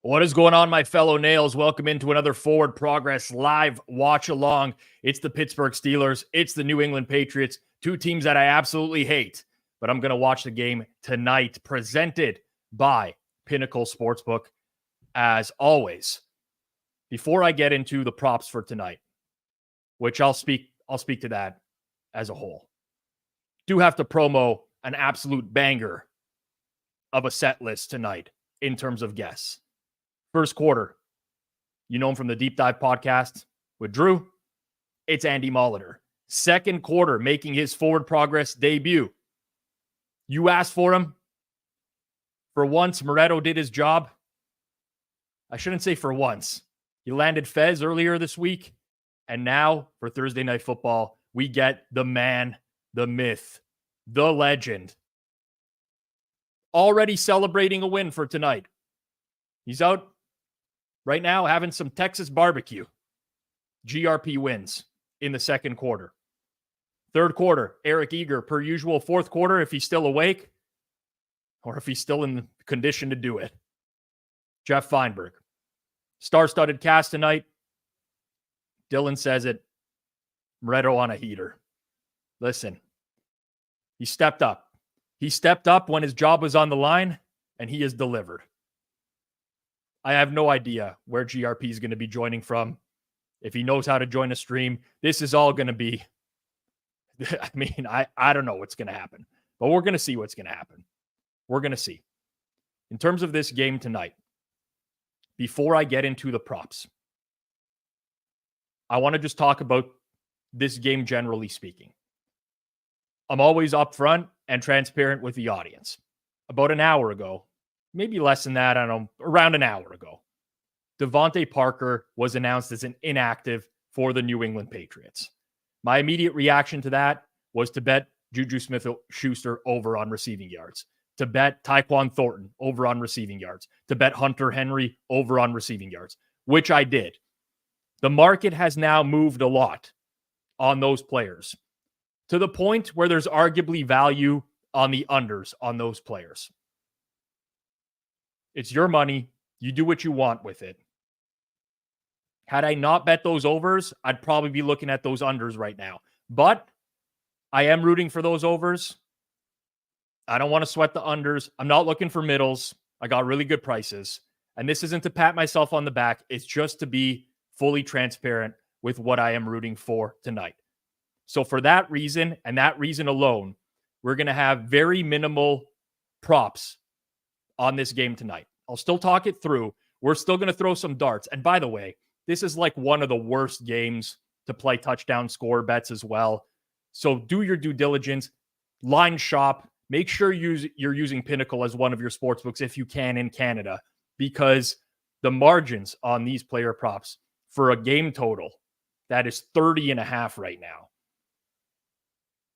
What is going on, my fellow Nails? Welcome into another Forward Progress live watch along. It's the Pittsburgh Steelers. It's the New England Patriots, two teams that I absolutely hate. But I'm going to watch the game tonight, presented by Pinnacle Sportsbook. As always, before I get into the props for tonight, which I'll speak to that as a whole, do have to promo an absolute banger of a set list tonight in terms of guests. First quarter, you know him from the Deep Dive podcast with Drew. It's Andy Molitor. Second quarter, making his Forward Progress debut. You asked for him. For once, Moretto did his job. I shouldn't say for once. He landed Fez earlier this week. And now, for Thursday Night Football, we get the man, the myth, the legend. Already celebrating a win for tonight. He's out right now having some Texas barbecue. GRPWins in the second quarter. Third quarter, Eric Eager, per usual. Fourth quarter, if he's still awake or if he's still in the condition to do it. Geoff Fienberg. Star-studded cast tonight. Dylan says it. Moretto on a heater. Listen, he stepped up. He stepped up when his job was on the line, and he has delivered. I have no idea where GRP is going to be joining from. If he knows how to join a stream, this is all going to be, I don't know what's going to happen, but we're going to see what's going to happen. We're going to see. In terms of this game tonight, before I get into the props, I want to just talk about this game generally speaking. I'm always upfront and transparent with the audience. About an hour ago, maybe less than that, I don't know, around an hour ago, Devontae Parker was announced as an inactive for the New England Patriots. My immediate reaction to that was to bet Juju Smith-Schuster over on receiving yards, to bet Tyquan Thornton over on receiving yards, to bet Hunter Henry over on receiving yards, which I did. The market has now moved a lot on those players to the point where there's arguably value on the unders on those players. It's your money. You do what you want with it. Had I not bet those overs, I'd probably be looking at those unders right now. But I am rooting for those overs. I don't want to sweat the unders. I'm not looking for middles. I got really good prices. And this isn't to pat myself on the back. It's just to be fully transparent with what I am rooting for tonight. So for that reason, and that reason alone, we're going to have very minimal props on this game tonight. I'll still talk it through. We're still going to throw some darts. And by the way, this is like one of the worst games to play touchdown score bets as well. So do your due diligence, line shop, make sure you're using Pinnacle as one of your sports books if you can in Canada, because the margins on these player props for a game total that is 30.5 right now.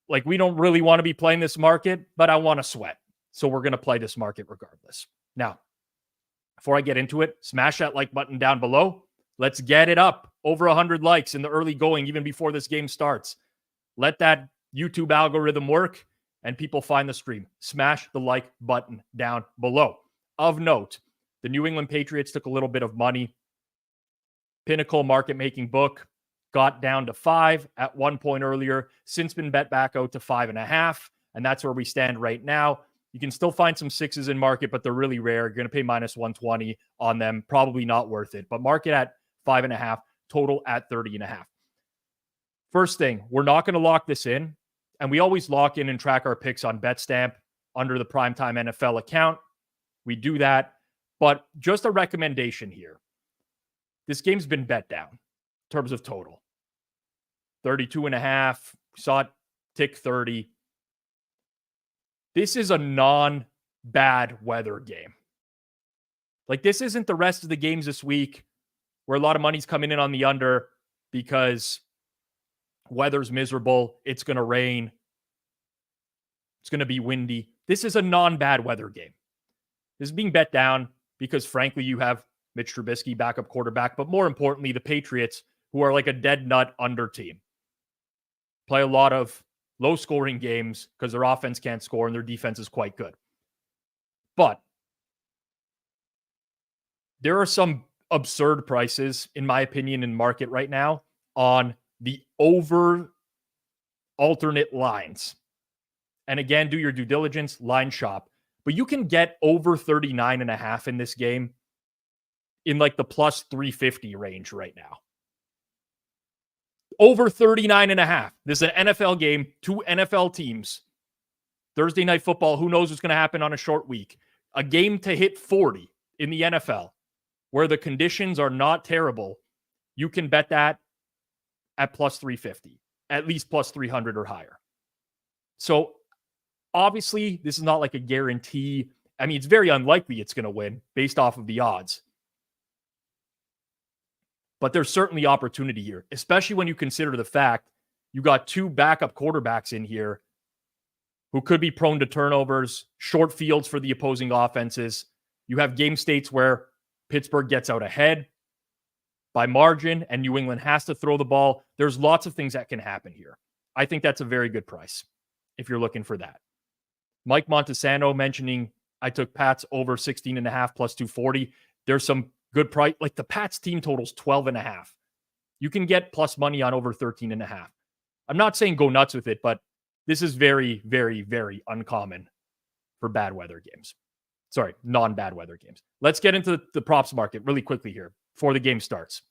Like, we don't really want to be playing this market, but I want to sweat. So we're going to play this market regardless. Now, before I get into it, smash that like button down below. Let's get it up. Over 100 likes in the early going, even before this game starts. Let that YouTube algorithm work and people find the stream. Smash the like button down below. Of note, the New England Patriots took a little bit of money. Pinnacle market-making book got down to 5 at one point earlier, since been bet back out to 5.5, and that's where we stand right now. You can still find some 6s in market, but they're really rare. You're going to pay minus 120 on them. Probably not worth it. But market at 5.5, total at 30.5. First thing, we're not going to lock this in. And we always lock in and track our picks on BetStamp under the Primetime NFL account. We do that. But just a recommendation here. This game's been bet down in terms of total. 32.5. Saw it tick 30. This is a non-bad weather game. Like, this isn't the rest of the games this week where a lot of money's coming in on the under because weather's miserable. It's going to rain. It's going to be windy. This is a non-bad weather game. This is being bet down because, frankly, you have Mitch Trubisky, backup quarterback, but more importantly, the Patriots, who are like a dead nut under team. Play a lot of low-scoring games because their offense can't score and their defense is quite good. But There are some absurd prices, in my opinion, in market right now on the over alternate lines. And again, do your due diligence, line shop. But you can get over 39.5 in this game in like the plus 350 range right now. Over 39.5. This is an NFL game, 2 NFL teams. Thursday night football, who knows what's going to happen on a short week. A game to hit 40 in the NFL where the conditions are not terrible. You can bet that at plus 350, at least plus 300 or higher. So obviously, this is not like a guarantee. I mean, it's very unlikely it's going to win based off of the odds. But there's certainly opportunity here, especially when you consider the fact you got 2 backup quarterbacks in here who could be prone to turnovers, short fields for the opposing offenses. You have game states where Pittsburgh gets out ahead by margin and New England has to throw the ball. There's lots of things that can happen here. I think that's a very good price if you're looking for that. Mike Montesano mentioning I took Pats over 16.5 plus 240. There's some good price. Like the Pats team totals 12.5. You can get plus money on over 13.5. I'm not saying go nuts with it, but this is very, very, very uncommon for bad weather games. Sorry, non-bad weather games. Let's get into the props market really quickly here before the game starts.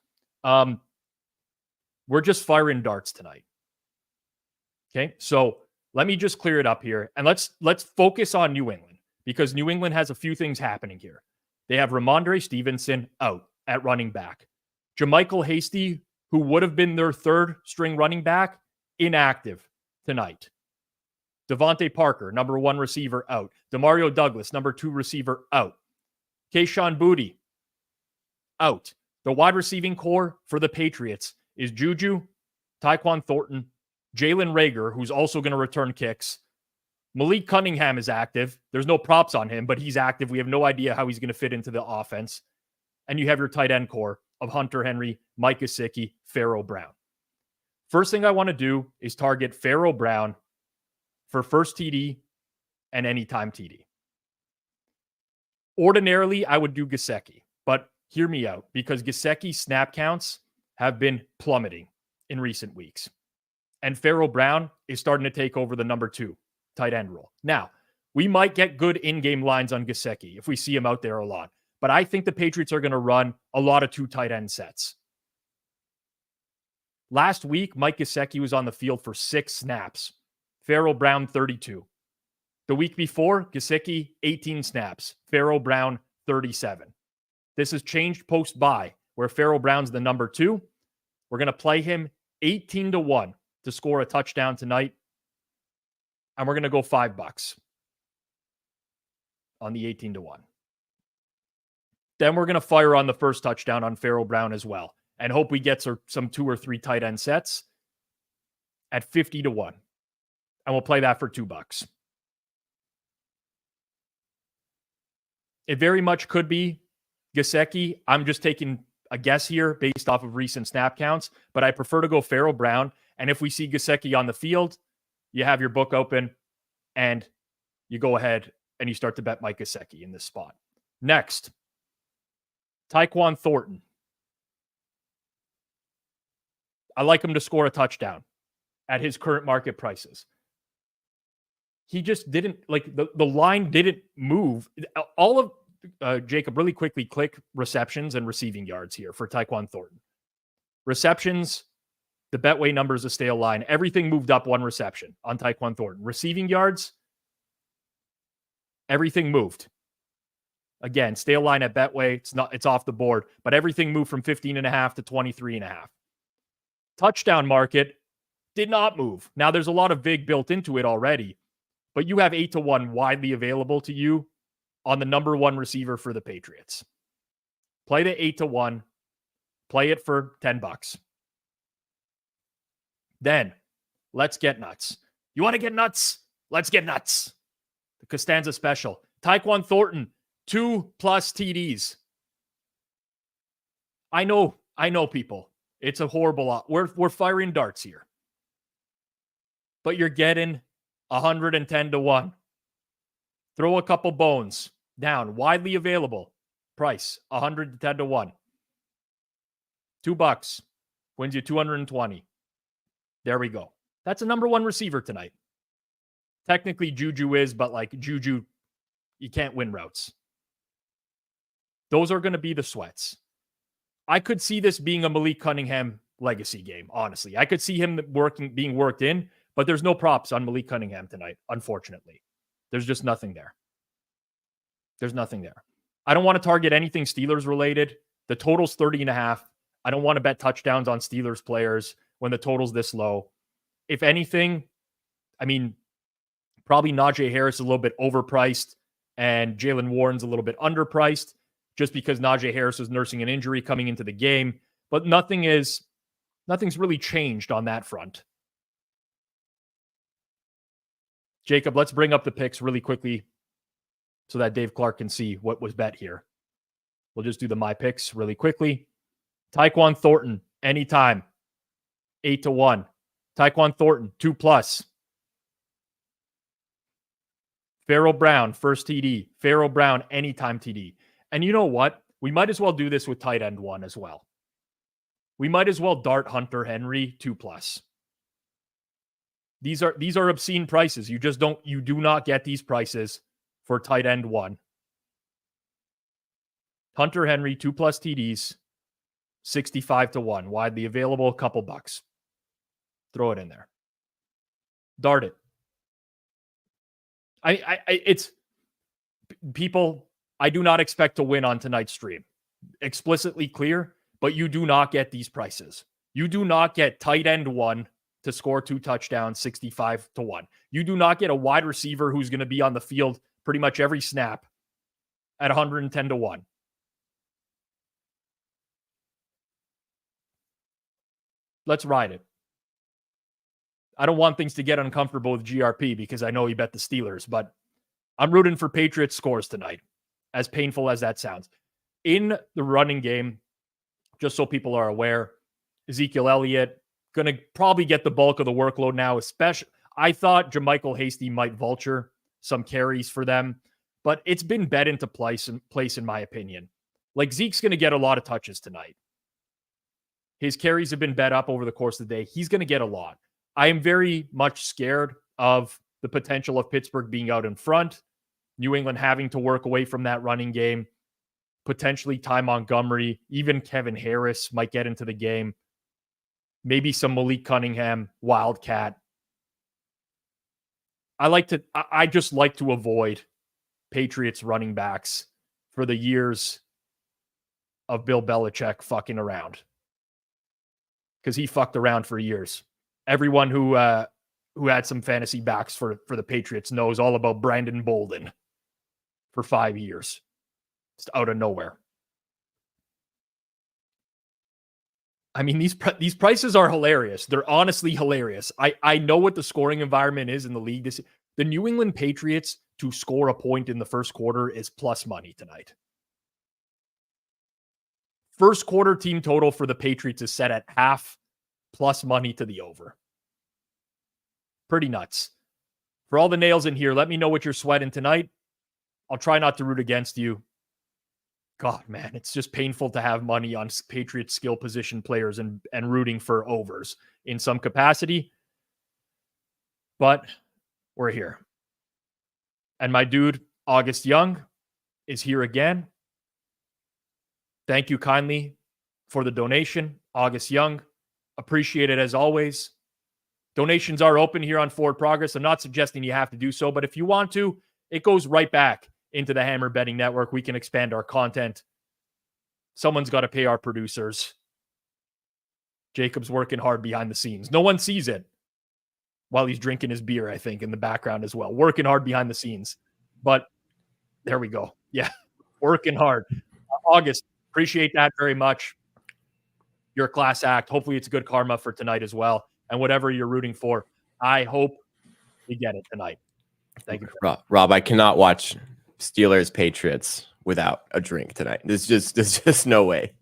We're just firing darts tonight. Okay, so let me just clear it up here, and let's focus on New England because New England has a few things happening here. They have Ramondre Stevenson out at running back. JaMychal Hasty, who would have been their third string running back, inactive tonight. Devontae Parker, number 1 receiver, out. Demario Douglas, number 2 receiver, out. Kayshon Boutte, out. The wide receiving core for the Patriots is Juju, Tyquan Thornton, Jalen Reagor, who's also going to return kicks. Malik Cunningham is active. There's no props on him, but he's active. We have no idea how he's going to fit into the offense. And you have your tight end core of Hunter Henry, Mike Gesicki, Pharaoh Brown. First thing I want to do is target Pharaoh Brown for first TD and anytime TD. Ordinarily, I would do Gesicki, but hear me out because Gesicki's snap counts have been plummeting in recent weeks. And Pharaoh Brown is starting to take over the number 2 tight end role. Now, we might get good in-game lines on Gesicki if we see him out there a lot, but I think the Patriots are going to run a lot of 2 tight end sets. Last week, Mike Gesicki was on the field for 6 snaps. Pharaoh Brown, 32. The week before, Gesicki, 18 snaps. Pharaoh Brown, 37. This has changed post-bye, where Pharaoh Brown's the number 2. We're going to play him 18-1 to score a touchdown tonight. And we're going to go $5 on the 18-1. Then we're going to fire on the first touchdown on Pharaoh Brown as well and hope we get some 2 or 3 tight end sets at 50-1. And we'll play that for $2. It very much could be Gesicki. I'm just taking a guess here based off of recent snap counts, but I prefer to go Pharaoh Brown. And if we see Gesicki on the field, you have your book open and you go ahead and you start to bet Mike Gesicki in this spot. Next, Tyquan Thornton. I like him to score a touchdown at his current market prices. He just didn't, like, the line didn't move. All of, Jacob, really quickly click receptions and receiving yards here for Tyquan Thornton. Receptions, the Betway number is a stale line. Everything moved up 1 reception on Tyquan Thornton. Receiving yards, everything moved. Again, stale line at Betway. It's off the board, but everything moved from 15.5 to 23.5. Touchdown market did not move. Now there's a lot of VIG built into it already, but you have 8-1 widely available to you on the number 1 receiver for the Patriots. Play the 8-1. Play it for $10. Then let's get nuts. You want to get nuts? Let's get nuts. The Costanza special. Tyquan Thornton, 2+ TDs. I know people. It's a horrible lot. We're firing darts here. But you're getting 110-1. Throw a couple bones down. Widely available. price, 100 to 10 to 1. $2 wins you 220. There we go. That's a number one receiver tonight. Technically, Juju is, but like Juju, you can't win routes. Those are going to be the sweats. I could see this being a Malik Cunningham legacy game, honestly. I could see him being worked in, but there's no props on Malik Cunningham tonight, unfortunately. There's just nothing there. There's nothing there. I don't want to target anything Steelers related. The total's 30.5. I don't want to bet touchdowns on Steelers players when the total's this low. If anything, I mean, probably Najee Harris is a little bit overpriced and Jaylen Warren's a little bit underpriced just because Najee Harris was nursing an injury coming into the game. But nothing's really changed on that front. Jacob, let's bring up the picks really quickly so that Dave Clark can see what was bet here. We'll just do the my picks really quickly. Tyquan Thornton, anytime, 8 to 1. Tyquan Thornton, 2+. Pharaoh Brown, first TD. Pharaoh Brown, anytime TD. And you know what? We might as well do this with tight end 1 as well. We might as well dart Hunter Henry, 2+. These are obscene prices. You do not get these prices for tight end 1. Hunter Henry, 2+ TDs, 65 to 1. Widely available, a couple bucks. Throw it in there. Dart it. It's people, I do not expect to win on tonight's stream. Explicitly clear, but you do not get these prices. You do not get tight end 1 to score 2 touchdowns, 65 to 1. You do not get a wide receiver who's going to be on the field pretty much every snap at 110 to 1. Let's ride it. I don't want things to get uncomfortable with GRP because I know he bet the Steelers, but I'm rooting for Patriots scores tonight, as painful as that sounds. In the running game, just so people are aware, Ezekiel Elliott going to probably get the bulk of the workload now, especially. I thought JaMychal Hasty might vulture some carries for them, but it's been bet into place in my opinion. Like Zeke's going to get a lot of touches tonight. His carries have been bet up over the course of the day. He's going to get a lot. I am very much scared of the potential of Pittsburgh being out in front, New England having to work away from that running game, potentially Ty Montgomery, even Kevin Harris might get into the game, maybe some Malik Cunningham, Wildcat. I just like to avoid Patriots running backs for the years of Bill Belichick fucking around. Because he fucked around for years. Everyone who had some fantasy backs for the Patriots knows all about Brandon Bolden for 5 years. Just out of nowhere. I mean, these prices are hilarious. They're honestly hilarious. I know what the scoring environment is in the league. The New England Patriots to score a point in the first quarter is plus money tonight. First quarter team total for the Patriots is set at half, plus money to the over. Pretty nuts. For all the nails in here, let me know what you're sweating tonight. I'll try not to root against you. God, man, it's just painful to have money on Patriots skill position players and rooting for overs in some capacity. But we're here. And my dude, August Young, is here again. Thank you kindly for the donation, August Young. Appreciate it as always. Donations are open here on Forward Progress. I'm not suggesting you have to do so, but if you want to, it goes right back into the Hammer Betting Network. We can expand our content. Someone's got to pay our producers. Jacob's working hard behind the scenes. No one sees it while he's drinking his beer, I think, in the background as well. Working hard behind the scenes. But there we go. Yeah, working hard. August, appreciate that very much. You're a class act. Hopefully it's good karma for tonight as well. And whatever you're rooting for, I hope you get it tonight. Thank you. Rob, I cannot watch Steelers Patriots without a drink tonight. There's just no way.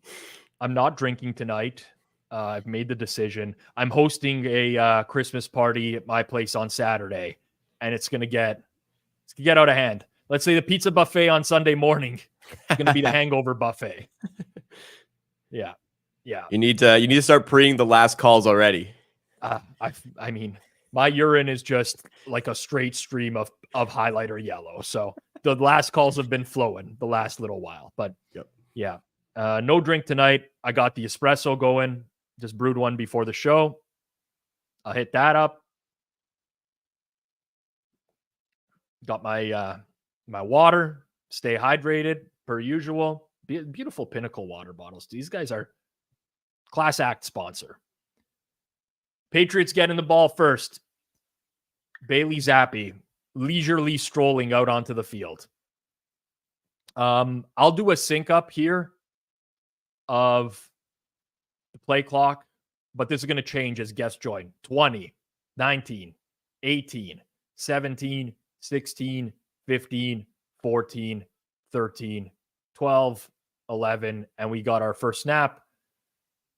I'm not drinking tonight. I've made the decision. I'm hosting a Christmas party at my place on Saturday, and it's going to get out of hand. Let's say the pizza buffet on Sunday morning It's going to be the hangover buffet. Yeah. You need to start preying the last calls already. I mean, my urine is just like a straight stream of highlighter yellow. So the last calls have been flowing the last little while. But yeah, no drink tonight. I got the espresso going. Just brewed one before the show. I'll hit that up. Got my my water. Stay hydrated per usual. Beautiful Pinnacle water bottles. These guys are class act sponsor. Patriots getting the ball first. Bailey Zappi leisurely strolling out onto the field. I'll do a sync up here of the play clock, but this is going to change as guests join. 20, 19, 18, 17, 16, 15, 14, 13, 12, 11, and we got our first snap,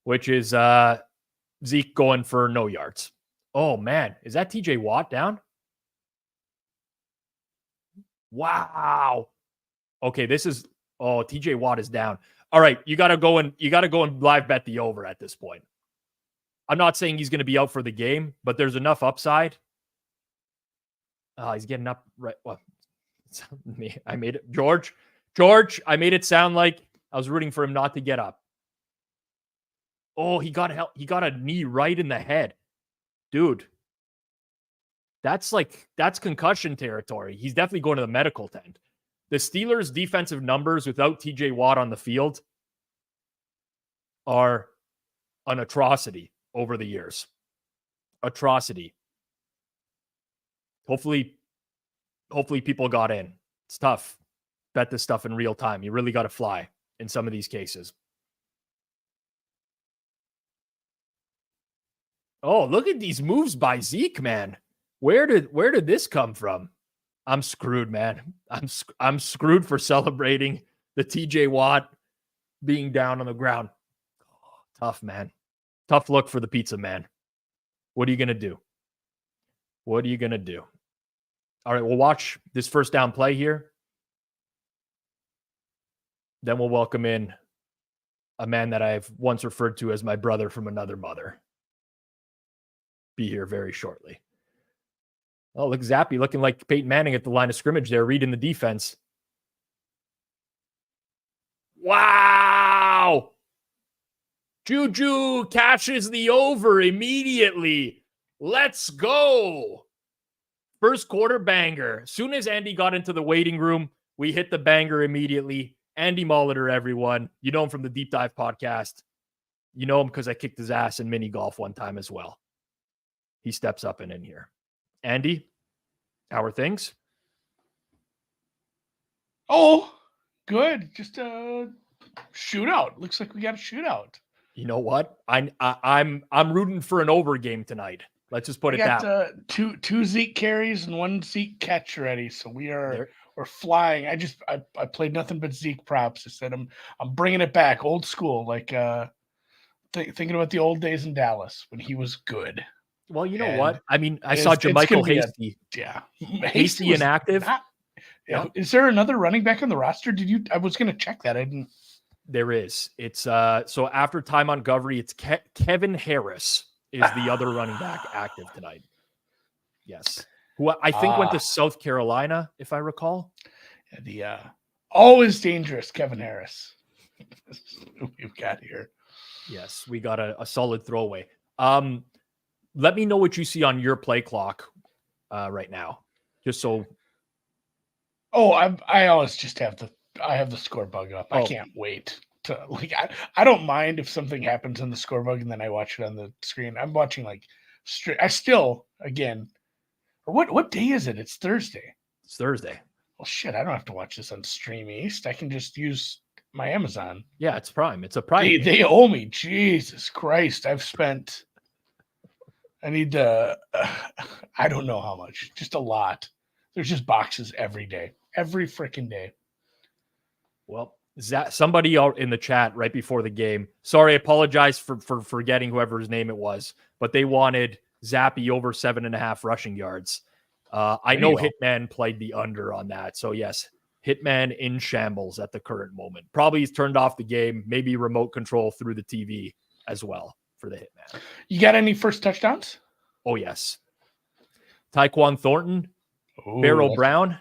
which is Zeke going for no yards. Oh, man. Is that TJ Watt down? Wow. Okay, TJ Watt is down. All right, you got to go and live bet the over at this point. I'm not saying he's going to be out for the game, but there's enough upside. He's getting up right. Well, I made it. George, I made it sound like I was rooting for him not to get up. Oh, he got a knee right in the head. Dude, that's concussion territory. He's definitely going to the medical tent. The Steelers' defensive numbers without TJ Watt on the field are an atrocity over the years. Atrocity. Hopefully people got in. It's tough. Bet this stuff in real time. You really got to fly in some of these cases. Oh, look at these moves by Zeke, man. Where did this come from? I'm screwed, man. I'm screwed for celebrating the TJ Watt being down on the ground. Oh, tough, man. Tough look for the pizza man. What are you going to do? What are you going to do? All right, we'll watch this first down play here. Then we'll welcome in a man that I've once referred to as my brother from another mother. Be here very shortly. Oh, look, Zappi looking like Peyton Manning at the line of scrimmage there, reading the defense. Wow! Juju catches the over immediately. Let's go. First quarter banger. Soon as Andy got into the waiting room, we hit the banger immediately. Andy Molitor, everyone. You know him from the Deep Dive podcast. You know him because I kicked his ass in mini golf one time as well. He steps up and in here. Andy, how are things? Oh, good. Just a shootout. Looks like we got a shootout. You know what? I'm rooting for an over game tonight. Let's just put it down. Two Zeke carries and one Zeke catch ready. So we're flying. I played nothing but Zeke props. I said I'm bringing it back, old school, like thinking about the old days in Dallas when he was good. Well, you know what? I mean, I saw Jermichael Hasty. Hasty inactive. Is there another running back on the roster? I was going to check that. I didn't. There is. It's so after Ty Montgomery, it's Kevin Harris is the other running back active tonight. Yes. Who I think went to South Carolina, if I recall. The always dangerous Kevin Harris. This is who we've got here. Yes, we got a solid throwaway. Let me know what you see on your play clock right now. Just so. Oh, I always just have the score bug up. I can't wait to I don't mind if something happens in the score bug and then I watch it on the screen. I'm watching I still again. Or what day is it? It's Thursday. It's Thursday. Well, shit, I don't have to watch this on Stream East. I can just use my Amazon. Yeah, it's Prime. It's a Prime. They owe me. Jesus Christ. I need to, I don't know how much, just a lot. There's just boxes every day, every freaking day. Well, somebody out in the chat right before the game. Sorry, I apologize for forgetting whoever's name it was, but they wanted Zappi over 7.5 rushing yards. I know Hitman played the under on that. So yes, Hitman in shambles at the current moment. Probably he's turned off the game, maybe remote control through the TV as well for the Hitman. You got any first touchdowns? Oh, yes. Tyquan Thornton, Ooh, Farrell Brown.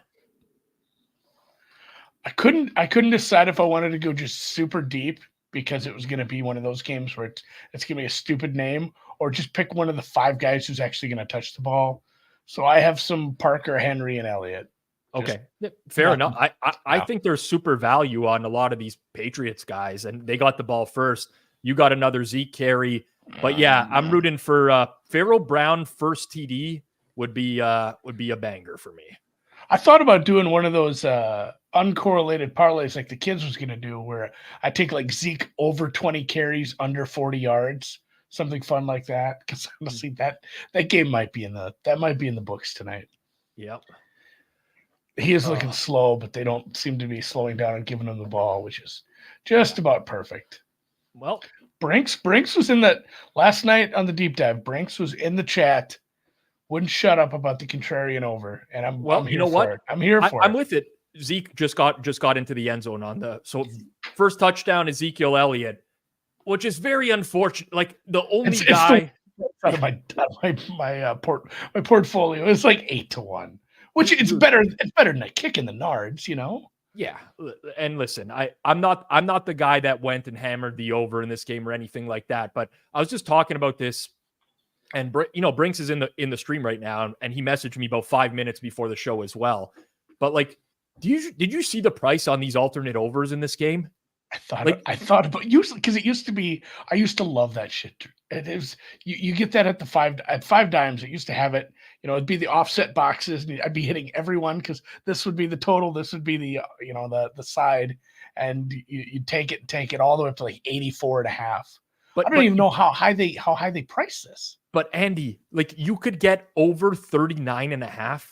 I couldn't decide if I wanted to go just super deep because it was going to be one of those games where it's going to be a stupid name, or just pick one of the 5 guys who's actually going to touch the ball. So I have some Parker, Henry, and Elliott. Okay, fair enough. I think there's super value on a lot of these Patriots guys, and they got the ball first. You got another Zeke carry, but yeah, I'm rooting for Farrell Brown first TD would be a banger for me. I thought about doing one of those uncorrelated parlays like the kids was going to do, where I take like Zeke over 20 carries, under 40 yards, something fun like that. Because honestly, that game might be in the books tonight. Yep. He is looking slow, but they don't seem to be slowing down and giving him the ball, which is just about perfect. Well, Brinks was in that last night on the deep dive. Brinks was in the chat, wouldn't shut up about the contrarian over, and I'm here you know for what? it. I'm here for it. I'm with it. Zeke just got into the end zone first touchdown, Ezekiel Elliott, which is very unfortunate. Like the only guy out of my portfolio is like 8-1, which it's better. It's better than a kick in the nards, you know. Yeah, and listen, I'm not the guy that went and hammered the over in this game or anything like that. But I was just talking about this, and Brinks is in the stream right now, and he messaged me about 5 minutes before the show as well. But like, did you see the price on these alternate overs in this game? I thought about usually because it used to be. I used to love that shit. It is you get that at 5 dimes. It used to have it. You know, it'd be the offset boxes, and I'd be hitting everyone because this would be the total. This would be the the side, and you take it all the way up to like 84.5. But I don't even know how high they price this. But Andy, like you could get over 39.5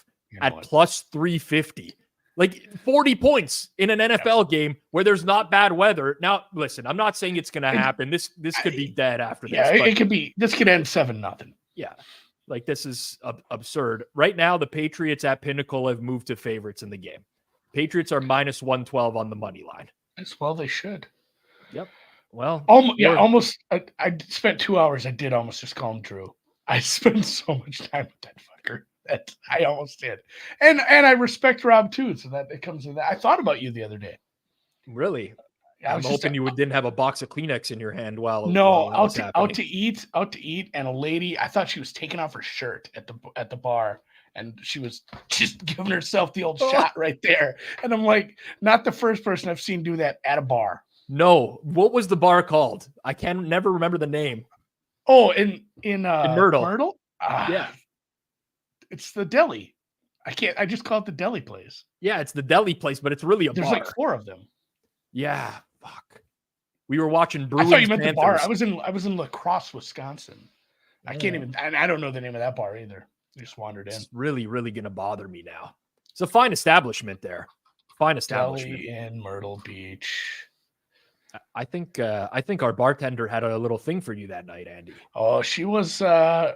at plus 350. Like 40 points in an NFL game where there's not bad weather. Now, listen, I'm not saying it's going to happen. This could be dead after this. Yeah, it could be. This could end 7-0. Yeah, like this is absurd. Right now, the Patriots at Pinnacle have moved to favorites in the game. Patriots are minus 112 on the money line. As well, they should. Yep. Well, almost. I spent 2 hours. I did almost just call him Drew. I spent so much time with that fucker. That I almost did, and I respect Rob too. So that it comes to that. I thought about you the other day. Really? I'm hoping you didn't have a box of Kleenex in your hand while out to eat, and a lady. I thought she was taking off her shirt at the bar, and she was just giving herself the old shot right there. And I'm like, not the first person I've seen do that at a bar. No, what was the bar called? I can never remember the name. Oh, in Myrtle. Myrtle? Yeah. It's the deli. I just call it the deli place. Yeah, it's the deli place, but it's really a bar. There's like 4 of them. Yeah, fuck. We were watching Bruins. I thought you meant Panthers. the bar. I was in La Crosse, Wisconsin. I can't even. And I don't know the name of that bar either. I just wandered in. It's really, really gonna bother me now. It's a fine establishment there. Fine establishment Deli in Myrtle Beach. I think our bartender had a little thing for you that night, Andy. Oh, she was, as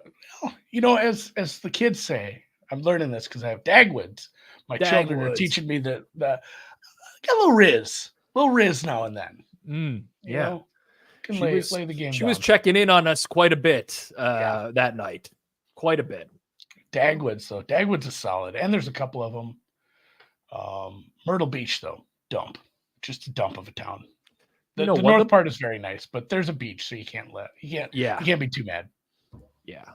the kids say, I'm learning this because I have Dagwoods. My children are teaching me the got a little riz now and then. Yeah, can lay the game. She down. was checking in on us quite a bit that night, quite a bit. Dagwoods though, Dagwoods is solid, and there's a couple of them. Myrtle Beach though, dump, just a dump of a town. The north part is very nice, but there's a beach, so you can't you can't be too mad. Yeah,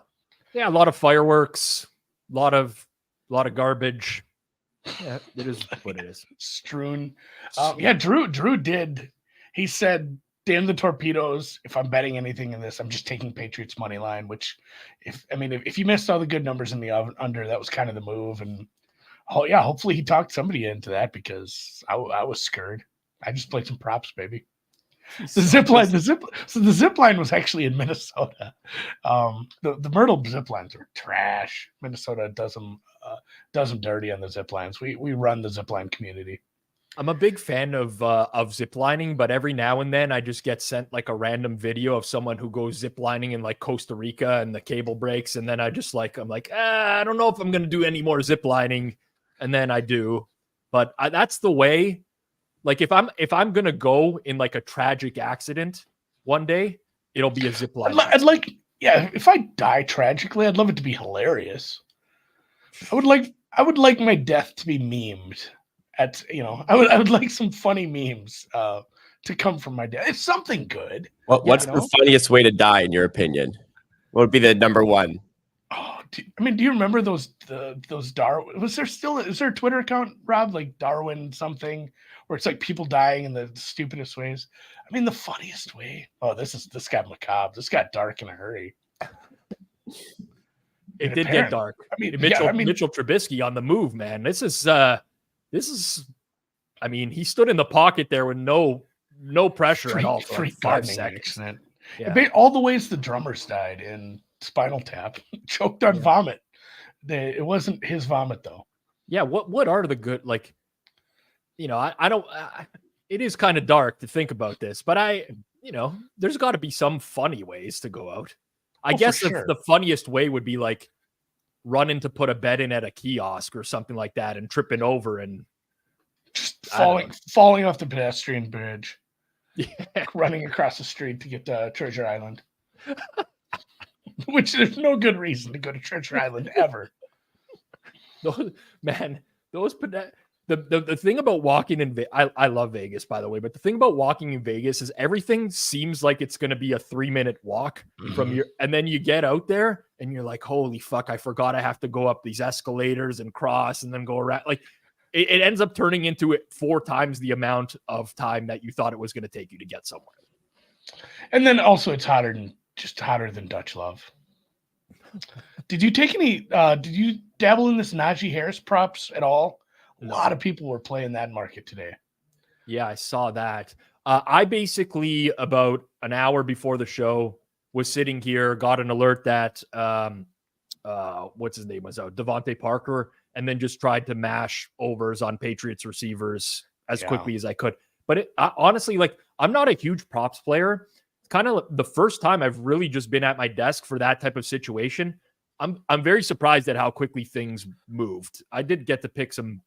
a lot of fireworks, a lot of garbage. Yeah, it is what it is. Strewn. Drew did. He said, "Damn the torpedoes! If I'm betting anything in this, I'm just taking Patriots money line." Which, if you missed all the good numbers in the under, that was kind of the move. And hopefully he talked somebody into that because I was scared. I just played some props, baby. The zip line was actually in Minnesota. The Myrtle zip lines are trash. Minnesota does them dirty on the zip lines. We run the zip line community. I'm a big fan of zip lining, but every now and then I just get sent like a random video of someone who goes zip lining in like Costa Rica and the cable breaks, and then I'm like, I don't know if I'm gonna do any more zip lining, and then I do. But that's the way. Like if I'm gonna go in like a tragic accident one day, it'll be a zip line. I'd like, yeah. If I die tragically, I'd love it to be hilarious. I would like my death to be memed. I would like some funny memes to come from my death. It's something good. What's the funniest way to die, in your opinion? What would be the number one? Oh, do you remember those Darwin? Is there a Twitter account, Rob, like Darwin something, where it's like people dying in the stupidest ways? I mean, the funniest way. Oh, this got macabre. This got dark in a hurry. It did get dark. I mean, Mitchell Trubisky on the move, man. This is. I mean, he stood in the pocket there with no pressure at all for like 5 seconds. Yeah. All the ways the drummers died in Spinal Tap, choked on vomit. It wasn't his vomit though. Yeah. What are the good, like, I don't. It is kind of dark to think about this, but there's got to be some funny ways to go out. I guess the funniest way would be like running to put a bet in at a kiosk or something like that and tripping over and just falling off the pedestrian bridge, running across the street to get to Treasure Island, which there's no good reason to go to Treasure Island ever. The thing about walking in I love Vegas, by the way, but the thing about walking in Vegas is everything seems like it's going to be a 3-minute walk from and then you get out there and you're like, holy fuck, I forgot I have to go up these escalators and cross and then go around. Like it ends up turning into 4 times the amount of time that you thought it was going to take you to get somewhere. And then also it's hotter than Dutch Love. Did you dabble in this Najee Harris props at all? A lot of people were playing that market today. Yeah, I saw that. I basically, about an hour before the show, was sitting here, got an alert that what's his name was out, Devontae Parker, and then just tried to mash overs on Patriots receivers as quickly as I could. But honestly, like, I'm not a huge props player. It's kind of the first time I've really just been at my desk for that type of situation. I'm very surprised at how quickly things moved. I did get to pick some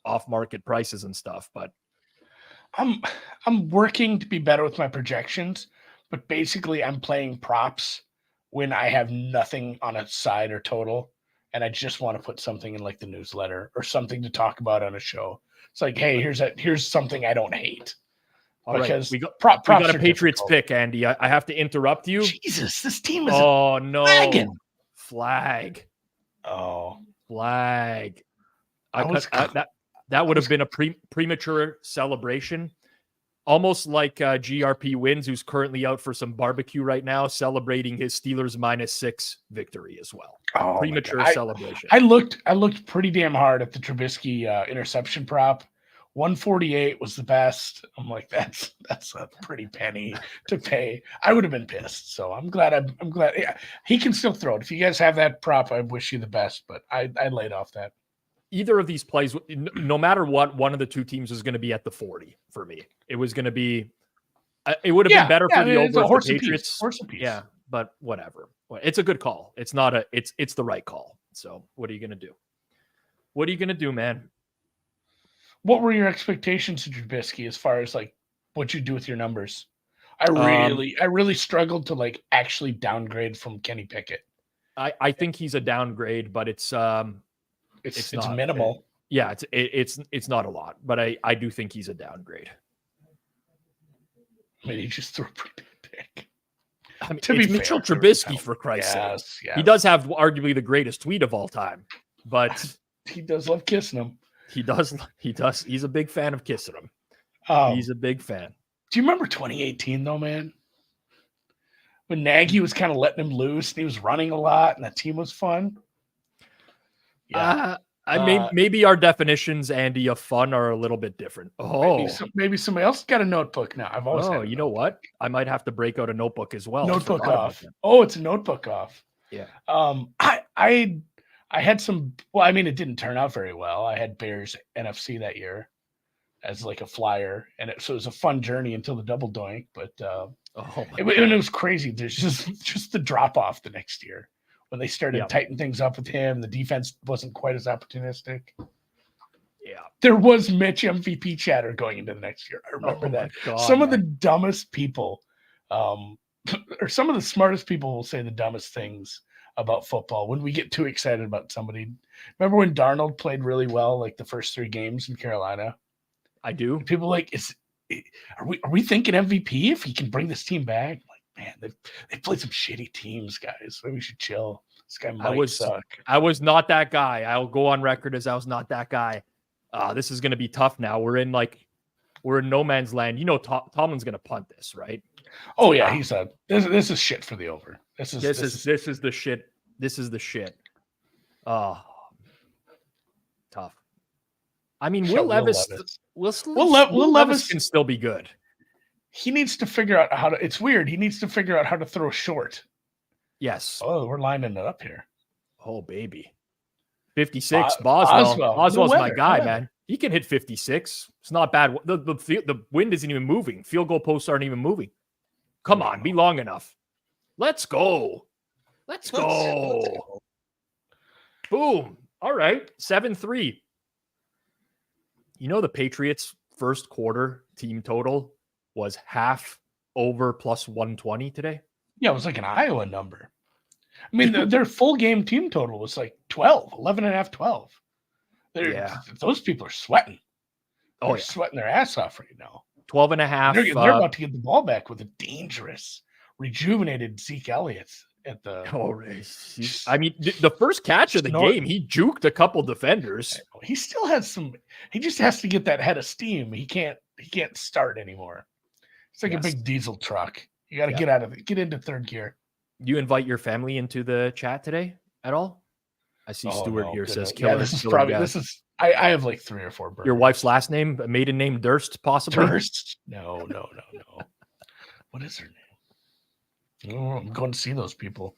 off market prices and stuff, but I'm working to be better with my projections, but basically I'm playing props when I have nothing on a side or total. And I just want to put something in like the newsletter or something to talk about on a show. It's like, hey, here's something I don't hate. All because right. We got a Patriots pick, Andy. I have to interrupt you. Jesus, this team is flag. Oh, flag. That would have been a premature celebration, almost like GRPWins, who's currently out for some barbecue right now, celebrating his Steelers -6 victory as well. Oh, premature celebration. I looked pretty damn hard at the Trubisky interception prop. 148 was the best. I'm like, that's a pretty penny to pay. I would have been pissed. So I'm glad. Yeah, he can still throw it. If you guys have that prop, I wish you the best. But I laid off that. Either of these plays, no matter what, one of the two teams is going to be at the 40 for me. It was going to be, it would have been better for the over the Patriots. Horse apiece. Yeah, but whatever. It's a good call. It's not it's the right call. So what are you going to do? What are you going to do, man? What were your expectations to Trubisky as far as like what you do with your numbers? I really struggled to like actually downgrade from Kenny Pickett. I think he's a downgrade, but it's minimal. It's not a lot, but I do think he's a downgrade. I mean, he just threw a pretty big pick. I mean, it's Mitchell Trubisky, for Christ's sake. Yes. He does have arguably the greatest tweet of all time, but he does love kissing him. He does. He's a big fan of kissing him. He's a big fan. Do you remember 2018 though, man? When Nagy was kind of letting him loose and he was running a lot and the team was fun. Yeah. Maybe our definitions, Andy, of fun are a little bit different. Maybe somebody else got a notebook now. I've always had you know what? I might have to break out a notebook as well. Notebook off. Oh, it's a notebook off. Yeah. I had some. Well, I mean, it didn't turn out very well. I had Bears NFC that year as like a flyer, and so it was a fun journey until the double doink. But it was crazy. There's just the drop off the next year. When they started tightening things up with him, the defense wasn't quite as opportunistic. Yeah. There was Mitch MVP chatter going into the next year. I remember that. God, some of the dumbest people, or some of the smartest people will say the dumbest things about football when we get too excited about somebody. Remember when Darnold played really well, like the first 3 games in Carolina? I do. People like, are we thinking MVP if he can bring this team back? Like, man, they played some shitty teams, guys. Maybe we should chill. This guy might suck. I was not that guy. I'll go on record as I was not that guy. This is going to be tough now. We're in no man's land. You know, Tomlin's going to punt this, right? Oh yeah, this is shit for the over. This is the shit. This is the shit. Oh, tough. I mean, Will Levis can still be good. He needs to figure out how to. It's weird. He needs to figure out how to throw short. Yes. Oh, we're lining it up here. Oh baby, 56. Boswell's my guy, man. He can hit 56. It's not bad. The wind isn't even moving. Field goal posts aren't even moving. Come on, be long enough. Let's go. Let's go. Boom. All right. 7-3. You know, the Patriots' first quarter team total was half over plus 120 today. Yeah, it was like an Iowa number. I mean, their full game team total was like 11 and a half, 12. Those people are sweating. They're sweating their ass off right now. 12 and a half. They're about to get the ball back with a dangerous, rejuvenated Zeke Elliott at the. I mean, the first catch of the game, he juked a couple defenders. He still has some. He just has to get that head of steam. He can't start anymore. It's like a big diesel truck. You got to get out of it. Get into third gear. You invite your family into the chat today at all? I see Stuart here says killer. Yeah, this is I have like 3 or 4 burgers. Your wife's last name, a maiden name Durst, possibly? Durst? No. What is her name? Oh, I'm going to see those people.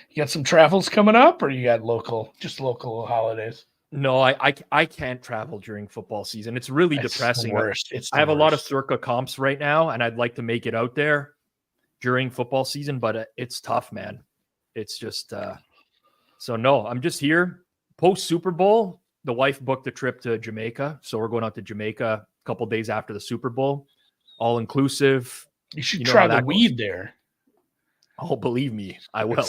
You got some travels coming up, or you got local holidays? No, I can't travel during football season. It's really depressing. I have a lot of circa comps right now, and I'd like to make it out there during football season, but it's tough, man. It's just so no, I'm just here post Super Bowl. The wife booked a trip to Jamaica, so we're going out to Jamaica a couple days after the Super Bowl, all inclusive. You should try the weed there. Oh, believe me, I will.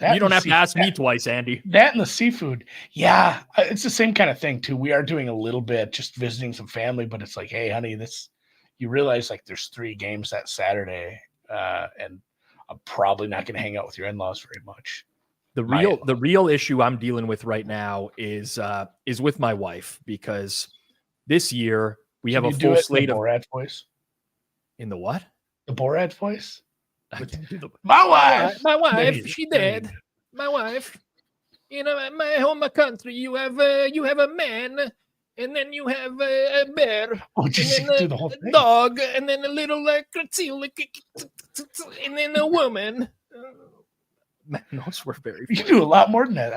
You don't have to ask me twice, Andy. That and the seafood. Yeah, it's the same kind of thing, too. We are doing a little bit, just visiting some family, but it's like, hey, honey, you realize like there's 3 games that Saturday, and I'm probably not going to hang out with your in-laws very much. The real issue I'm dealing with right now is with my wife, because this year we have a full slate of Borat voice. In the what? The Borat voice? My wife, she dead. My wife, in my home country, you have a man, and then you have a bear, and then the whole a dog, and then a little and then a woman. Man, those were very. You do a lot more than that.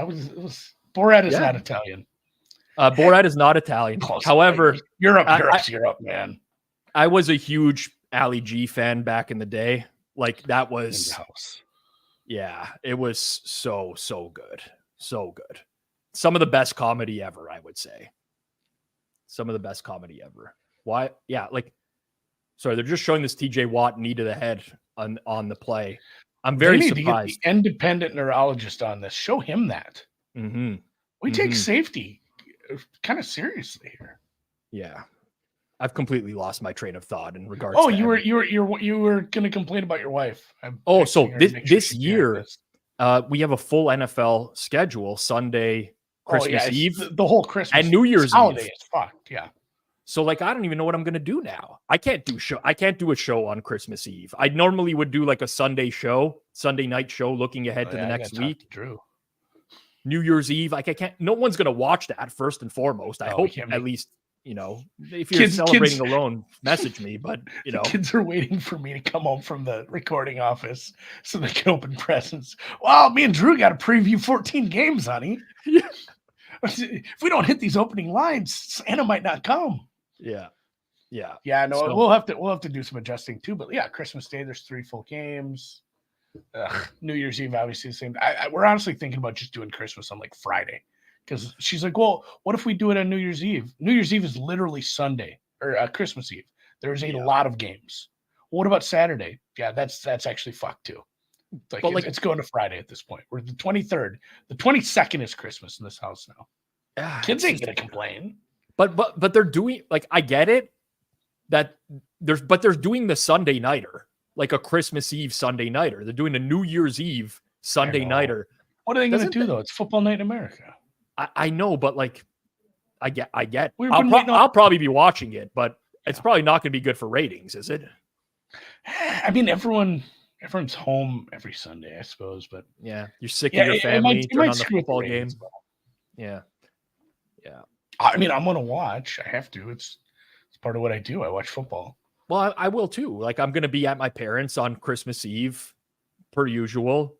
Borat is not Italian. Borat is not Italian. However, Europe's Europe, man. I was a huge Ali G fan back in the day. Like that was, it was so good. So good. Some of the best comedy ever, I would say. Some of the best comedy ever. Why? Yeah. Like, sorry, they're just showing this TJ Watt knee to the head on the play. I'm very surprised. To get the independent neurologist on this. Show him that. Mm-hmm. We take safety kind of seriously here. Yeah. I've completely lost my train of thought in regards. Oh, you were going to complain about your wife. So this year, we have a full NFL schedule: Sunday, Christmas Eve, the whole Christmas and New Year's holiday Eve. Is fucked. Yeah. So like, I don't even know what I'm going to do now. I can't do a show on Christmas Eve. I normally would do like a Sunday night show, looking ahead to the next week. Drew. New Year's Eve, like I can't. No one's going to watch that first and foremost. I hope at least. If you're celebrating alone, message me. But the kids are waiting for me to come home from the recording office so they can open presents. Well, me and Drew got to preview 14 games, honey. Yeah. If we don't hit these opening lines, Santa might not come. Yeah. No, we'll have to do some adjusting too. But yeah, Christmas Day, there's 3 full games. New Year's Eve, obviously the same. We're honestly thinking about just doing Christmas on like Friday, because she's like, well, what if we do it on New Year's Eve? New Year's Eve is literally Sunday or Christmas Eve. There's a lot of games. What about Saturday? Yeah, that's actually fucked too. It's going to Friday at this point. We're the 23rd. The 22nd is Christmas in this house now. Kids ain't gonna complain. But they're doing, like, I get it that they're doing the Sunday nighter, like a Christmas Eve Sunday nighter. They're doing a New Year's Eve Sunday nighter. What are they gonna do though? It's football night in America. I know, but like, I get. I'll probably be watching it, but it's probably not going to be good for ratings, is it? I mean, everyone's home every Sunday, I suppose. But yeah, you're sick of your family. Turn on the football game. Yeah. I mean, I'm gonna watch. I have to. It's part of what I do. I watch football. Well, I will too. Like, I'm going to be at my parents' on Christmas Eve, per usual.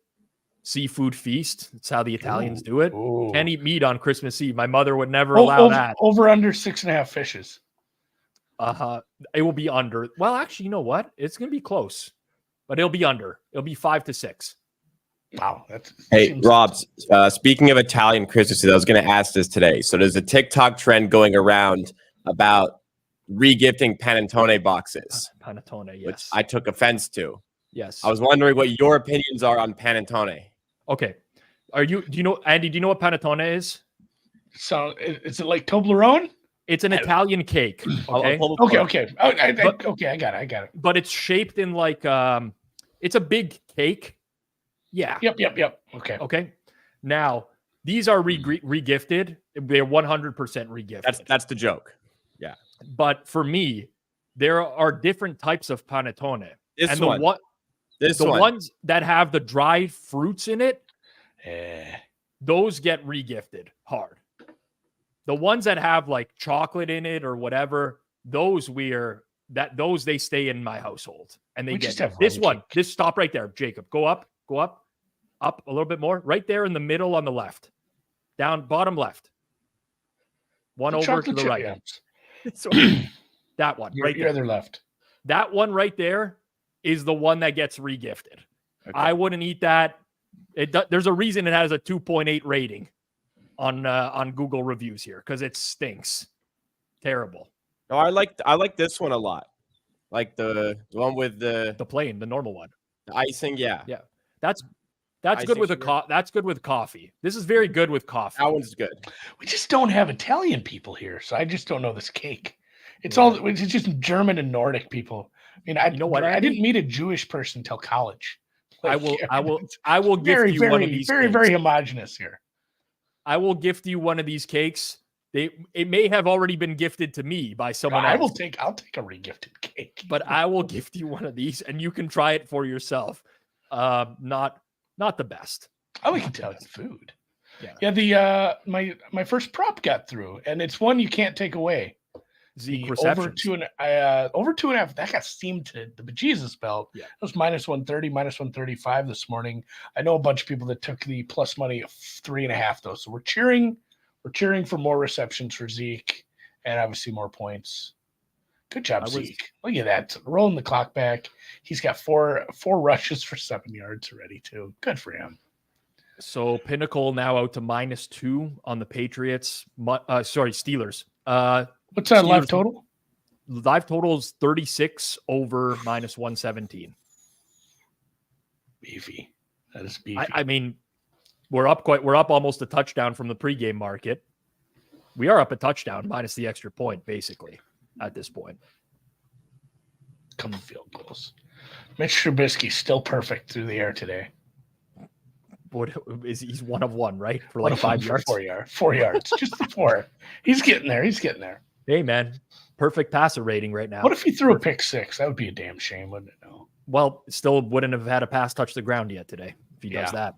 Seafood feast. That's how the Italians do it. Ooh. Can't eat meat on Christmas Eve. My mother would never allow that. Over under 6.5 fishes. It will be under. Well, actually, you know what? It's going to be close, but it'll be under. It'll be 5 to 6. Wow. Hey, Rob, speaking of Italian Christmases, I was going to ask this today. So there's a TikTok trend going around about regifting panettone boxes. Panettone, yes. Which I took offense to. Yes. I was wondering what your opinions are on panettone. Okay. Do you know, Andy, do you know what panettone is? So is it like Toblerone? It's an Italian cake. Okay. Okay. Okay. I got it. But it's shaped in like, it's a big cake. Yeah. Yep. Okay. Now, these are regifted. They're 100% regifted. That's the joke. Yeah. But for me, there are different types of panettone. The ones that have the dried fruits in it, those get regifted hard. The ones that have like chocolate in it or whatever, those they stay in my household. And they get this one. This stop right there, Jacob. Go up a little bit more. Right there in the middle on the left. Down bottom left. One over to the right. So, that one right there. Your other left. That one right there is the one that gets regifted. Okay. I wouldn't eat that. There's a reason it has a 2.8 rating on Google reviews here because it stinks. Terrible. No, I like this one a lot. Like the one with the plain, the normal one. The icing, yeah. Yeah. That's good with that's good with coffee. This is very good with coffee. That one's good. We just don't have Italian people here, so I just don't know this cake. It's just German and Nordic people. I mean, you know what? I didn't meet a Jewish person till college. I will gift you one of these. Very homogenous here. I will gift you one of these cakes. It may have already been gifted to me by someone else. I'll take a regifted cake. But I will gift you one of these, and you can try it for yourself. Not the best. I like Italian food. Yeah. My first prop got through, and it's one you can't take away. Zeke over 2.5. That got steamed to the bejesus belt. Yeah. It was minus 130, minus 135 this morning. I know a bunch of people that took the plus money of 3.5 though. So we're cheering for more receptions for Zeke and obviously more points. Good job, Zeke. Look at that. Rolling the clock back. He's got four rushes for 7 yards already, too. Good for him. So Pinnacle now out to -2 on the Patriots. Steelers. What's that live total? Live total is 36 over -117. Beefy. That is beefy. I mean, we're up almost a touchdown from the pregame market. We are up a touchdown minus the extra point, basically, at this point. Couple field goals. Mitch Trubisky still perfect through the air today. He's 1 of 1, right? For like 5 yards. 4 yards. Just the 4. He's getting there. Hey, man. Perfect passer rating right now. What if he threw a pick 6? That would be a damn shame, wouldn't it? No. Well, still wouldn't have had a pass touch the ground yet today if he does that.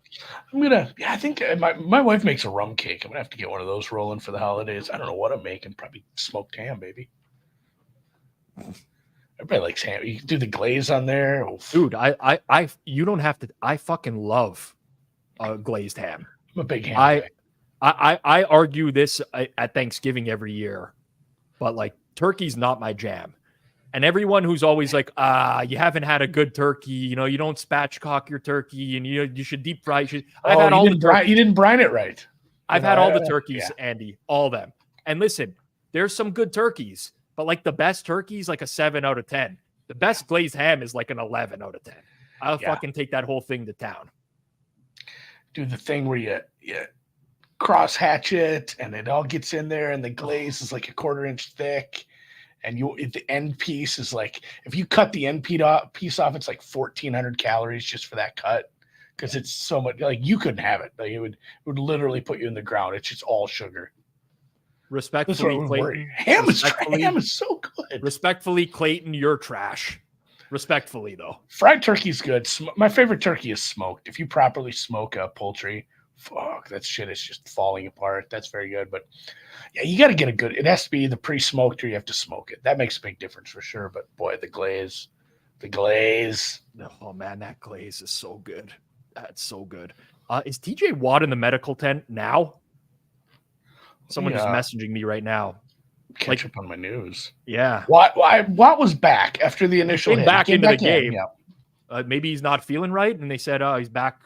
I think my wife makes a rum cake. I'm going to have to get one of those rolling for the holidays. I don't know what I'm making. Probably smoked ham, baby. Everybody likes ham. You can do the glaze on there. Oof. Dude, you don't have to. I fucking love glazed ham. I'm a big ham guy. I argue this at Thanksgiving every year, but like turkey's not my jam. And everyone who's always like, you haven't had a good turkey, you don't spatchcock your turkey, and you should deep fry. You didn't brine it right. I've had all the turkeys, Andy, all of them. And listen, there's some good turkeys, but like the best turkeys, like a 7 out of 10. The best glazed ham is like an 11 out of 10. I'll fucking take that whole thing to town. Do the thing where you cross hatch it and it all gets in there and the glaze is like a 1/4 inch thick. And the end piece is like, if you cut the end piece off, it's like 1,400 calories just for that cut. Because it's so much, like you couldn't have it. Like it would literally put you in the ground. It's just all sugar. Respectfully, Clayton. Ham is so good. Respectfully, Clayton, you're trash. Respectfully, though. Fried turkey's good. My favorite turkey is smoked. If you properly smoke a poultry, fuck, that shit is just falling apart. That's very good. But yeah, you got to get it has to be either pre-smoked or you have to smoke it. That makes a big difference for sure. But boy, the glaze. Oh man, that glaze is so good. That's so good. Is TJ Watt in the medical tent now? Someone is messaging me right now. Catch up on my news. Yeah. Watt was back after the initial hit. Back into the game. Yeah. Maybe he's not feeling right, and they said, he's back.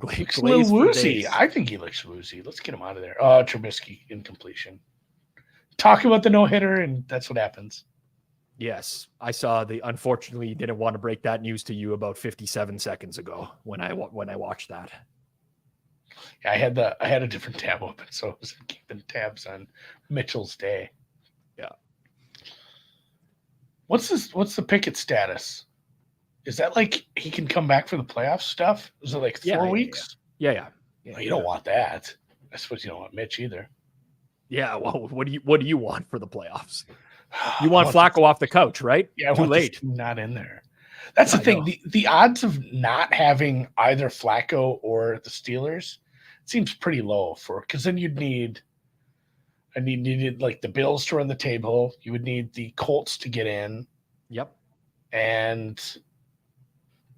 Looks a little woozy. I think he looks woozy. Let's get him out of there. Trubisky, incompletion. Talk about the no-hitter, and that's what happens. Yes, I saw unfortunately didn't want to break that news to you about 57 seconds ago when I watched that. Yeah, I had a different tab open, so I was keeping tabs on Mitchell's day. Yeah. What's the Pickett status? Is that like he can come back for the playoff stuff? Is it like 4 weeks? Yeah. Well, you don't want that. I suppose you don't want Mitch either. Yeah. Well, what do you want for the playoffs? You want Flacco off the couch, right? Yeah, too late. Not in there. That's the thing. The odds of not having either Flacco or the Steelers seems pretty low because then you'd need like the Bills to run the table. You would need the Colts to get in. Yep. And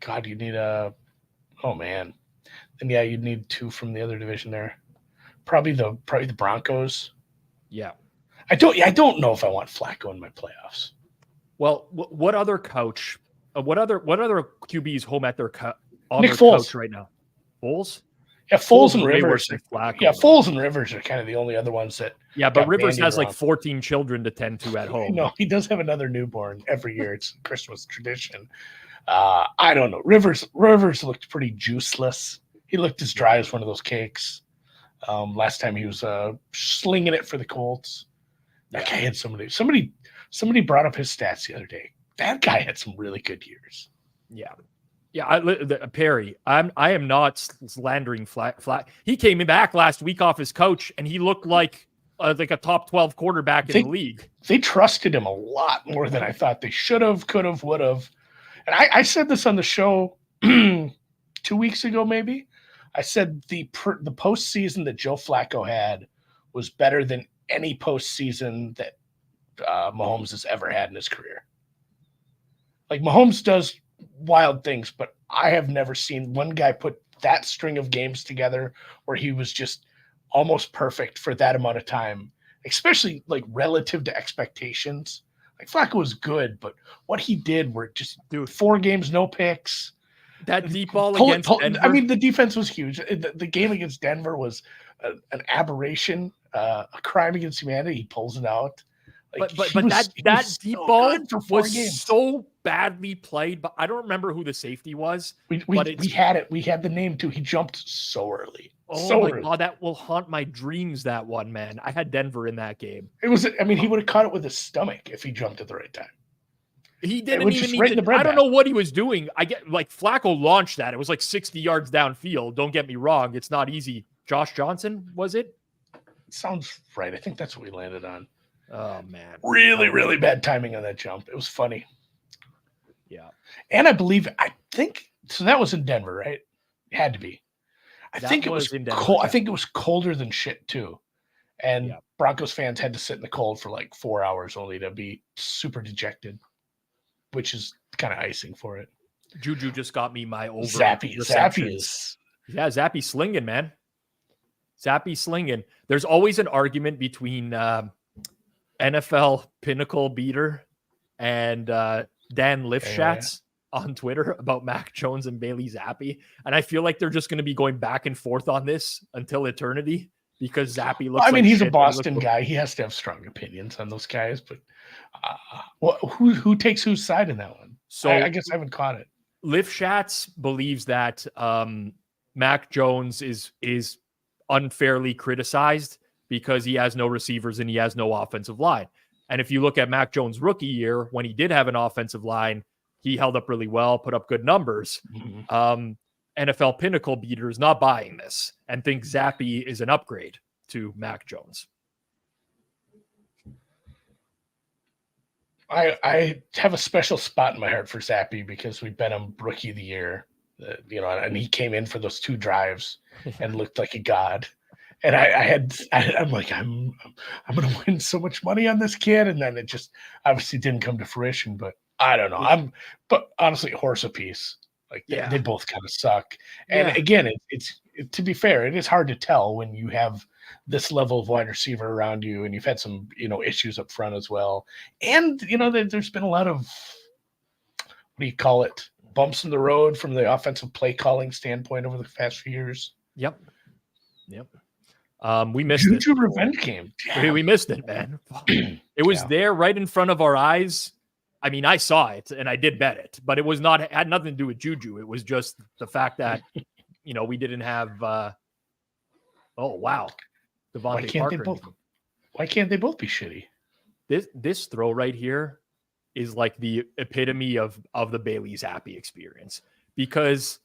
God, you need oh man. And yeah, you'd need 2 from the other division there. Probably the Broncos. Yeah. I don't know if I want Flacco in my playoffs. Well, what other coach? What other QBs home at their Nick Foles coach right now? Foles. Yeah, Foles and Rivers. Flacco, yeah, Foles and Rivers are kind of the only other ones that. Yeah, but Rivers has like 14 children to tend to at home. No, he does have another newborn every year. It's a Christmas tradition. I don't know. Rivers looked pretty juiceless. He looked as dry as one of those cakes. Last time he was slinging it for the Colts. That guy had somebody brought up his stats the other day. That guy had some really good years. Yeah. Perry, I am not slandering Flat. He came back last week off his coach, and he looked like a top 12 quarterback in the league. They trusted him a lot more than I thought they should have, could have, would have. And I said this on the show 2 weeks ago, maybe. I said the postseason that Joe Flacco had was better than any postseason that Mahomes has ever had in his career. Like Mahomes does wild things, but I have never seen one guy put that string of games together where he was just almost perfect for that amount of time, especially like relative to expectations. Like Flacco was good, but what he did were just 4 games, no picks. That deep ball against Denver. I mean, the defense was huge. The game against Denver was an aberration, a crime against humanity. He pulls it out. Like, but that deep ball was so badly played. But I don't remember who the safety was. We had it. We had the name too. He jumped so early. Oh my God, that will haunt my dreams. That one, man. I had Denver in that game. It was. I mean, he would have caught it with his stomach if he jumped at the right time. He didn't even need to. I don't know what he was doing. I get like Flacco launched that. It was like 60 yards downfield. Don't get me wrong. It's not easy. Josh Johnson, was it? Sounds right. I think that's what we landed on. Oh man. Really, really bad timing on that jump. It was funny. Yeah. And I think so that was in Denver, right? It had to be. I think it was cold. I think it was colder than shit too. And Broncos fans had to sit in the cold for like 4 hours only to be super dejected, which is kind of icing for it. Juju just got me my over. Zappy is. Yeah, Zappy slinging, man. Zappy slinging. There's always an argument between NFL Pinnacle beater and Dan Lifshatz. on Twitter about Mac Jones and Bailey Zappi. And I feel like they're just going to be going back and forth on this until eternity because Zappi looks I mean, like he's shit, a but he Boston looks- guy. He has to have strong opinions on those guys. But who takes whose side in that one? So I guess I haven't caught it. Lifshatz believes that Mac Jones is unfairly criticized because he has no receivers and he has no offensive line. And if you look at Mac Jones' rookie year, when he did have an offensive line, he held up really well, put up good numbers. NFL Pinnacle beater is not buying this and think Zappi is an upgrade to Mac Jones. I have a special spot in my heart for Zappi because we bet him rookie of the year, and he came in for those 2 drives and looked like a god. And I'm like, I'm going to win so much money on this kid. And then it just obviously didn't come to fruition, but I don't know. But honestly, horse apiece. Like they both kind of suck. And again, it's to be fair, it is hard to tell when you have this level of wide receiver around you and you've had some, issues up front as well. And, there's been a lot of, what do you call it? Bumps in the road from the offensive play calling standpoint over the past few years. Yep. We missed Juju it. revenge game. We missed it, man. It was there right in front of our eyes. I mean, I saw it and I did bet it, but it had nothing to do with Juju. It was just the fact that, we didn't have, oh, wow. Devontae Parker. Why can't they both be shitty? This throw right here is like the epitome of the Bailey Zappi experience because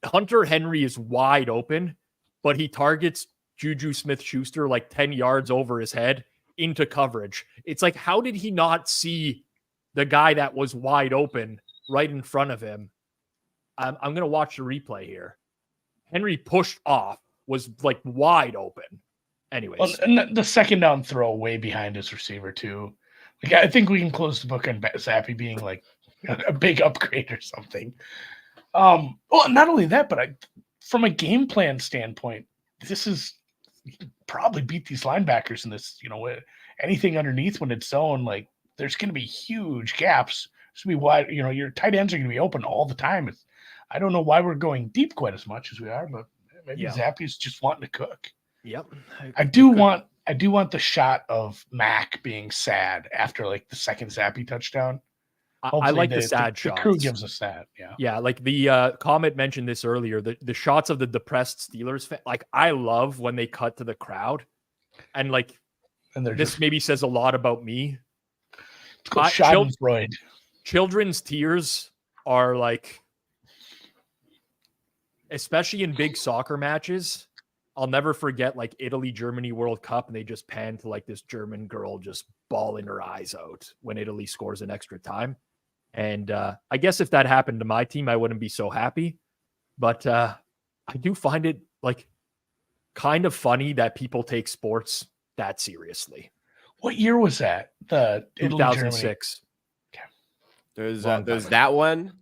Hunter Henry is wide open, but he targets Juju Smith-Schuster like 10 yards over his head into coverage. It's like, how did he not see the guy that was wide open right in front of him? I'm going to watch the replay here. Henry pushed off, was like wide open. Anyways. Well, and the second down throw way behind his receiver too. Like, I think we can close the book on Zappi being like a big upgrade or something. Well, not only that, but from a game plan standpoint, this is probably beat these linebackers in this, anything underneath when it's zone, like there's going to be huge gaps. It's going to be wide, your tight ends are going to be open all the time. I don't know why we're going deep quite as much as we are, but maybe Zappi's just wanting to cook. Yep. I do want the shot of Mac being sad after like the second Zappi touchdown. I like the sad shots. The crew gives us that. Yeah. Yeah. Like the comment mentioned this earlier, the shots of the depressed Steelers fan, like I love when they cut to the crowd and like, and this maybe says a lot about me. Children's tears are like, especially in big soccer matches. I'll never forget like Italy, Germany World Cup. And they just pan to like this German girl just bawling her eyes out when Italy scores an extra time. And I guess if that happened to my team, I wouldn't be so happy. But I do find it like kind of funny that people take sports that seriously. What year was that? The 2006. Okay. There's that one,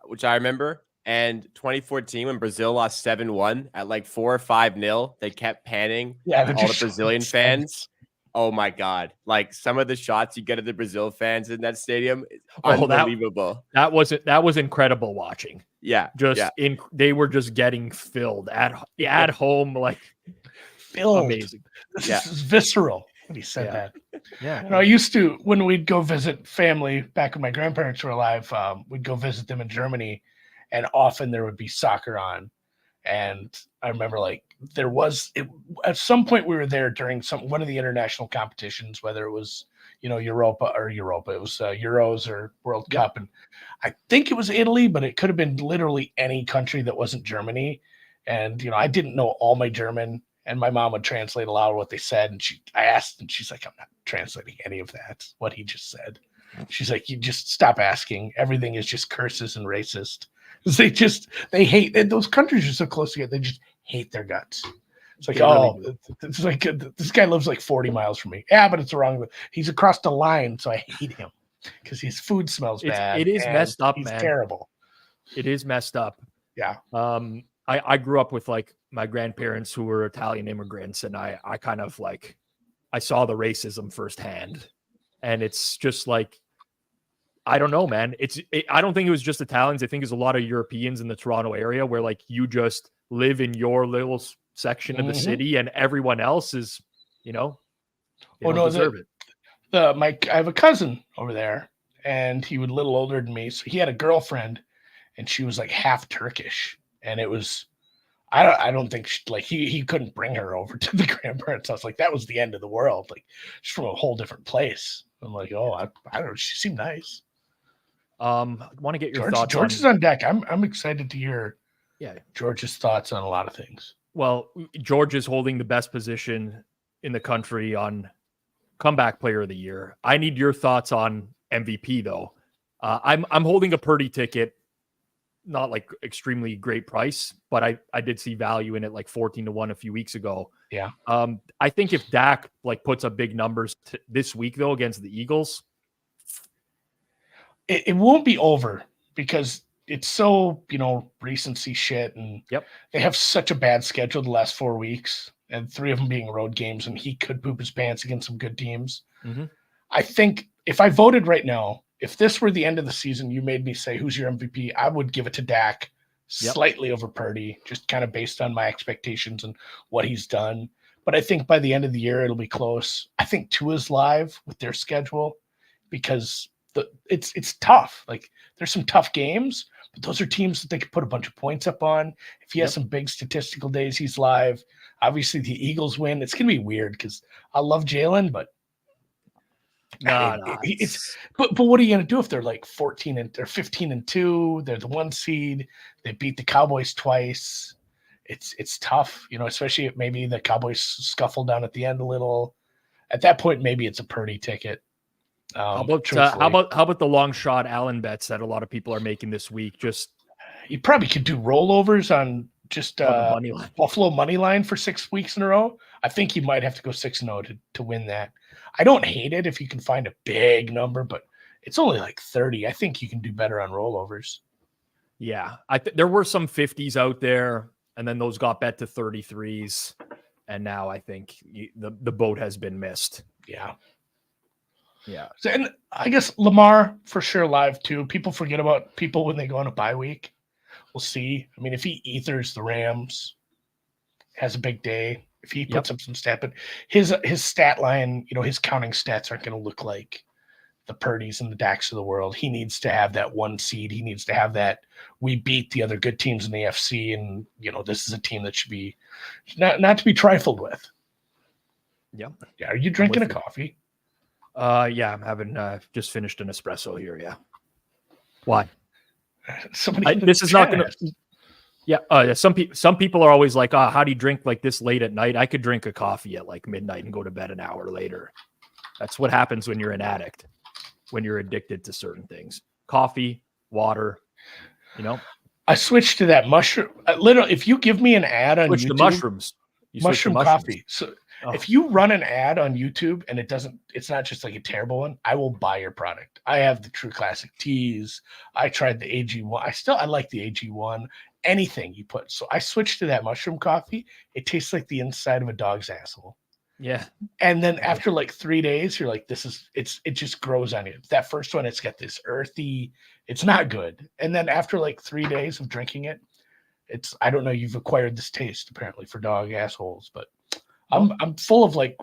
which I remember. And 2014, when Brazil lost 7-1 at like 4 or 5-0, they kept panning all the Brazilian fans. Oh my God. Like some of the shots you get of the Brazil fans in that stadium is unbelievable. That was incredible watching. Yeah. They were just getting filled at home, like filled. Amazing. This is visceral when he said that. Yeah. I used to, when we'd go visit family back when my grandparents were alive, we'd go visit them in Germany. And often there would be soccer on. And I remember at some point we were there during one of the international competitions, whether it was, Europa, it was Euros or World Cup. And I think it was Italy, but it could have been literally any country that wasn't Germany. And, I didn't know all my German, and my mom would translate aloud what they said. And I asked, and she's like, I'm not translating any of that, what he just said. She's like, you just stop asking. Everything is just curses and racist. They hate, those countries are so close together. They just hate their guts. It's like, it's like this guy lives like 40 miles from me. Yeah, but it's wrong. He's across the line, so I hate him because his food smells bad. It is messed up, he's man. Terrible. It is messed up. Yeah. I grew up with like my grandparents who were Italian immigrants, and I kind of like I saw the racism firsthand, and it's just like I don't know, man. I don't think it was just Italians. I think it's a lot of Europeans in the Toronto area where like you just live in your little section of the city and everyone else is, they don't deserve it. I have a cousin over there and he was a little older than me. So he had a girlfriend and she was like half Turkish. And it was, I don't think he couldn't bring her over to the grandparents' house. Like that was the end of the world. Like she's from a whole different place. I'm like, oh, I don't know. She seemed nice. I want to get your thoughts. George is on deck. I'm excited to hear Yeah. George's thoughts on a lot of things. Well, George is holding the best position in the country on comeback player of the year. I need your thoughts on MVP though. I'm holding a Purdy ticket, not like extremely great price, but I did see value in it like 14-1 a few weeks ago. Yeah. I think if Dak like puts up big numbers this week though against the Eagles, it won't be over because it's so, recency shit. And they have such a bad schedule the last 4 weeks and 3 of them being road games. And he could poop his pants against some good teams. Mm-hmm. I think if I voted right now, if this were the end of the season, you made me say, who's your MVP? I would give it to Dak slightly over Purdy, just kind of based on my expectations and what he's done. But I think by the end of the year, it'll be close. I think Tua's live with their schedule because it's tough. Like there's some tough games, but those are teams that they could put a bunch of points up on. If he has some big statistical days, he's live. Obviously, the Eagles win. It's going to be weird because I love Jalen, but but what are you going to do if they're like 14 and they're 15-2? They're the 1 seed. They beat the Cowboys twice. It's tough, especially if maybe the Cowboys scuffle down at the end a little. At that point, maybe it's a Purdy ticket. How about the long shot Allen bets that a lot of people are making this week? Just you probably could do rollovers on just Buffalo money line for 6 weeks in a row. I think you might have to go 6-0 to win that. I don't hate it if you can find a big number, but it's only like 30. I think you can do better on rollovers. Yeah, there were some 50s out there, and then those got bet to 33s, and now I think the boat has been missed. Yeah. So, and I guess Lamar for sure live too. People forget about people when they go on a bye week. We'll see. I mean, if he ethers the Rams, has a big day, if he puts up some stat, but his stat line, his counting stats aren't going to look like the Purdys and the Daks of the world. He needs to have that 1 seed. He needs to have that we beat the other good teams in the AFC, and this is a team that should be not to be trifled with. Yeah. Are you drinking a coffee? Yeah, I'm having just finished an espresso here. Yeah. Why? This is not going to. Yeah. Some people are always like, how do you drink like this late at night? I could drink a coffee at like midnight and go to bed an hour later. That's what happens when you're an addict, when you're addicted to certain things. Coffee, water, I switched to that mushroom. Literally, if you give me an ad on YouTube, mushrooms. Mushroom coffee. So if you run an ad on YouTube and it's not just like a terrible one, I will buy your product. I have the True Classic teas. I tried the AG1. I like the AG1. Anything you put. So I switched to that mushroom coffee. It tastes like the inside of a dog's asshole. Yeah. And then after like 3 days, you're like, it just grows on you. That first one, it's got this earthy, it's not good. And then after like 3 days of drinking it, I don't know, you've acquired this taste apparently for dog assholes, but I'm full of like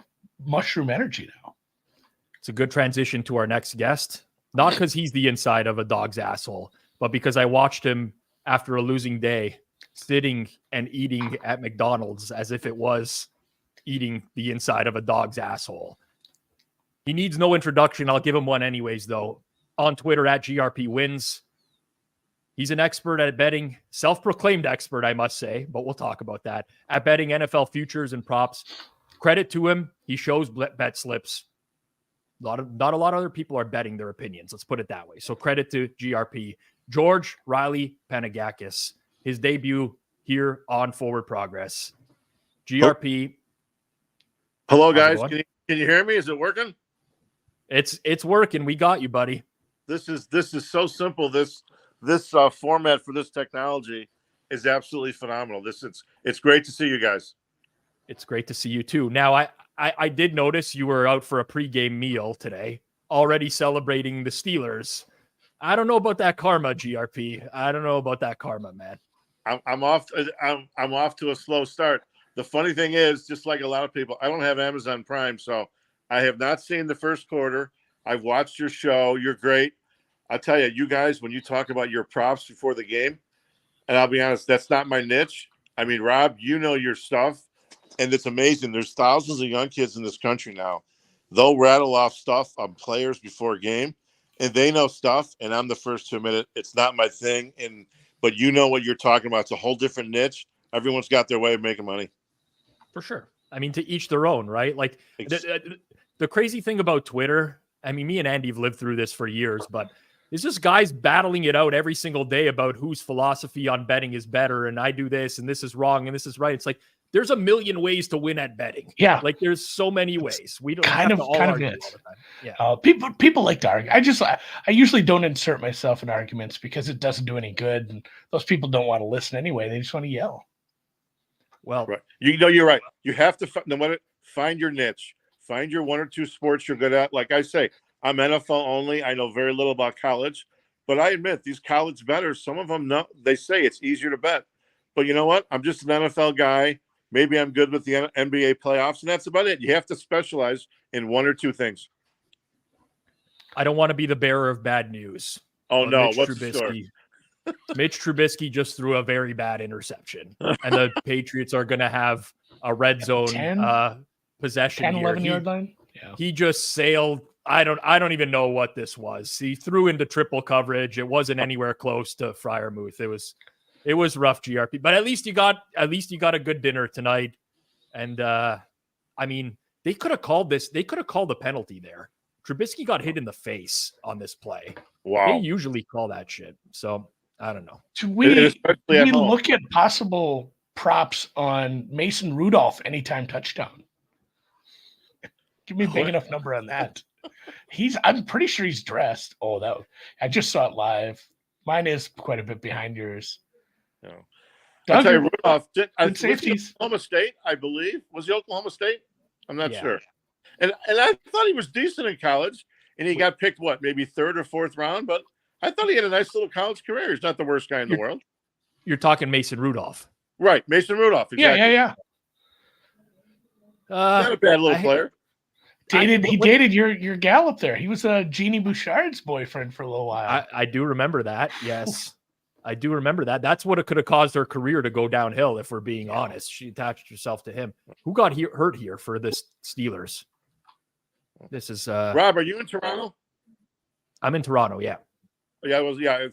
mushroom energy now. It's a good transition to our next guest. Not because he's the inside of a dog's asshole, but because I watched him after a losing day sitting and eating at McDonald's as if it was eating the inside of a dog's asshole. He needs no introduction. I'll give him one anyways, though. On Twitter at GRPWins. He's an expert at betting, self-proclaimed expert, I must say, but we'll talk about that, at betting NFL futures and props. Credit to him. He shows bet slips. Not a lot of other people are betting their opinions. Let's put it that way. So credit to GRP. George Riley Panagakis, his debut here on Forward Progress. GRP. Hello, guys. Can you hear me? Is it working? It's working. We got you, buddy. This is so simple. This format for this technology is absolutely phenomenal. It's great to see you guys. It's great to see you too. Now, I did notice you were out for a pregame meal today, already celebrating the Steelers. I don't know about that karma, GRP. I don't know about that karma, man. I'm off. I'm off to a slow start. The funny thing is, just like a lot of people, I don't have Amazon Prime, so I have not seen the first quarter. I've watched your show. You're great. I'll tell you, you guys, when you talk about your props before the game, and I'll be honest, that's not my niche. I mean, Rob, you know your stuff, and it's amazing. There's thousands of young kids in this country now. They'll rattle off stuff on players before a game, and they know stuff, and I'm the first to admit it. It's not my thing, but you know what you're talking about. It's a whole different niche. Everyone's got their way of making money. For sure. I mean, to each their own, right? Like the crazy thing about Twitter, I mean, me and Andy have lived through this for years, but it's just guys battling it out every single day about whose philosophy on betting is better. And I do this and this is wrong and this is right. It's like, there's a million ways to win at betting. Yeah. Like there's so many ways. We don't kind have of to all argue it. all the time. Yeah. People like to argue. I usually don't insert myself in arguments because it doesn't do any good. And those people don't want to listen anyway. They just want to yell. Well, right. You know, you're right. You have to find your niche, find your one or two sports you're good at. Like I say, I'm NFL only. I know very little about college, but I admit these college bettors, some of them know, they say it's easier to bet, but you know what? I'm just an NFL guy. Maybe I'm good with the NBA playoffs, and that's about it. You have to specialize in one or two things. I don't want to be the bearer of bad news. Oh, no. What's the story? Mitch Trubisky just threw a very bad interception, and the Patriots are going to have a red zone possession 10, here. 11-yard line? Yeah. He just sailed. I don't even know what this was. He threw into triple coverage. It wasn't anywhere close to Freiermuth. It was rough, GRP, but at least you got a good dinner tonight. And I mean, they could have called this. They could have called the penalty there. Trubisky got hit in the face on this play. Wow. They usually call that shit. So I don't know. Do we look at possible props on Mason Rudolph anytime touchdown? Give me a big enough number on that. I'm pretty sure he's dressed. I just saw it live. Mine is quite a bit behind yours. No. Doug, I'll tell you, Rudolph good safeties. Oklahoma State, I believe. Was he Oklahoma State? I'm not Yeah. sure. And I thought he was decent in college, and he got picked, maybe third or fourth round, but I thought he had a nice little college career. He's not the worst guy in the world. You're talking Mason Rudolph. Right, Mason Rudolph. Exactly. Yeah. Not a bad little player. He dated your gal up there. He was Jeannie Bouchard's boyfriend for a little while. I do remember that. Yes, I do remember that. That's what it could have caused her career to go downhill. If we're being honest, she attached herself to him. Who got hurt here for this Steelers? This is Rob. Are you in Toronto? I'm in Toronto. Yeah. Yeah.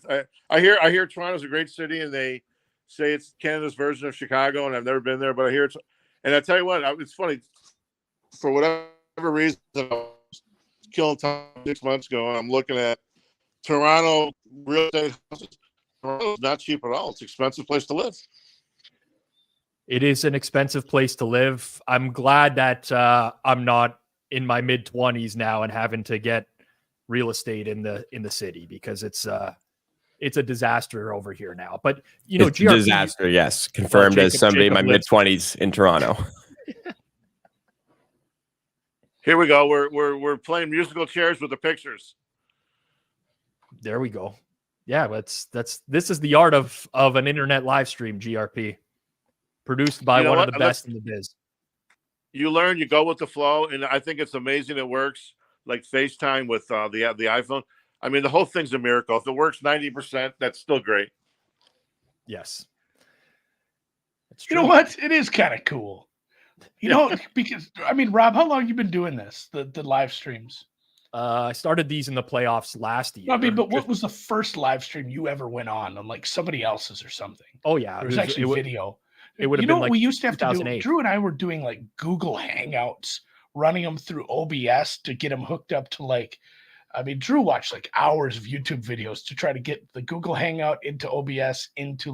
I hear Toronto's a great city, and they say it's Canada's version of Chicago, and I've never been there, but I hear it's. And I tell you what, it's funny. For whatever reason, I was killing time 6 months ago, and I'm looking at Toronto real estate houses. Toronto's not cheap at all. It's an expensive place to live. It is an expensive place to live. I'm glad that I'm not in my mid-20s now and having to get real estate in the city, because it's a disaster over here now. But it's GRP, disaster, yes, confirmed as somebody in my mid-20s in Toronto. Here we go. We're playing musical chairs with the pictures. There we go. Yeah, this is the art of an internet live stream, GRP, produced by one of the best in the biz. You learn, you go with the flow, and I think it's amazing it works. Like FaceTime with the iPhone. I mean, the whole thing's a miracle. If it works 90%, that's still great. Yes. That's true. You know what? It is kind of cool. Because I mean, Rob, how long have you been doing this? The live streams? I started these in the playoffs last year. I mean, but what was the first live stream you ever went on like somebody else's or something? Oh yeah, there was actually video. It would have been like we used to have to do. Drew and I were doing like Google Hangouts, running them through OBS to get them hooked up to Drew watched like hours of YouTube videos to try to get the Google Hangout into OBS into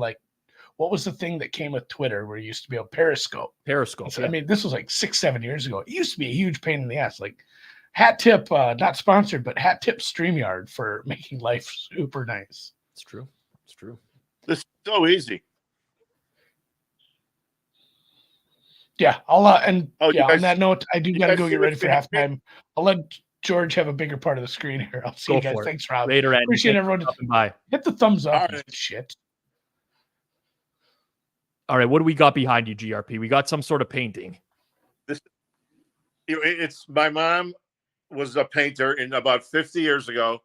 what was the thing that came with Twitter where you used to be able Periscope? Periscope. So, yeah. I mean, this was like 6-7 years ago. It used to be a huge pain in the ass. Like, hat tip, not sponsored, but hat tip StreamYard for making life super nice. It's true. It's true. This is so easy. Yeah, I'll on that note, I do got to go get ready for halftime. I'll let George have a bigger part of the screen here. I'll see you guys. Thanks, Rob. Later, Andy. Appreciate everyone. Bye. Hit the thumbs up. All right. Shit. All right, what do we got behind you, GRP? We got some sort of painting. It's my mom was a painter, and about 50 years ago,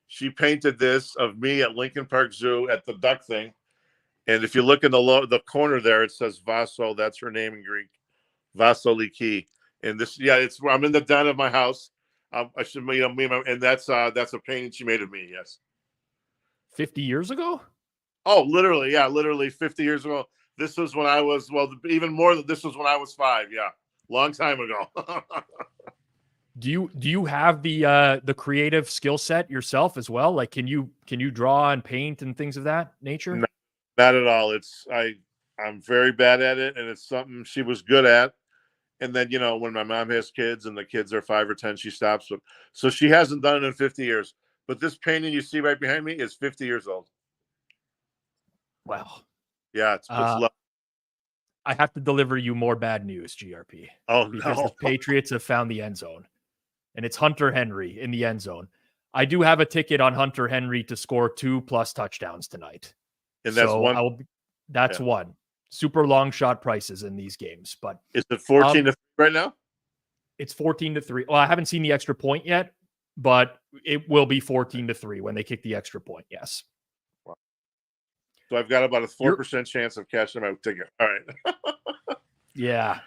she painted this of me at Lincoln Park Zoo at the duck thing. And if you look in the corner there, it says Vaso. That's her name in Greek, Vasiliki. And this, I'm in the den of my house. I should, and that's a painting she made of me. Yes. 50 years ago? Oh, literally 50 years ago. This was when I was, even more than this was when I was 5. Yeah. Long time ago. Do you have the creative skill set yourself as well? Like, can you draw and paint and things of that nature? No, not at all. I'm very bad at it, and it's something she was good at. And then, when my mom has kids and the kids are 5 or 10, she stops. So she hasn't done it in 50 years. But this painting you see right behind me is 50 years old. Wow. Yeah, it's love. I have to deliver you more bad news, GRP. Oh, because no. the Patriots have found the end zone, and it's Hunter Henry in the end zone. I do have a ticket on Hunter Henry to score 2+ touchdowns tonight. And that's That's one. Super long shot prices in these games. But is it 14-3 right now? It's 14-3. Well, I haven't seen the extra point yet, but it will be 14-3 when they kick the extra point. Yes. Wow. So I've got about a 4% chance of cashing my ticket. All right. Yeah.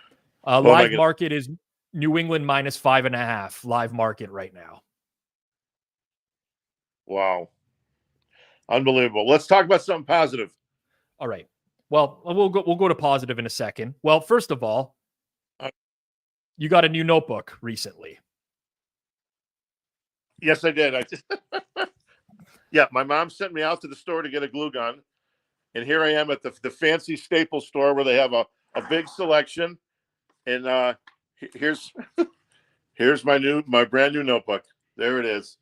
Live market is New England -5.5. Live market right now. Wow. Unbelievable. Let's talk about something positive. All right. Well, we'll go to positive in a second. Well, first of all, you got a new notebook recently. Yes, I did. Yeah, my mom sent me out to the store to get a glue gun. And here I am at the fancy Staples store where they have a big selection. And here's my brand new notebook. There it is.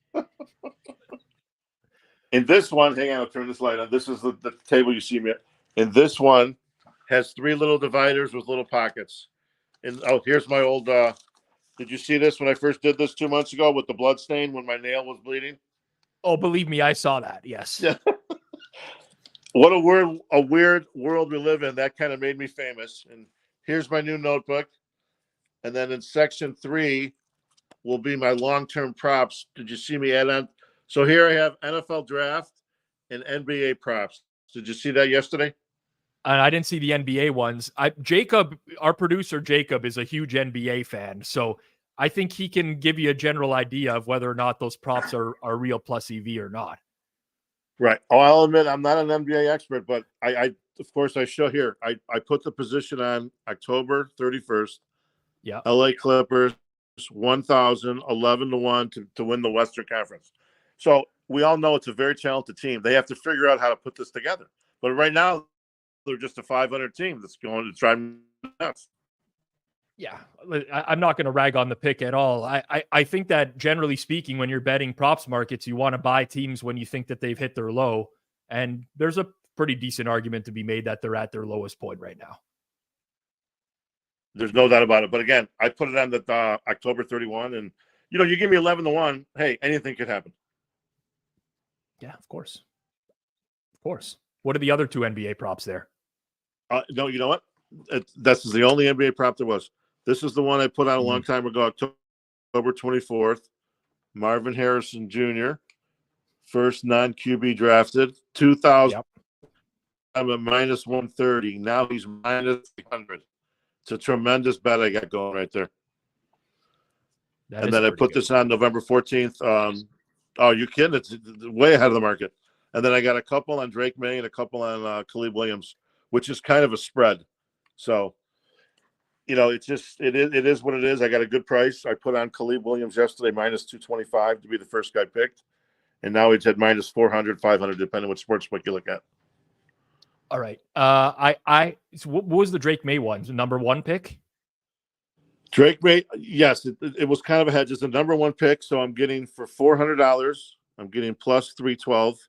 And this one, hang on, I'll turn this light on. This is the table you see me at. And this one has 3 little dividers with little pockets. And here's my old did you see this when I first did this 2 months ago with the blood stain when my nail was bleeding? Oh, believe me, I saw that. Yes. Yeah. What a weird world we live in. That kind of made me famous. And here's my new notebook. And then in section 3 will be my long-term props. Did you see me add on? So here I have NFL draft and NBA props. Did you see that yesterday? And I didn't see the NBA ones. Jacob, our producer Jacob, is a huge NBA fan, so I think he can give you a general idea of whether or not those props are real plus EV or not. Right. Oh, I'll admit I'm not an NBA expert, but I of course I show here. I put the position on October 31st. Yeah. LA Clippers 1,000, 11-1 to win the Western Conference. So we all know it's a very talented team. They have to figure out how to put this together. But right now, they're just a 500 team that's going to try nuts. Yeah, I'm not going to rag on the pick at all. I think that generally speaking, when you're betting props markets, you want to buy teams when you think that they've hit their low. And there's a pretty decent argument to be made that they're at their lowest point right now. There's no doubt about it. But again, I put it on the October 31, and you give me 11-1. Hey, anything could happen. Yeah, of course. Of course. What are the other 2 NBA props there? No, you know what? This is the only NBA prop there was. This is the one I put out a long time ago, October 24th. Marvin Harrison Jr., first non-QB drafted, 2,000. Yep. I'm at -130. Now he's -100. It's a tremendous bet I got going right there. And then I put this on November 14th. Oh, you kidding? It's way ahead of the market. And then I got a couple on Drake May and a couple on Khalid Williams, which is kind of a spread. So, it is what it is. I got a good price. I put on Khalid Williams yesterday -225 to be the first guy picked. And now he's at -400, 500, depending on what sportsbook you look at. All right. So what was the Drake May one? The number 1 pick? Drake May, yes, it was kind of a hedge. It's the number 1 pick, so I'm getting for $400. I'm getting +312.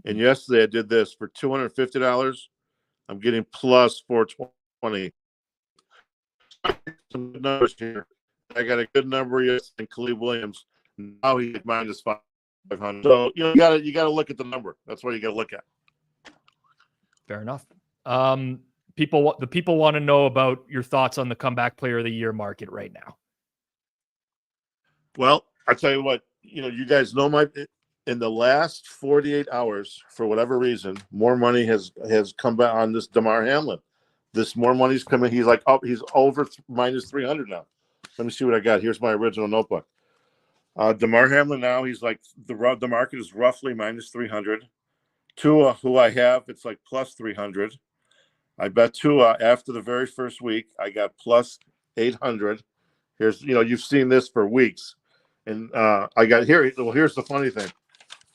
And yesterday I did this for $250. I'm getting +420. Some numbers here. I got a good number yesterday in Khalid Williams. Now he's minus 500. So you gotta look at the number. That's what you gotta look at. Fair enough. The people want to know about your thoughts on the comeback player of the year market right now. Well, I tell you what, you guys know in the last 48 hours, for whatever reason, more money has come back on this DeMar Hamlin. This more money's coming. He's like up. He's over minus 300 now. Let me see what I got. Here's my original notebook. DeMar Hamlin now, he's like the market is roughly minus 300. Tua, who I have, it's like plus 300. I bet Tua after the very first week, I got plus 800. Here's, you've seen this for weeks. And I got here. Well, here's the funny thing.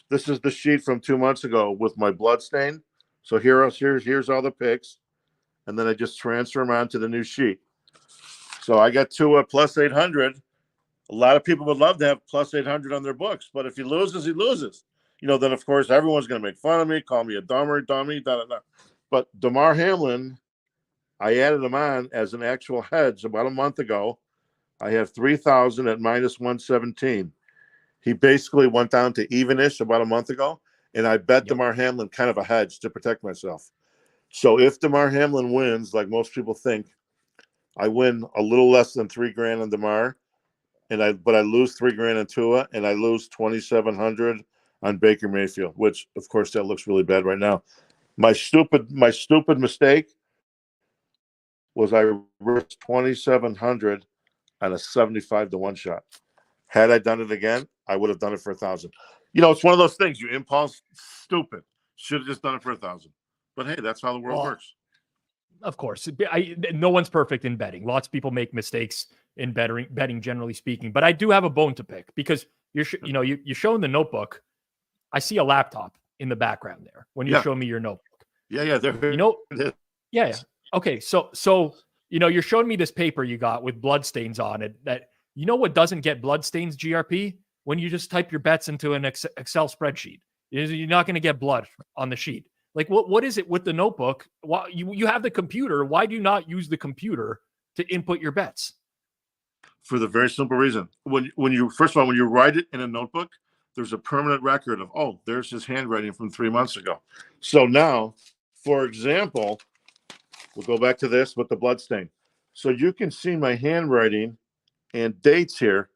This is the sheet from 2 months ago with my blood stain. So here's all the picks. And then I just transfer them onto the new sheet. So I got Tua plus 800. A lot of people would love to have plus 800 on their books. But if he loses, he loses. Then, of course, everyone's going to make fun of me, call me a dummy, da-da-da. But DeMar Hamlin, I added him on as an actual hedge about a month ago. I have 3,000 at minus 117. He basically went down to evenish about a month ago, and I bet DeMar Hamlin kind of a hedge to protect myself. So if DeMar Hamlin wins, like most people think, I win a little less than $3,000 on DeMar, but I lose $3,000 on Tua, and I lose 2,700 on Baker Mayfield, which of course that looks really bad right now. My stupid mistake was I risked 2,700 on a 75-1 shot. Had I done it again, I would have done it for 1,000. It's one of those things. You impulse, stupid. Should have just done it for 1,000. But hey, that's how the world works. Of course, no one's perfect in betting. Lots of people make mistakes in betting, generally speaking. But I do have a bone to pick because you're showing the notebook. I see a laptop in the background there when you show me your notebook. Yeah. Yeah. Okay, so you're showing me this paper you got with bloodstains on it. That what doesn't get bloodstains, GRP? When you just type your bets into an Excel spreadsheet, you're not going to get blood on the sheet. Like what is it with the notebook? Why you have the computer? Why do you not use the computer to input your bets? For the very simple reason, when you write it in a notebook, there's a permanent record of, there's his handwriting from 3 months ago. So now, for example, we'll go back to this with the blood stain. So you can see my handwriting and dates here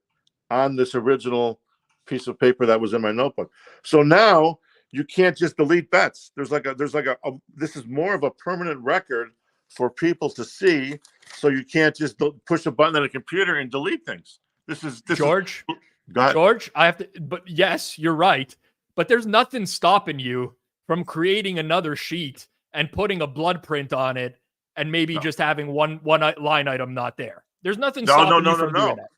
on this original piece of paper that was in my notebook. So now you can't just delete bets. There's this is more of a permanent record for people to see. So you can't just push a button on a computer and delete things. George, I have to, but yes, you're right. But there's nothing stopping you from creating another sheet and putting a blood print on it and maybe just having one line item not there. There's nothing stopping you from doing that.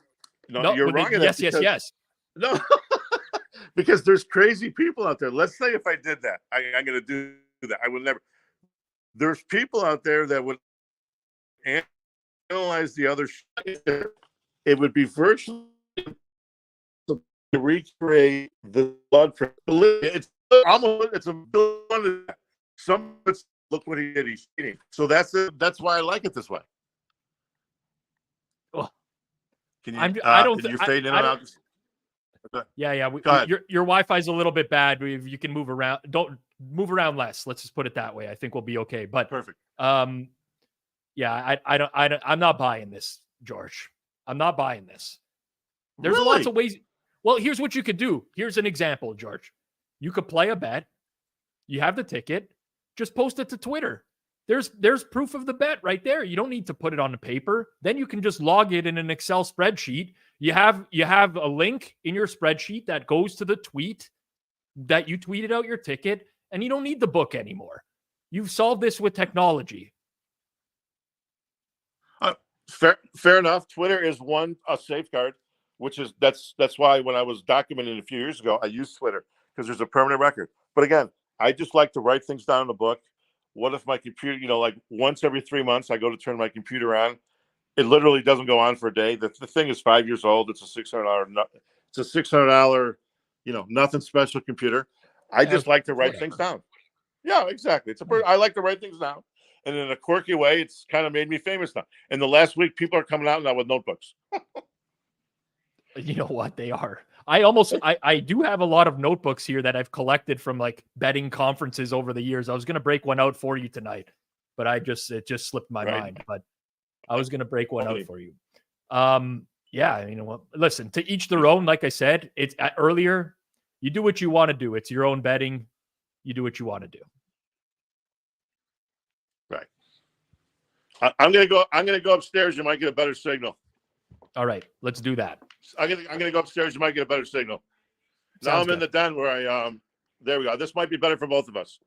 No, you're wrong. Yes. No, because there's crazy people out there. Let's say if I did that, I'm going to do that. I would never. There's people out there that would analyze the other shit. It would be virtually to recreate the blood print. It's a billion. Some look what he did. He's cheating. So that's why I like it this way. Can you? I don't. Can you fade in and out? Okay. Yeah. Your Wi-Fi is a little bit bad. You can move around. Don't move around less. Let's just put it that way. I think we'll be okay. But perfect. Yeah. I'm not buying this, George. I'm not buying this. There's really? lots of ways. Well, here's what you could do. Here's an example, George. You could play a bet. You have the ticket. Just post it to Twitter. There's proof of the bet right there. You don't need to put it on the paper. Then you can just log it in an Excel spreadsheet. You have a link in your spreadsheet that goes to the tweet that you tweeted out your ticket, and you don't need the book anymore. You've solved this with technology. Fair enough. Twitter is a safeguard, that's why when I was documenting a few years ago, I used Twitter because there's a permanent record. But again, I just like to write things down in the book. What if my computer, like once every 3 months, I go to turn my computer on. It literally doesn't go on for a day. The thing is 5 years old. It's a $600. It's a $600. Nothing special computer. I just like to write things down. Yeah, exactly. I like to write things down, and in a quirky way, it's kind of made me famous now. In the last week, people are coming out now with notebooks. You know what? They are. I do have a lot of notebooks here that I've collected from like betting conferences over the years. I was going to break one out for you tonight, but it just slipped my mind. But I was going to break one out for you. Yeah, you know what? Listen, to each their own. Like I said, it's earlier. You do what you want to do. It's your own betting. You do what you want to do. Right. I'm gonna go upstairs. You might get a better signal. All right, let's do that. I'm gonna go upstairs. You might get a better signal. Now I'm in the den where I there we go. This might be better for both of us.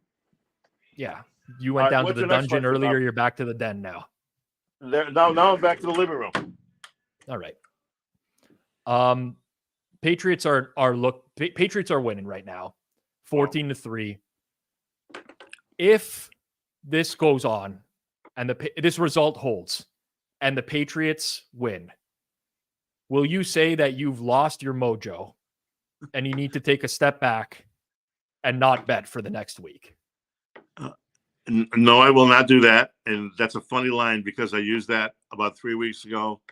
Yeah, you went down to the dungeon earlier. Bob? You're back to the den now. Now I'm back to the living room. All right. Patriots Patriots are winning right now, 14-3. If this goes on and this result holds and the Patriots win, will you say that you've lost your mojo and you need to take a step back and not bet for the next week? No, I will not do that. And that's a funny line because I used that about 3 weeks ago.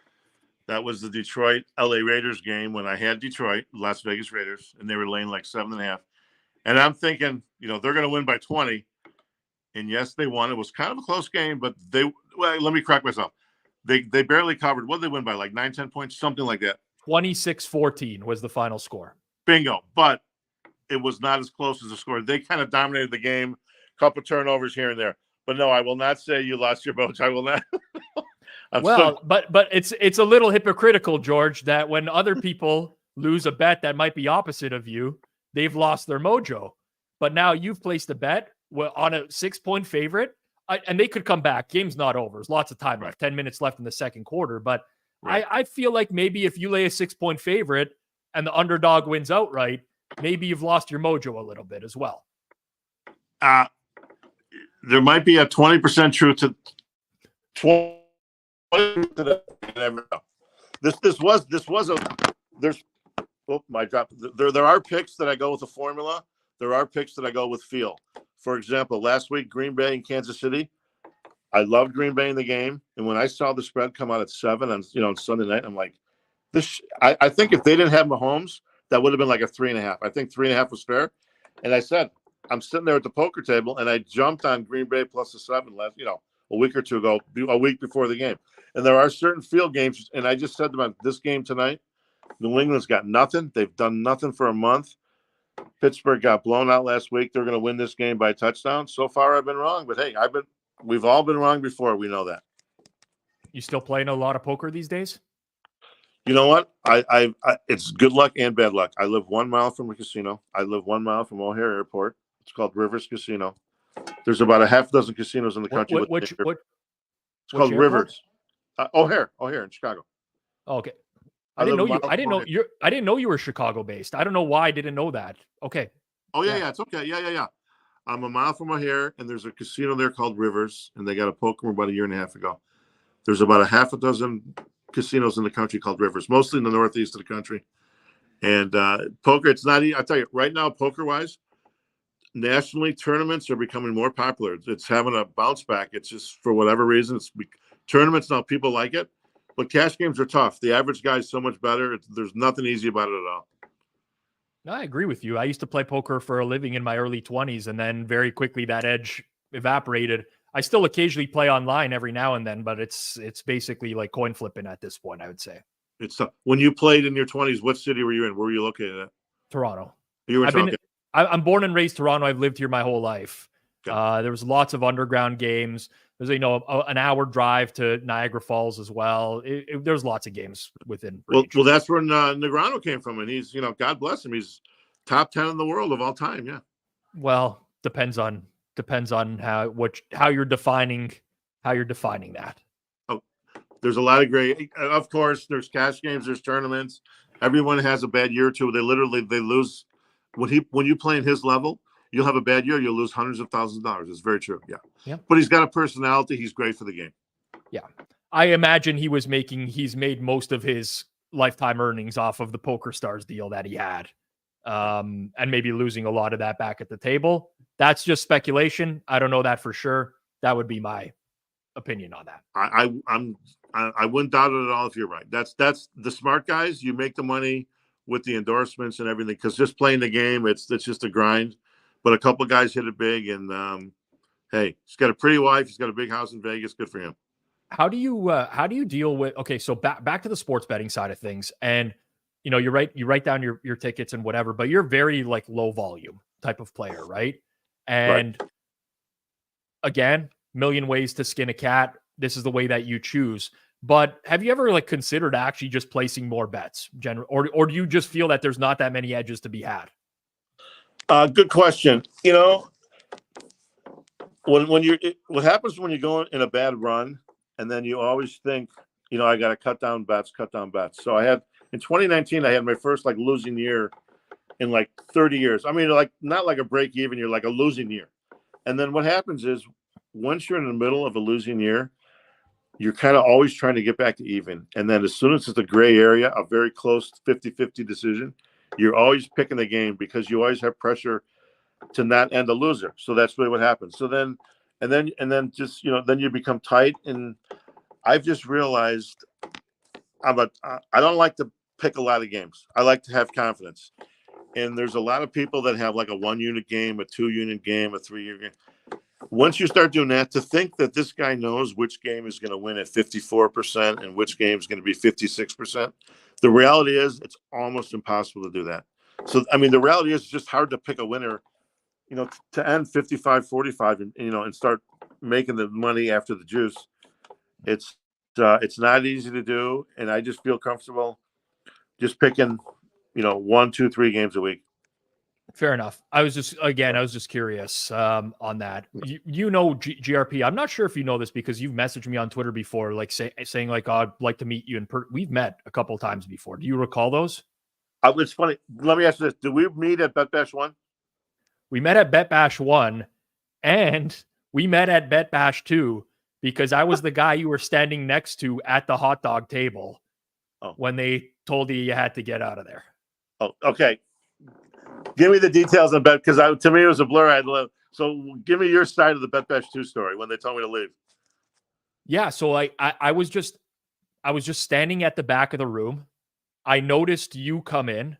That was the Detroit LA Raiders game when I had Detroit, Las Vegas Raiders, and they were laying like 7.5. And I'm thinking, they're going to win by 20. And yes, they won. It was kind of a close game, but let me correct myself. They barely covered. What did they win by? Like 9, 10 points, something like that. 26-14 was the final score. Bingo. But it was not as close as the score. They kind of dominated the game, couple turnovers here and there. But no, I will not say you lost your boat. I will not. But it's a little hypocritical, George, that when other people lose a bet that might be opposite of you, they've lost their mojo. But now you've placed a bet on a 6-point favorite, and they could come back. Game's not over. There's lots of time left, 10 minutes left in the second quarter. But I feel like maybe if you lay a 6-point favorite and the underdog wins outright, maybe you've lost your mojo a little bit as well. There might be a 20% truth to 20. There are picks that I go with a formula. There are picks that I go with feel. For example, last week, Green Bay and Kansas City. I loved Green Bay in the game. And when I saw the spread come out at 7 on Sunday night, I'm like, I think if they didn't have Mahomes, that would have been like a 3.5. I think 3.5 was fair. And I said, I'm sitting there at the poker table and I jumped on Green Bay plus the 7 a week or two ago, a week before the game. And there are certain field games. And I just said to them, this game tonight, New England's got nothing. They've done nothing for a month. Pittsburgh got blown out last week. They're going to win this game by touchdown. So far, I've been wrong. But hey, we've all been wrong before. We know that. You still playing a lot of poker these days? You know what? I it's good luck and bad luck. I live 1 mile from a casino. I live 1 mile from O'Hare Airport. It's called Rivers Casino. There's about a half dozen casinos in the country. It's called Rivers. O'Hare in Chicago. Oh, okay. I didn't know you were Chicago based. I don't know why I didn't know that. Okay. Oh yeah, it's okay. Yeah. I'm a mile from O'Hare, and there's a casino there called Rivers, and they got a poker about 1.5 years ago. There's about a half a dozen casinos in the country called Rivers, mostly in the northeast of the country. And poker, it's not. I tell you right now, poker wise, nationally tournaments are becoming more popular. It's having a bounce back. It's just for whatever reason, tournaments now. People like it. But cash games are tough. The average guy is so much better. There's nothing easy about it at all. No, I agree with you. I used to play poker for a living in my early 20s, and then very quickly that edge evaporated. I still occasionally play online every now and then, but it's basically like coin flipping at this point, I would say. It's tough. When you played in your 20s, what city were you in? Where were you located at? Toronto. You were in Toronto. I'm born and raised Toronto. I've lived here my whole life. There was lots of underground games. There's an hour drive to Niagara Falls as well. There's lots of games within range. Well, that's where Negreanu came from, and he's God bless him. He's top 10 in the world of all time. Yeah. Well, depends on how you're defining that. Oh, there's a lot of great. Of course, there's cash games. There's tournaments. Everyone has a bad year or two. They lose when you play in his level. You'll have a bad year. You'll lose hundreds of thousands of dollars. It's very true. Yeah. But he's got a personality. He's great for the game. Yeah. I imagine he's made most of his lifetime earnings off of the Poker Stars deal that he had. And maybe losing a lot of that back at the table. That's just speculation. I don't know that for sure. That would be my opinion on that. I wouldn't doubt it at all if you're right. That's the smart guys. You make the money with the endorsements and everything, because just playing the game, it's just a grind. But a couple of guys hit it big, and hey, he's got a pretty wife. He's got a big house in Vegas. Good for him. How do you deal with, okay, so back to the sports betting side of things, and you write down your tickets and whatever, but you're very like low volume type of player, right? And again, million ways to skin a cat. This is the way that you choose. But have you ever like considered actually just placing more bets, or do you just feel that there's not that many edges to be had? Good question. What happens when you go in a bad run, and then you always think, I got to cut down bets. So I had in 2019, I had my first like losing year in like 30 years. I mean, like not like a break even, you're like a losing year. And then what happens is once you're in the middle of a losing year, you're kind of always trying to get back to even. And then as soon as it's a gray area, a very close 50-50 decision, you're always picking the game because you always have pressure to not end a loser. So that's really what happens. So then, and then just, then you become tight. And I've just realized I don't like to pick a lot of games. I like to have confidence. And there's a lot of people that have like a 1-unit game, a 2-unit game, a 3-unit game. Once you start doing that, to think that this guy knows which game is going to win at 54% and which game is going to be 56%, the reality is it's almost impossible to do that. So, I mean, the reality is it's just hard to pick a winner, to end 55-45 and start making the money after the juice. It's not easy to do. And I just feel comfortable just picking, 1, 2, 3 games a week. Fair enough. I was just curious on that. GRP. I'm not sure if you know this because you've messaged me on Twitter before, like saying like, oh, I'd like to meet you. We've met a couple of times before. Do you recall those? It's funny. Let me ask you this. Did we meet at Bet Bash 1? We met at Bet Bash 1 and we met at Bet Bash 2 because I was the guy you were standing next to at the hot dog table when they told you had to get out of there. Oh, okay. Give me the details on Bet, because to me it was a blur. So give me your side of the Bet Bash 2 story when they told me to leave. Yeah, so I was just standing at the back of the room. I noticed you come in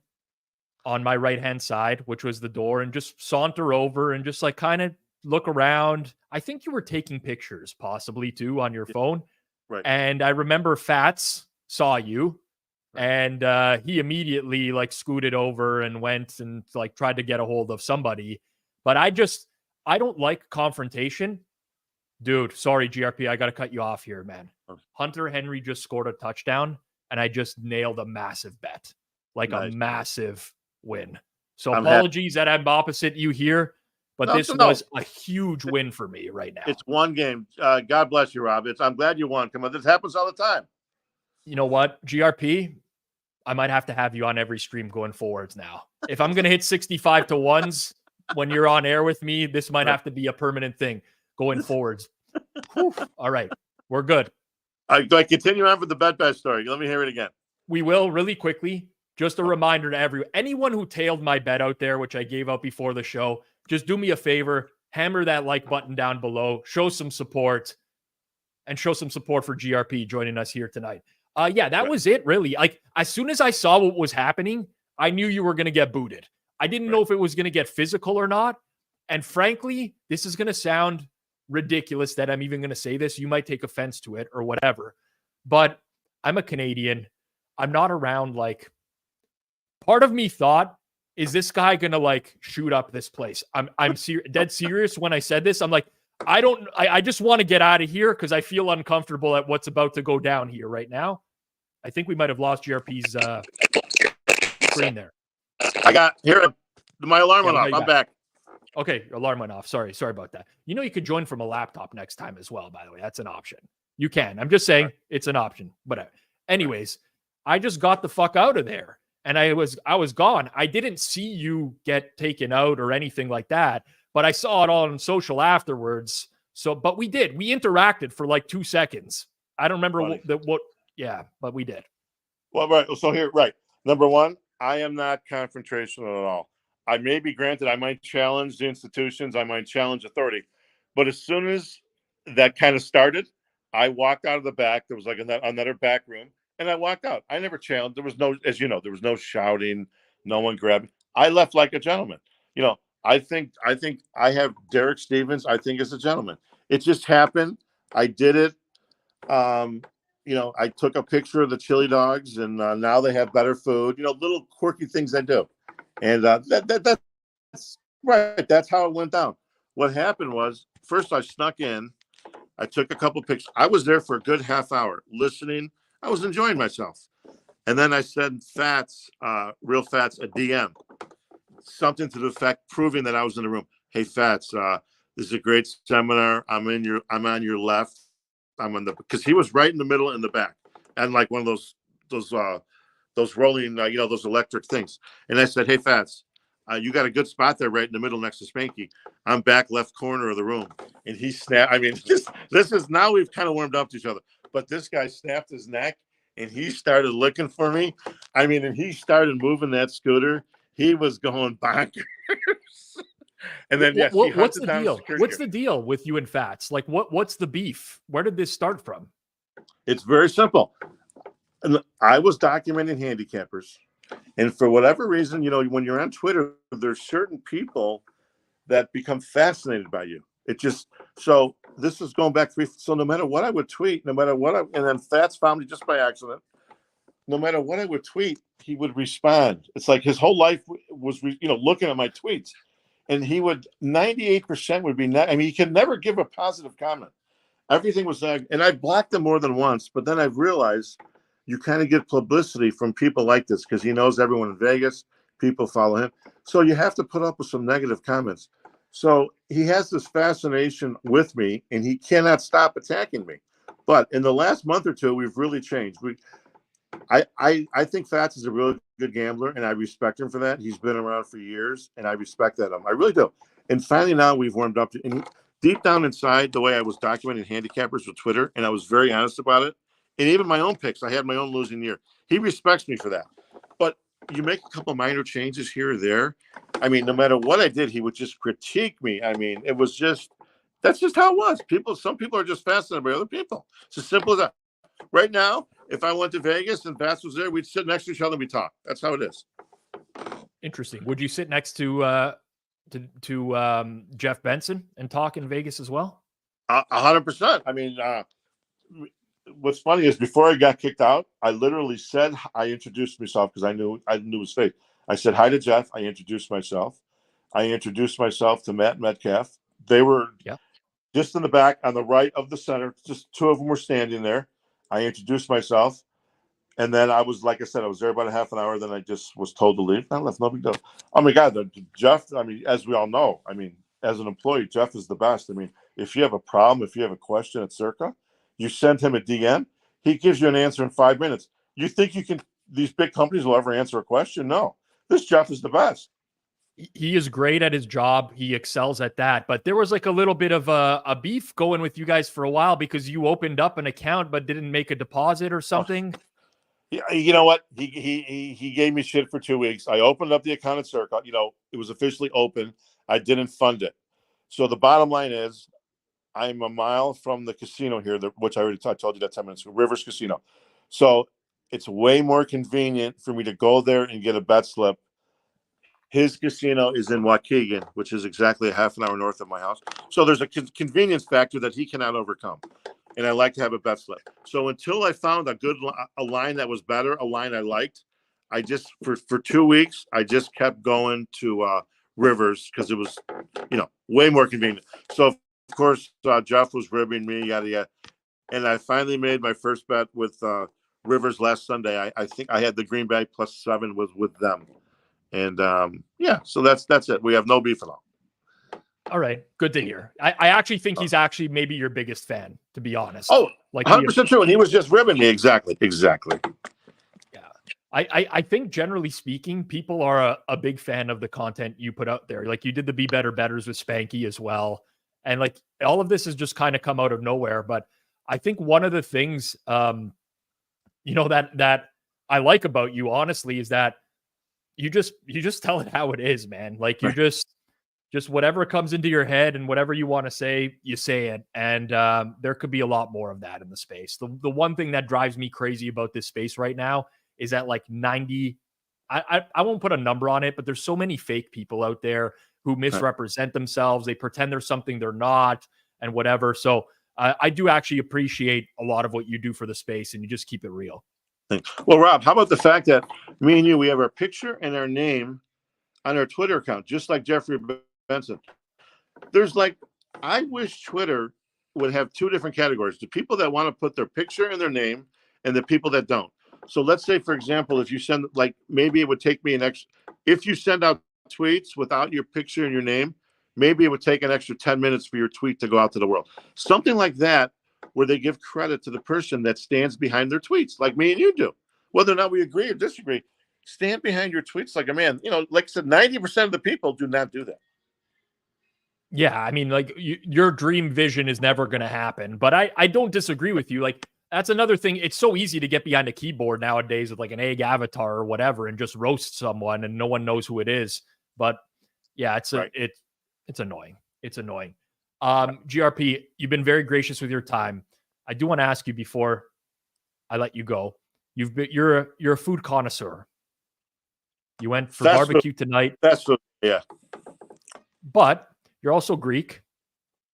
on my right-hand side, which was the door, and just saunter over and just like kind of look around. I think you were taking pictures possibly too on your phone. Right. And I remember Fats saw you. And he immediately like scooted over and went and like tried to get a hold of somebody. But I don't like confrontation. Dude, sorry, GRP. I got to cut you off here, man. Hunter Henry just scored a touchdown and I just nailed a massive bet, like a massive win. So apologies that I'm opposite you here, but this was a huge win for me right now. It's one game. God bless you, Rob. I'm glad you won. Come on, this happens all the time. You know what, GRP? I might have to have you on every stream going forwards now. If I'm going to hit 65 to 1s when you're on air with me, this might have to be a permanent thing going forwards. All right. We're good. Do I continue on with the Bet Bash story? Let me hear it again. We will really quickly. Just a reminder to anyone who tailed my bet out there, which I gave out before the show, just do me a favor. Hammer that like button down below. Show some support. And show some support for GRP joining us here tonight. That was it, really. Like, as soon as I saw what was happening, I knew you were going to get booted. I didn't know if it was going to get physical or not. And frankly, this is going to sound ridiculous that I'm even going to say this. You might take offense to it or whatever. But I'm a Canadian. I'm not around, like... Part of me thought, is this guy going to, like, shoot up this place? I'm dead serious when I said this. I'm like... I just want to get out of here because I feel uncomfortable at what's about to go down here right now. I think we might have lost GRP's screen there. My alarm went off. I'm back. Okay, alarm went off. Sorry about that. You could join from a laptop next time as well, by the way. That's an option. You can. I'm just saying it's an option. But anyways, I just got the fuck out of there and I was gone. I didn't see you get taken out or anything like that. But I saw it all on social afterwards. But we did. We interacted for like 2 seconds. I don't remember but we did. Well, right. So here, right. Number one, I am not confrontational at all. I may be granted, I might challenge the institutions. I might challenge authority. But as soon as that kind of started, I walked out of the back. There was like another back room, and I walked out. I never challenged. There was no, as you know, there was no shouting. No one grabbed me. I left like a gentleman. You know, I think I have Derek Stevens. I think is a gentleman. It just happened. I did it. You know, I took a picture of the chili dogs, and now they have better food. You know, little quirky things I do, and that's right. That's how it went down. What happened was, first I snuck in. I took a couple pictures. I was there for a good half hour listening. I was enjoying myself, and then I sent Fats, Real Fats, a DM, something to the effect, proving that I was in the room. Hey, Fats, this is a great seminar. I'm on your left. I'm on because he was right in the middle in the back, and like one of those rolling, those electric things. And I said, hey, Fats, you got a good spot there right in the middle next to Spanky. I'm back left corner of the room. And he snapped. I mean, this is now we've kind of warmed up to each other. But this guy snapped his neck and he started looking for me. I mean, and he started moving that scooter. He was going bonkers. And then, yes, what's the deal? What's the deal with you and Fats? Like, what's the beef? Where did this start from? It's very simple. And I was documenting handicappers. And for whatever reason, you know, when you're on Twitter, there's certain people that become fascinated by you. It just, so this is going back 3. So no matter what I would tweet, no matter what and then Fats found me just by accident. No matter what I would tweet, he would respond. It's like his whole life was, looking at my tweets. And he would, 98% would be, I mean, he could never give a positive comment. Everything was, and I blocked him more than once, but then I realized you kind of get publicity from people like this because he knows everyone in Vegas. People follow him. So you have to put up with some negative comments. So he has this fascination with me, and he cannot stop attacking me. But in the last month or two, we've really changed. I think Fats is a really good gambler, and I respect him for that. He's been around for years, and I respect that. I really do. And finally now we've warmed up. And deep down inside, the way I was documenting handicappers with Twitter, and I was very honest about it, and even my own picks, I had my own losing year. He respects me for that. But you make a couple minor changes here or there. I mean, no matter what I did, he would just critique me. I mean, it was just, that's just how it was. Some people are just fascinated by other people. It's as simple as that. Right now, if I went to Vegas and Fats was there, we'd sit next to each other and we'd talk. That's how it is. Interesting. Would you sit next to Jeff Benson and talk in Vegas as well? 100%. I mean, what's funny is before I got kicked out, I literally said, I introduced myself because I knew his face. I said hi to Jeff. I introduced myself. I introduced myself to Matt Metcalf. They were just in the back on the right of the center. Just two of them were standing there. I introduced myself. And then I was, like I said, I was there about a half an hour. Then I just was told to leave. I left, no big deal. Oh my God, Jeff, I mean, as we all know, I mean, as an employee, Jeff is the best. I mean, if you have a problem, if you have a question at Circa, you send him a DM, he gives you an answer in 5 minutes. You think these big companies will ever answer a question? No. This Jeff is the best. He is great at his job. He excels at that. But there was like a little bit of a beef going with you guys for a while because you opened up an account but didn't make a deposit or something. You know what? He gave me shit for 2 weeks. I opened up the account at Circa. You know, it was officially open. I didn't fund it. So the bottom line is, I'm a mile from the casino here, which I already told you that 10 minutes ago, Rivers Casino. So it's way more convenient for me to go there and get a bet slip. His casino is in Waukegan, which is exactly a half an hour north of my house. So there's a convenience factor that he cannot overcome. And I like to have a bet slip. So until I found a line that was better, a line I liked, I just, for 2 weeks, I just kept going to Rivers because it was, way more convenient. So, of course, Jeff was ribbing me, yada, yada. And I finally made my first bet with Rivers last Sunday. I think I had the Green Bay +7 with them. And, so that's it. We have no beef at all. All right. Good to hear. I actually think he's actually maybe your biggest fan, to be honest. Oh, like 100% true. And he was just ribbing me. Exactly. Yeah. I think generally speaking, people are a big fan of the content you put out there. Like you did the Be Better Betters with Spanky as well. And like all of this has just kind of come out of nowhere. But I think one of the things, that I like about you, honestly, is that you just tell it how it is, man. Like just whatever comes into your head and whatever you want to say, you say it. And there could be a lot more of that in the space. The one thing that drives me crazy about this space right now is that like 90, I won't put a number on it, but there's so many fake people out there who misrepresent themselves. They pretend they're something they're not and whatever. So I do actually appreciate a lot of what you do for the space, and you just keep it real. Well, Rob, how about the fact that me and you, we have our picture and our name on our Twitter account, just like Jeffrey Benson. There's like, I wish Twitter would have two different categories: the people that want to put their picture and their name, and the people that don't. So let's say, for example, if you send, like, maybe it would take me an extra, if you send out tweets without your picture and your name, maybe it would take an extra 10 minutes for your tweet to go out to the world. Something like that, where they give credit to the person that stands behind their tweets, like me and you do. Whether or not we agree or disagree, stand behind your tweets like a man. You know, like I said, 90% of the people do not do that. Yeah, I mean, like, your dream vision is never going to happen. But I don't disagree with you. Like, that's another thing. It's so easy to get behind a keyboard nowadays with like an egg avatar or whatever and just roast someone and no one knows who it is. But yeah, it's annoying. It's annoying. GRP, you've been very gracious with your time. I do want to ask you before I let you go. You're a food connoisseur. You went for barbecue tonight. Yeah. But you're also Greek.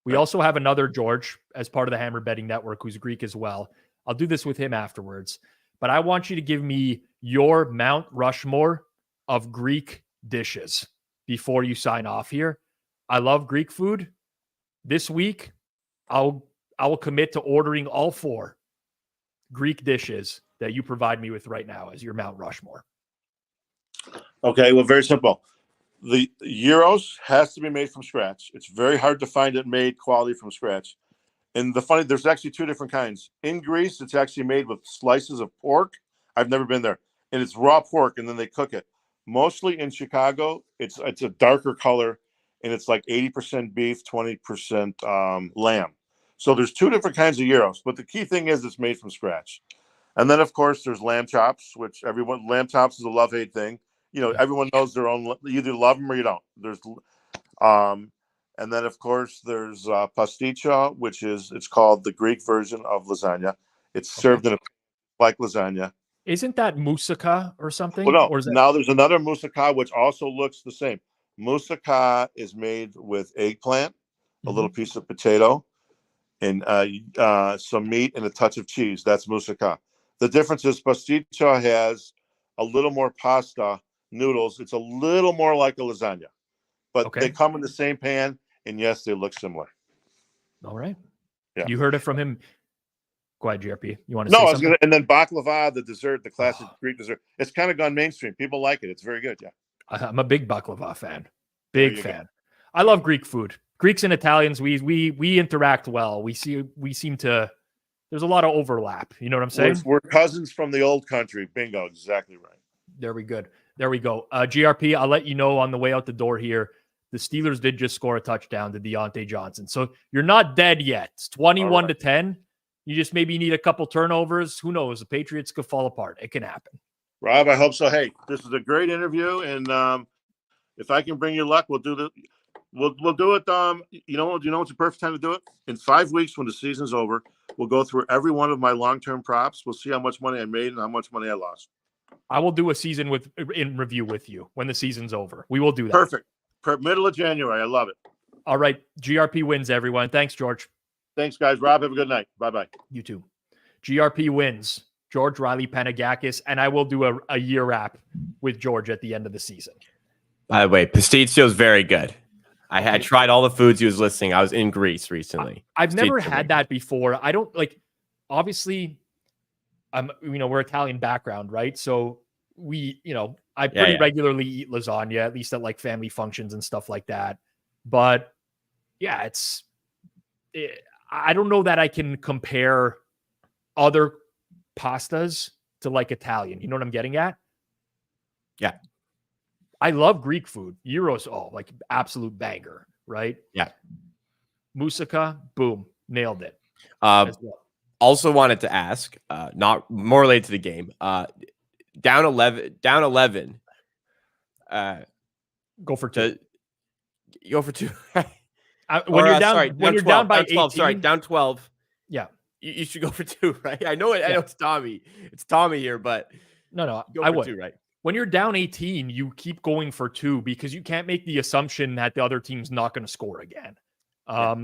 We also have another George as part of the Hammer Betting Network who's Greek as well. I'll do this with him afterwards. But I want you to give me your Mount Rushmore of Greek dishes before you sign off here. I love Greek food. This week, I will commit to ordering all 4 Greek dishes that you provide me with right now as your Mount Rushmore. Okay, well, very simple. The gyros has to be made from scratch. It's very hard to find it made quality from scratch. And there's actually 2 different kinds. In Greece, it's actually made with slices of pork. I've never been there. And it's raw pork, and then they cook it. Mostly in Chicago, it's a darker color, and it's like 80% beef, 20% lamb. So there's 2 different kinds of gyros. But the key thing is it's made from scratch. And then, of course, there's lamb chops, which lamb chops is a love-hate thing. You know, everyone knows their own. You either love them or you don't. And then, of course, there's pasticcio, which it's called the Greek version of lasagna. It's served in like lasagna. Isn't that moussaka or something? Well, no. Or is that... Now there's another moussaka, which also looks the same. Moussaka is made with eggplant, a little piece of potato, and some meat and a touch of cheese. That's moussaka. The difference is pasticcio has a little more pasta noodles. It's a little more like a lasagna, but they come in the same pan, and yes, they look similar. All right. Yeah. You heard it from him. Go ahead, GRP. You want to say something? And then baklava, the dessert, the classic Greek dessert. It's kind of gone mainstream. People like it. It's very good. Yeah. I'm a big baklava fan. Big fan. Go. I love Greek food. Greeks and Italians, we interact well. We seem to, there's a lot of overlap. You know what I'm saying? We're cousins from the old country. Bingo. Exactly right. There we go. GRP, I'll let you know on the way out the door here. The Steelers did just score a touchdown to Deontay Johnson. So you're not dead yet. It's 21-10. You just maybe need a couple turnovers. Who knows? The Patriots could fall apart. It can happen. Rob, I hope so. Hey, this is a great interview. And if I can bring you luck, we'll do the We'll do it. You know what's the perfect time to do it? In 5 weeks, when the season's over, we'll go through every one of my long-term props. We'll see how much money I made and how much money I lost. I will do a season in review with you when the season's over. We will do that. Perfect. Middle of January. I love it. All right. GRP wins, everyone. Thanks, George. Thanks, guys. Rob, have a good night. Bye-bye. You too. GRP wins. George Riley Panagakis, and I will do a year wrap with George at the end of the season. By the way, pasticcio is very good. I had tried all the foods he was listing. I was in Greece recently. I've never had that before. I don't obviously we're Italian background, right? So I pretty regularly eat lasagna, at least at like family functions and stuff like that. But yeah, I don't know that I can compare other pastas to like Italian. You know what I'm getting at? Yeah. I love Greek food. Gyros, like absolute banger, right? Yeah. Moussaka, boom, nailed it. Also wanted to ask, not more related to the game. Down 11. Go for two. You go for 2. When you're down, when you're down by 12, 18, sorry, down 12. Yeah. You should go for 2, right? I know it's Tommy. It's Tommy here, but no, go I for would. 2, right? When you're down 18, you keep going for 2 because you can't make the assumption that the other team's not going to score again.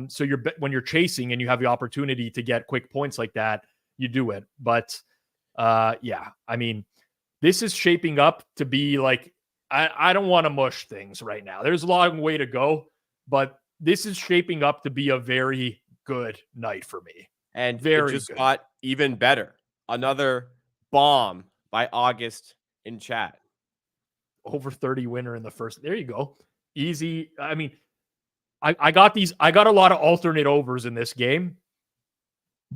So when you're chasing and you have the opportunity to get quick points like that, you do it. But yeah, I mean, this is shaping up to be like, I don't want to mush things right now. There's a long way to go, but this is shaping up to be a very good night for me. And very it just good. got even better. Another bomb by August in chat. Over 30 winner in the first. There you go. Easy. I mean, I got a lot of alternate overs in this game.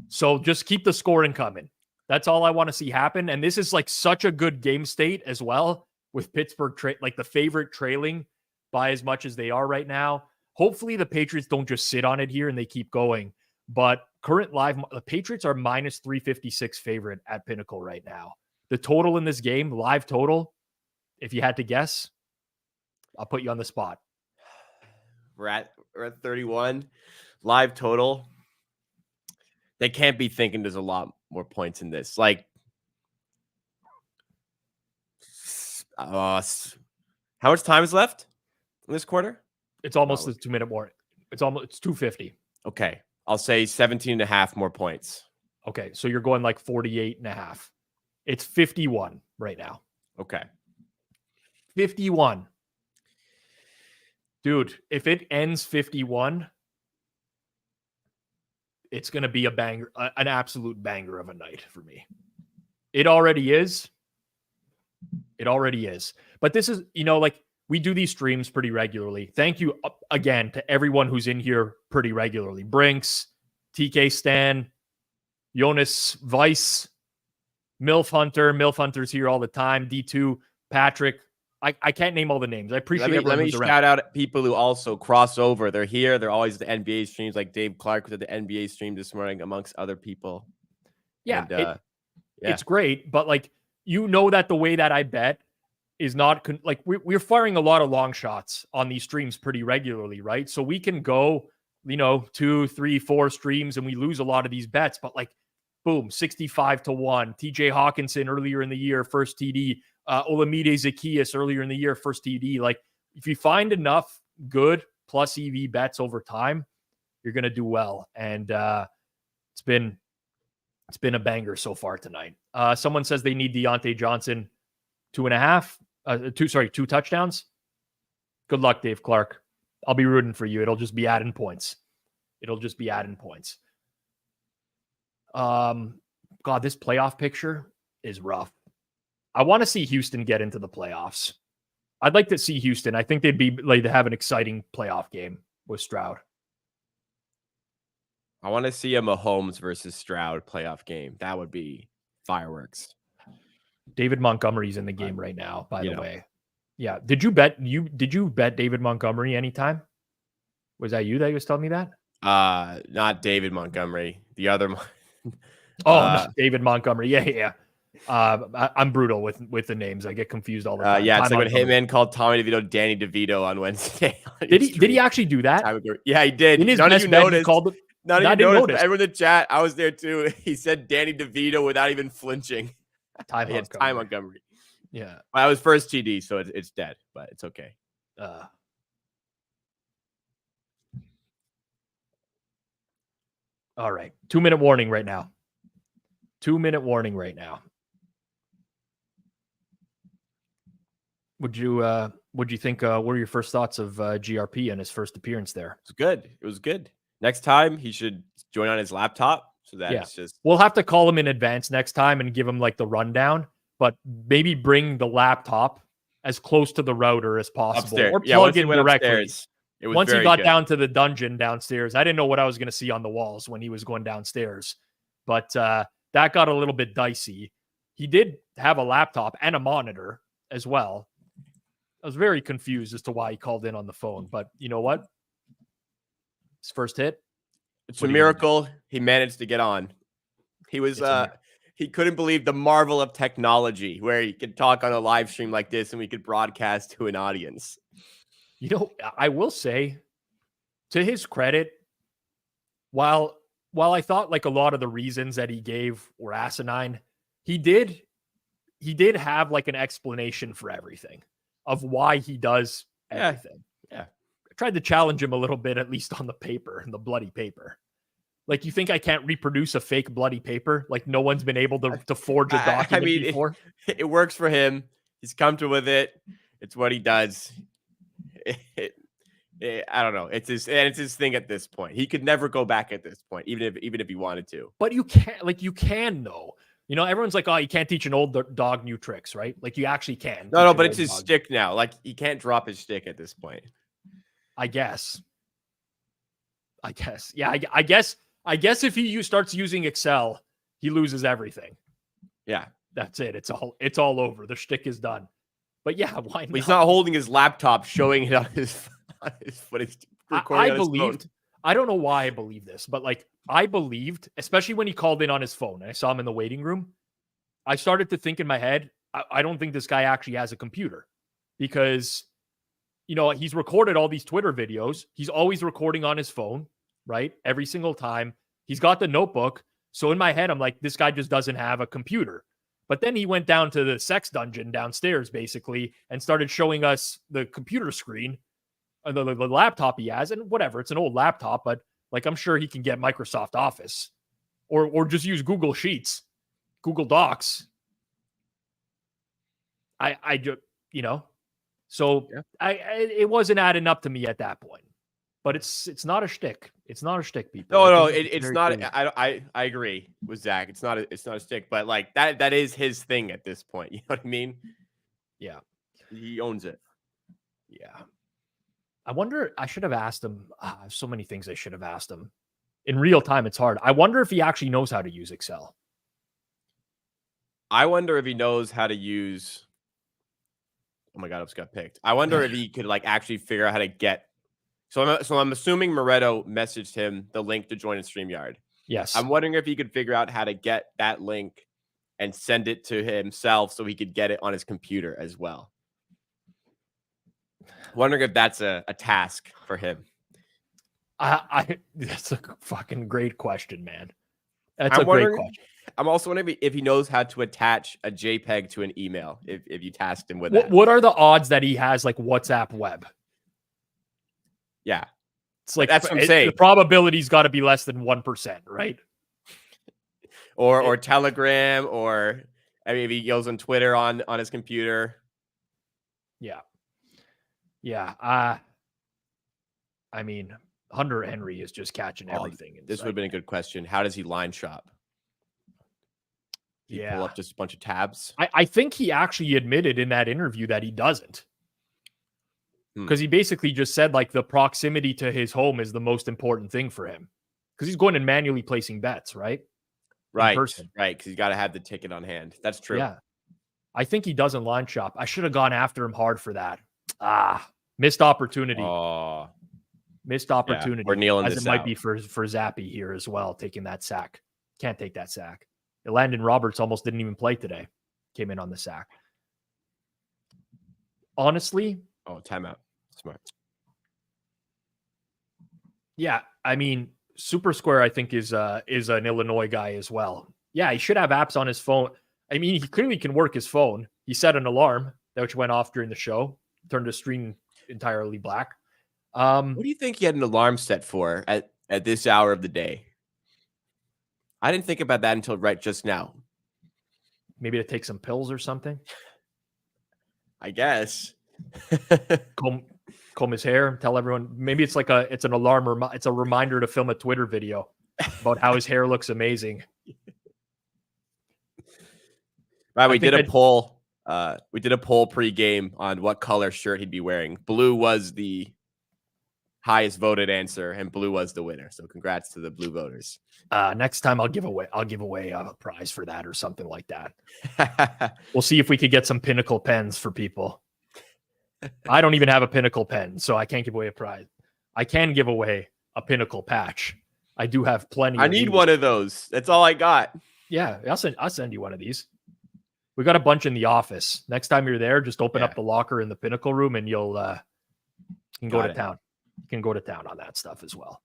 So just keep the scoring coming. That's all I want to see happen. And this is like such a good game state as well, with Pittsburgh like the favorite trailing by as much as they are right now. Hopefully the Patriots don't just sit on it here and they keep going. But current live, the Patriots are minus 356 favorite at Pinnacle right now. The total in this game, live total, if you had to guess, I'll put you on the spot. We're at 31 live total. They can't be thinking there's a lot more points in this. Like, how much time is left in this quarter? It's almost the 2-minute warning. It's 250. Okay. I'll say 17 and a half more points. Okay. So you're going like 48 and a half. It's 51 right now. Okay. 51. Dude, if it ends 51, it's going to be a banger, an absolute banger of a night for me. It already is. It already is. But this is, like, we do these streams pretty regularly. Thank you again to everyone who's in here pretty regularly. Brinks, TK Stan, Jonas Weiss, MILF Hunter. MILF Hunter's here all the time. D2, Patrick. I can't name all the names. I appreciate everyone Let me who's around. shout out people who also cross over. They're here. They're always at the NBA streams, like Dave Clark was at the NBA stream this morning, amongst other people. Yeah, And, it's great. But, like, that the way that I bet is not like we're firing a lot of long shots on these streams pretty regularly, right? So we can go, 2, 3, 4 streams and we lose a lot of these bets, but like, boom, 65-1. TJ Hawkinson earlier in the year, first TD. Olamide Zacchaeus earlier in the year, first TD. Like, if you find enough good plus EV bets over time, you're going to do well. And it's been a banger so far tonight. Someone says they need Deontay Johnson 2 touchdowns. Good luck, Dave Clark. I'll be rooting for you. It'll just be adding points. God, this playoff picture is rough. I want to see Houston get into the playoffs. I'd like to see Houston. I think they'd be like to have an exciting playoff game with Stroud. I want to see a Mahomes versus Stroud playoff game. That would be fireworks. David Montgomery's in the game right now, by the way. Yeah. Did you bet David Montgomery anytime? Was that you that was telling me that? Not David Montgomery. The other no, David Montgomery. Yeah. I'm brutal with the names. I get confused all the time. Yeah, it's like when Hitman called Tommy DeVito Danny DeVito on Wednesday. Did he actually do that? Yeah, he did. In his None of you noticed. None of you noticed. Everyone in the chat, I was there too. He said Danny DeVito without even flinching. Ty Montgomery. Yeah. Well, I was first TD, so it's dead, but it's okay. All right. 2-minute warning right now. 2-minute warning right now. Would you think? What were your first thoughts of GRP and his first appearance there? It was good. Next time he should join on his laptop, so that it's just. We'll have to call him in advance next time and give him like the rundown, but maybe bring the laptop as close to the router as possible, upstairs. Or plug in directly. Upstairs, once he got down to the dungeon downstairs, I didn't know what I was going to see on the walls when he was going downstairs, but that got a little bit dicey. He did have a laptop and a monitor as well. I was very confused as to why he called in on the phone, but you know what? His first hit. It's a miracle he managed to get on. He was he couldn't believe the marvel of technology where he could talk on a live stream like this and we could broadcast to an audience. You know, I will say, to his credit, while I thought like a lot of the reasons that he gave were asinine, he did have like an explanation for everything of why he does everything. Yeah. I tried to challenge him a little bit, at least on the paper, the bloody paper. Like, you think I can't reproduce a fake bloody paper? Like, no one's been able to forge a document before? It works for him. He's comfortable with it. It's what he does. I don't know. It's his thing at this point. He could never go back at this point, even if he wanted to. But you can though. You know, everyone's like, oh, you can't teach an old dog new tricks, right? Like, you actually can. No, but it's his stick now. Like, he can't drop his stick at this point. I guess. Yeah, I guess if he starts using Excel, he loses everything. Yeah. That's it. It's all over. The shtick is done. But yeah, why not? But he's not holding his laptop, showing it on his footage. I believed. I don't know why I believe this, but like, I believed, especially when he called in on his phone and I saw him in the waiting room, I started to think in my head, I don't think this guy actually has a computer, because, you know, he's recorded all these Twitter videos. He's always recording on his phone, right? Every single time. He's got the notebook. So in my head, I'm like, this guy just doesn't have a computer. But then he went down to the sex dungeon downstairs, basically, and started showing us the computer screen, the laptop he has, and whatever. It's an old laptop, but like, I'm sure he can get Microsoft Office or just use Google Sheets, Google Docs. I just, you know, so yeah. It wasn't adding up to me at that point. But it's not a shtick. It's not a shtick, people. No, it's not. Clear. I agree with Zach. It's not a shtick, but like that is his thing at this point. You know what I mean? Yeah, he owns it. Yeah. I wonder. I should have asked him. So many things I should have asked him. In real time, it's hard. I wonder if he actually knows how to use Excel. I wonder if he knows how to use. Oh my God, I just got picked. I wonder if he could like actually figure out how to get. So I'm assuming Moretto messaged him the link to join a StreamYard. Yes. I'm wondering if he could figure out how to get that link and send it to himself so he could get it on his computer as well. Wondering if that's a task for him. That's a fucking great question, man. That's a great question. I'm also wondering if he knows how to attach a JPEG to an email if you tasked him with that. What are the odds that he has like WhatsApp web? Yeah. It's like, that's what I'm saying. The probability's got to be less than 1%, right? Or Telegram, or maybe he goes on Twitter on his computer. Yeah. Yeah. I mean, Hunter Henry is just catching everything. This would have been a good question. How does he line shop? Pull up just a bunch of tabs? I think he actually admitted in that interview that he doesn't. Because he basically just said like the proximity to his home is the most important thing for him. Because he's going and manually placing bets, right? Right. Right. Because he's got to have the ticket on hand. That's true. Yeah. I think he doesn't line shop. I should have gone after him hard for that. Missed opportunity. Missed opportunity. We're kneeling as this it might be for Zappy here as well, taking that sack. Can't take that sack. Landon Roberts almost didn't even play today. Came in on the sack. Honestly. Timeout. Smart. Yeah, I mean, Super Square, I think, is an Illinois guy as well. Yeah, he should have apps on his phone. I mean, he clearly can work his phone. He set an alarm, which went off during the show, turned the screen entirely black. What do you think he had an alarm set for at this hour of the day? I didn't think about that until right just now. Maybe to take some pills or something? I guess. Comb his hair, tell everyone. Maybe it's like it's an alarm. It's a reminder to film a Twitter video about how his hair looks amazing. Right, we did a poll. We did a poll pre-game on what color shirt he'd be wearing. Blue was the highest voted answer, and blue was the winner. So congrats to the blue voters. Next time I'll give away a prize for that or something like that. We'll see if we could get some Pinnacle pens for people. I don't even have a Pinnacle pen, so I can't give away a prize. I can give away a Pinnacle patch. I do have plenty. I need one of those. That's all I got. Yeah, I'll send you one of these. We got a bunch in the office. Next time you're there, just open up the locker in the Pinnacle room, and you'll You can go to town. You can go to town on that stuff as well.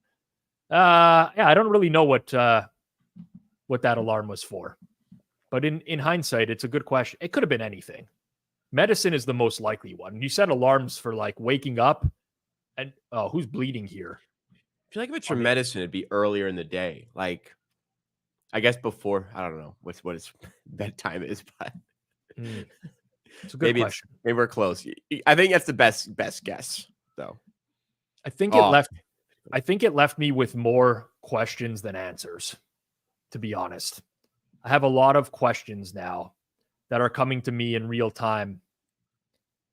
Yeah, I don't really know what that alarm was for. But in hindsight, it's a good question. It could have been anything. Medicine is the most likely one. You set alarms for like waking up and who's bleeding here? I feel like if it's for medicine, it'd be earlier in the day. Like, I guess before, I don't know what its bedtime is, but it's a good question. Maybe we're close. I think that's the best guess, though. I think it left me with more questions than answers, to be honest. I have a lot of questions now that are coming to me in real time.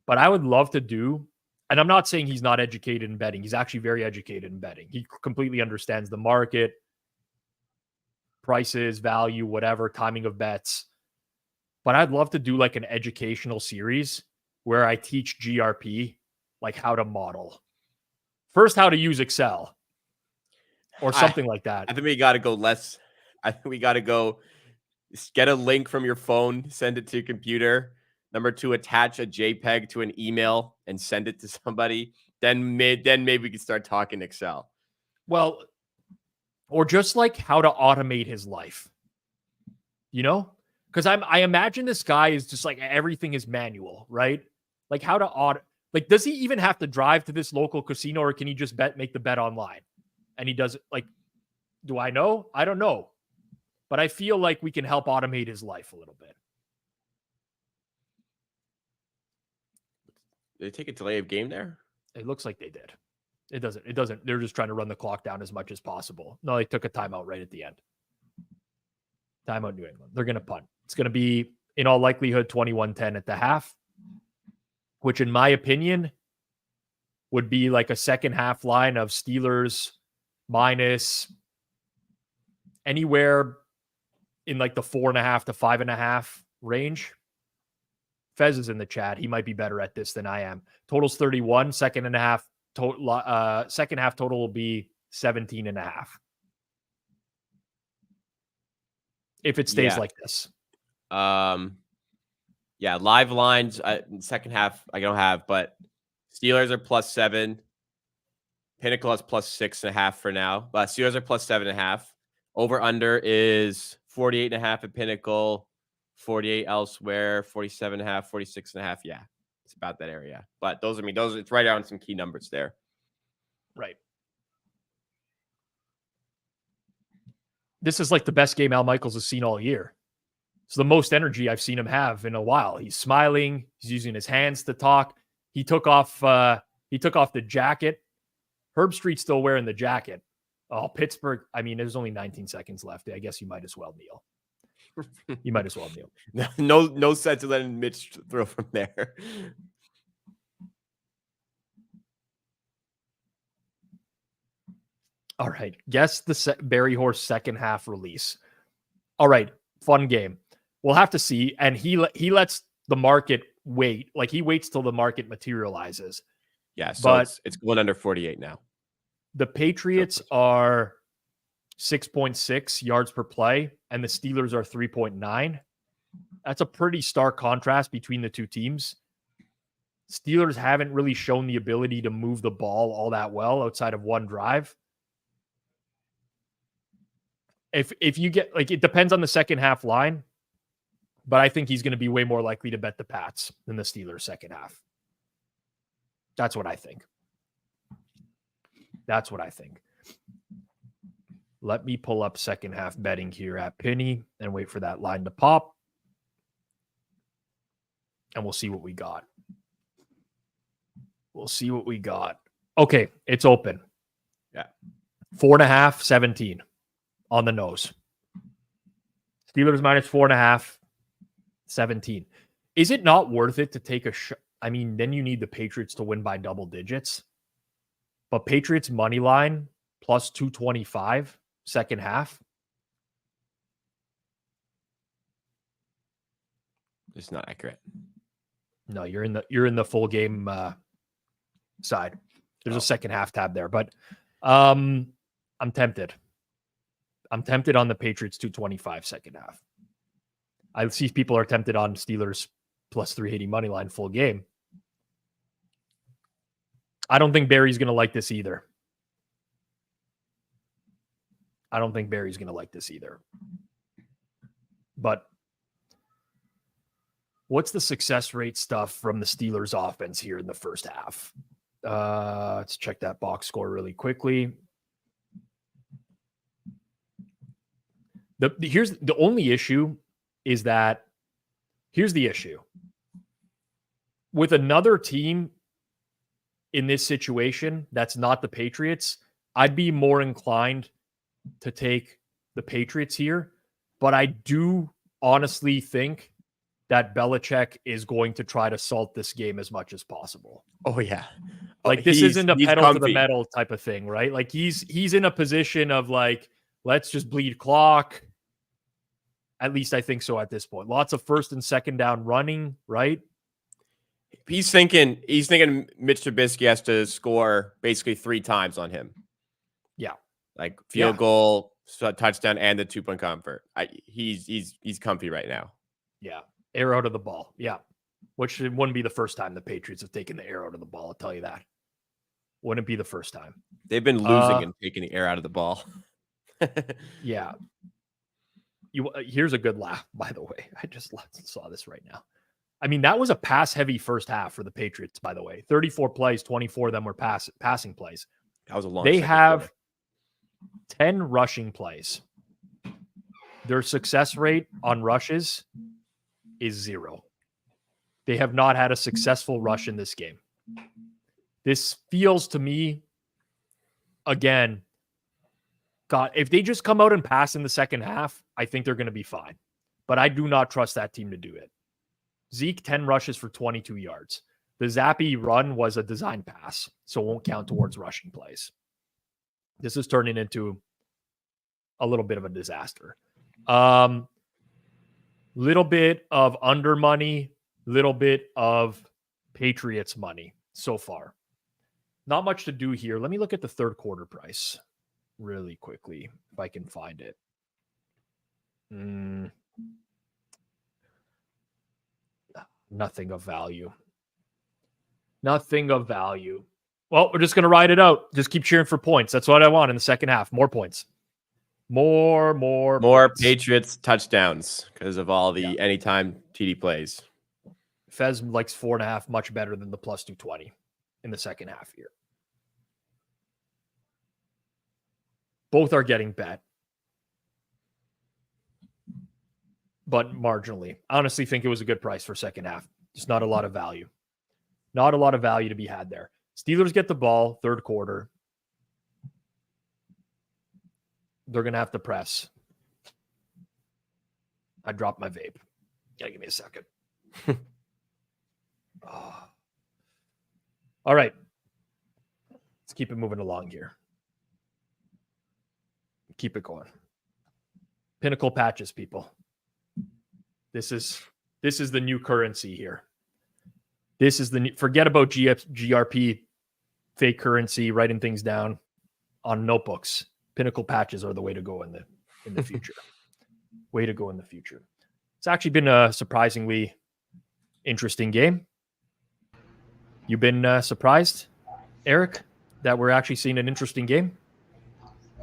But I would love to do, and I'm not saying he's not educated in betting. He's actually very educated in betting. He completely understands the market, prices, value, whatever, timing of bets. But I'd love to do like an educational series where I teach GRP like how to model. First, how to use Excel or something like that. I think we got to go less. I think we got to go get a link from your phone, send it to your computer. Number 2, attach a JPEG to an email and send it to somebody. Then maybe we can start talking Excel. Well, or just like how to automate his life, you know? Because I imagine this guy is just like everything is manual, right? Like how to like, does he even have to drive to this local casino, or can he just make the bet online? And he does it. Like, do I know? I don't know. But I feel like we can help automate his life a little bit. Did they take a delay of game there? It looks like they did. It doesn't. They're just trying to run the clock down as much as possible. No, they took a timeout right at the end. Timeout New England. They're going to punt. It's going to be, in all likelihood, 21-10 at the half, which in my opinion would be like a second half line of Steelers minus anywhere in like the 4.5 to 5.5 range. Fez is in the chat. He might be better at this than I am. Total's 31. Second half total will be 17.5. If it stays like this. Yeah, live lines second half I don't have, but Steelers are +7. Pinnacle is +6.5 for now. But Steelers are +7.5. Over under is 48.5 at Pinnacle, 48 elsewhere, 47.5, 46.5. Yeah, it's about that area. But those it's right on some key numbers there. Right. This is like the best game Al Michaels has seen all year. It's the most energy I've seen him have in a while. He's smiling. He's using his hands to talk. He took off the jacket. Herb Street's still wearing the jacket. Oh, Pittsburgh. I mean, there's only 19 seconds left. I guess you might as well kneel. You might as well kneel. No sense of letting Mitch throw from there. All right. Guess the Barry Horse second half release. All right. Fun game. We'll have to see. And he lets the market wait. Like he waits till the market materializes. Yeah. So it's going under 48 now. The Patriots are 6.6 yards per play, and the Steelers are 3.9. That's a pretty stark contrast between the two teams. Steelers haven't really shown the ability to move the ball all that well outside of one drive. If you get, like, it depends on the second half line, but I think he's going to be way more likely to bet the Pats than the Steelers second half. That's what I think. That's what I think. Let me pull up second half betting here at Penny and wait for that line to pop. And we'll see what we got. We'll see what we got. Okay, it's open. Yeah. 4.5, 17 on the nose. Steelers minus 4.5, 17. Is it not worth it to take a shot? I mean, then you need the Patriots to win by double digits. But Patriots money line plus 225 second half. It's not accurate. No, you're in the full game side. There's a second half tab there, but I'm tempted. I'm tempted on the Patriots 225 second half. I see people are tempted on Steelers plus 380 money line full game. I don't think Barry's going to like this either. But what's the success rate stuff from the Steelers offense here in the first half? Let's check that box score really quickly. Here's the only issue is that here's the issue. With another team in this situation that's not the Patriots, I'd be more inclined to take the Patriots here. But I do honestly think that Belichick is going to try to salt this game as much as possible. Oh, yeah. Like, this isn't a pedal to the metal type of thing, right? Like, he's in a position of, like, let's just bleed clock. At least I think so at this point. Lots of first and second down running, right? He's thinking Mitch Trubisky has to score basically 3 times on him. Yeah. Like field goal, touchdown, and the 2-point convert. He's comfy right now. Yeah. Air out of the ball. Yeah. Which wouldn't be the first time the Patriots have taken the air out of the ball. I'll tell you that. Wouldn't be the first time. They've been losing and taking the air out of the ball. Yeah. Here's a good laugh, by the way. I just saw this right now. I mean, that was a pass-heavy first half for the Patriots, by the way. 34 plays, 24 of them were passing plays. That was a long. They have 10 rushing plays. Their success rate on rushes is 0. They have not had a successful rush in this game. This feels to me, again, God, if they just come out and pass in the second half, I think they're going to be fine. But I do not trust that team to do it. Zeke, 10 rushes for 22 yards. The Zappy run was a design pass, so it won't count towards rushing plays. This is turning into a little bit of a disaster. Little bit of under money, little bit of Patriots money so far. Not much to do here. Let me look at the third quarter price really quickly, if I can find it. Nothing of value. Nothing of value. Well, we're just going to ride it out. Just keep cheering for points. That's what I want in the second half. More points. More points. Patriots touchdowns because of all the anytime TD plays. Fez likes 4.5 much better than the plus 220 in the second half here. Both are getting bet, but marginally. I honestly think it was a good price for second half. Just not a lot of value. Not a lot of value to be had there. Steelers get the ball, third quarter. They're going to have to press. I dropped my vape. Yeah, give me a second. All right. Let's keep it moving along here. Keep it going. Pinnacle patches, people. This is the new currency here. This is the new, forget about GRP fake currency, writing things down on notebooks. Pinnacle patches are the way to go in the future. Way to go in the future. It's actually been a surprisingly interesting game. You've been surprised, Eric, that we're actually seeing an interesting game?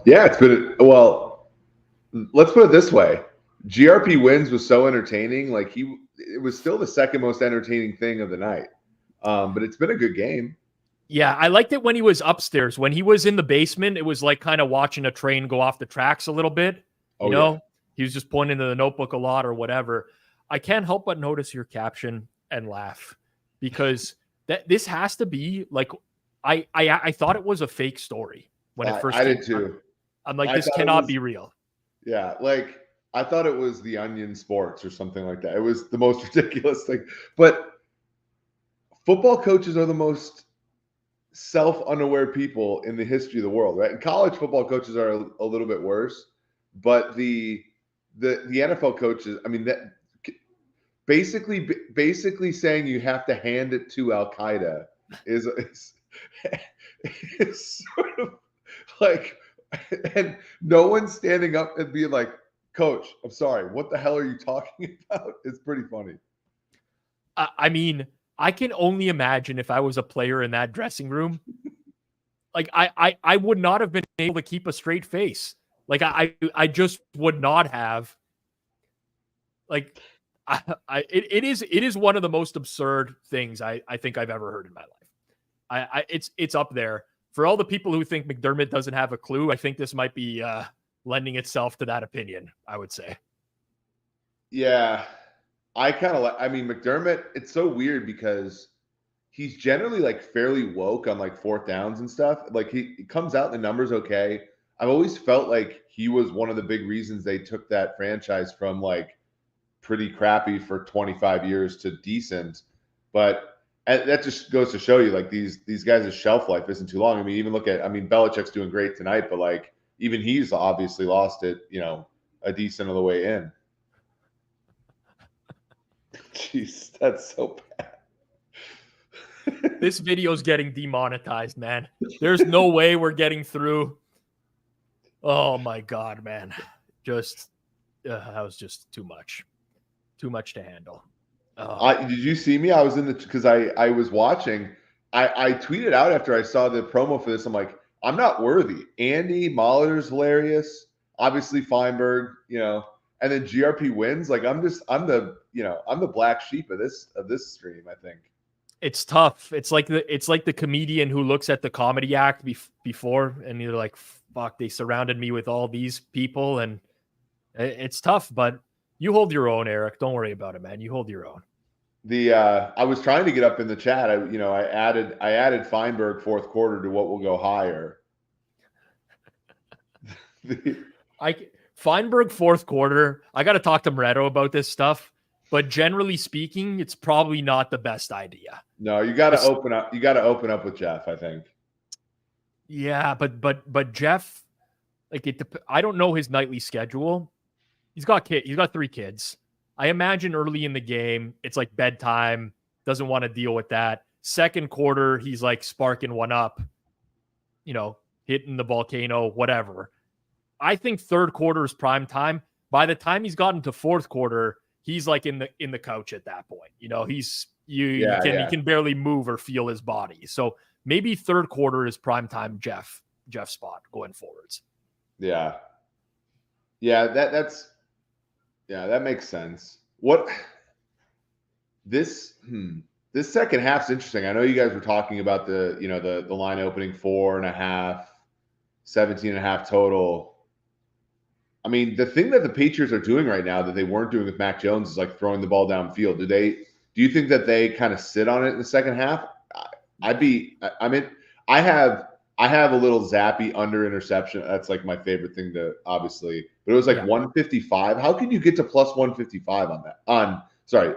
Yeah, it's been, well, let's put it this way. GRPWins was so entertaining. Like it was still the second most entertaining thing of the night. But it's been a good game. Yeah, I liked it when he was upstairs. When he was in the basement, it was like kind of watching a train go off the tracks a little bit. You know, yeah. He was just pointing to the notebook a lot or whatever. I can't help but notice your caption and laugh because this has to be like, I thought it was a fake story when it first I did too. I'm like, this cannot be real. Yeah, like I thought it was the Onion Sports or something like that. It was the most ridiculous thing. But football coaches are the most self-unaware people in the history of the world, right? And college football coaches are a little bit worse, but the NFL coaches, I mean, that basically saying you have to hand it to Al Qaeda is sort of like, and no one's standing up and being like, Coach, I'm sorry, what the hell are you talking about? It's pretty funny. I mean, I can only imagine if I was a player in that dressing room, like I would not have been able to keep a straight face. Like I just would not have. Like it is one of the most absurd things I think I've ever heard in my life. It's up there for all the people who think McDermott doesn't have a clue. I think this might be lending itself to that opinion, I would say. Yeah, I kind of like. I mean, McDermott. It's so weird because he's generally like fairly woke on like fourth downs and stuff. Like he comes out, the numbers okay. I've always felt like he was one of the big reasons they took that franchise from like pretty crappy for 25 years to decent. But that just goes to show you like these guys' shelf life isn't too long. I mean, even look at, I mean, Belichick's doing great tonight, but like even he's obviously lost it, you know, a decent of the way in. Jeez, that's so bad. This video's getting demonetized, man. There's no way we're getting through. Oh my God, man. Just that was just too much. Too much to handle. Did you see me? I was in the, because I was watching. I tweeted out after I saw the promo for this. I'm like, I'm not worthy. Andy Molitor's hilarious. Obviously Fienberg, you know, and then GRPWins. Like I'm the black sheep of this stream, I think. It's tough. It's like the comedian who looks at the comedy act before and you're like, fuck, they surrounded me with all these people, and it's tough, but you hold your own, Eric. Don't worry about it, man. You hold your own. I was trying to get up in the chat. I added Fienberg fourth quarter to what will go higher. Fienberg fourth quarter. I got to talk to Moretto about this stuff, but generally speaking, it's probably not the best idea. No, you got to open up. You got to open up with Geoff, I think. Yeah, but Geoff, like I don't know his nightly schedule. He's got 3 kids. I imagine early in the game, it's like bedtime, doesn't want to deal with that. Second quarter, he's like sparking one up, you know, hitting the volcano, whatever. I think third quarter is prime time. By the time he's gotten to fourth quarter, he's like in the couch at that point. You know, he can barely move or feel his body. So maybe third quarter is prime time Geoff spot going forwards. Yeah. Yeah, that makes sense. What this second half's interesting. I know you guys were talking about the line opening 4.5, 17.5 total. I mean, the thing that the Patriots are doing right now that they weren't doing with Mac Jones is like throwing the ball downfield. Do you think that they kind of sit on it in the second half? I have a little zappy under interception. That's like my favorite thing to obviously, but it was like 155. How can you get to plus 155 on that?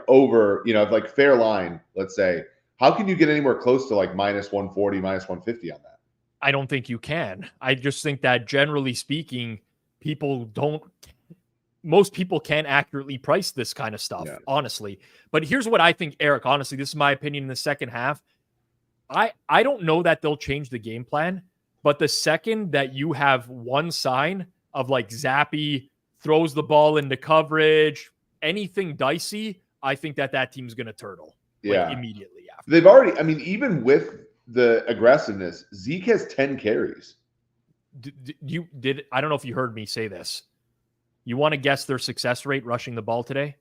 Over, like fair line, let's say. How can you get anywhere close to like minus 140, minus 150 on that? I don't think you can. I just think that generally speaking, most people can't accurately price this kind of stuff, honestly. But here's what I think, Eric, honestly, this is my opinion in the second half. I don't know that they'll change the game plan, but the second that you have one sign of like Zappy throws the ball into coverage, anything dicey, I think that team's going to turtle immediately after. They've already, I mean, even with the aggressiveness, Zeke has 10 carries. I don't know if you heard me say this. You want to guess their success rate rushing the ball today?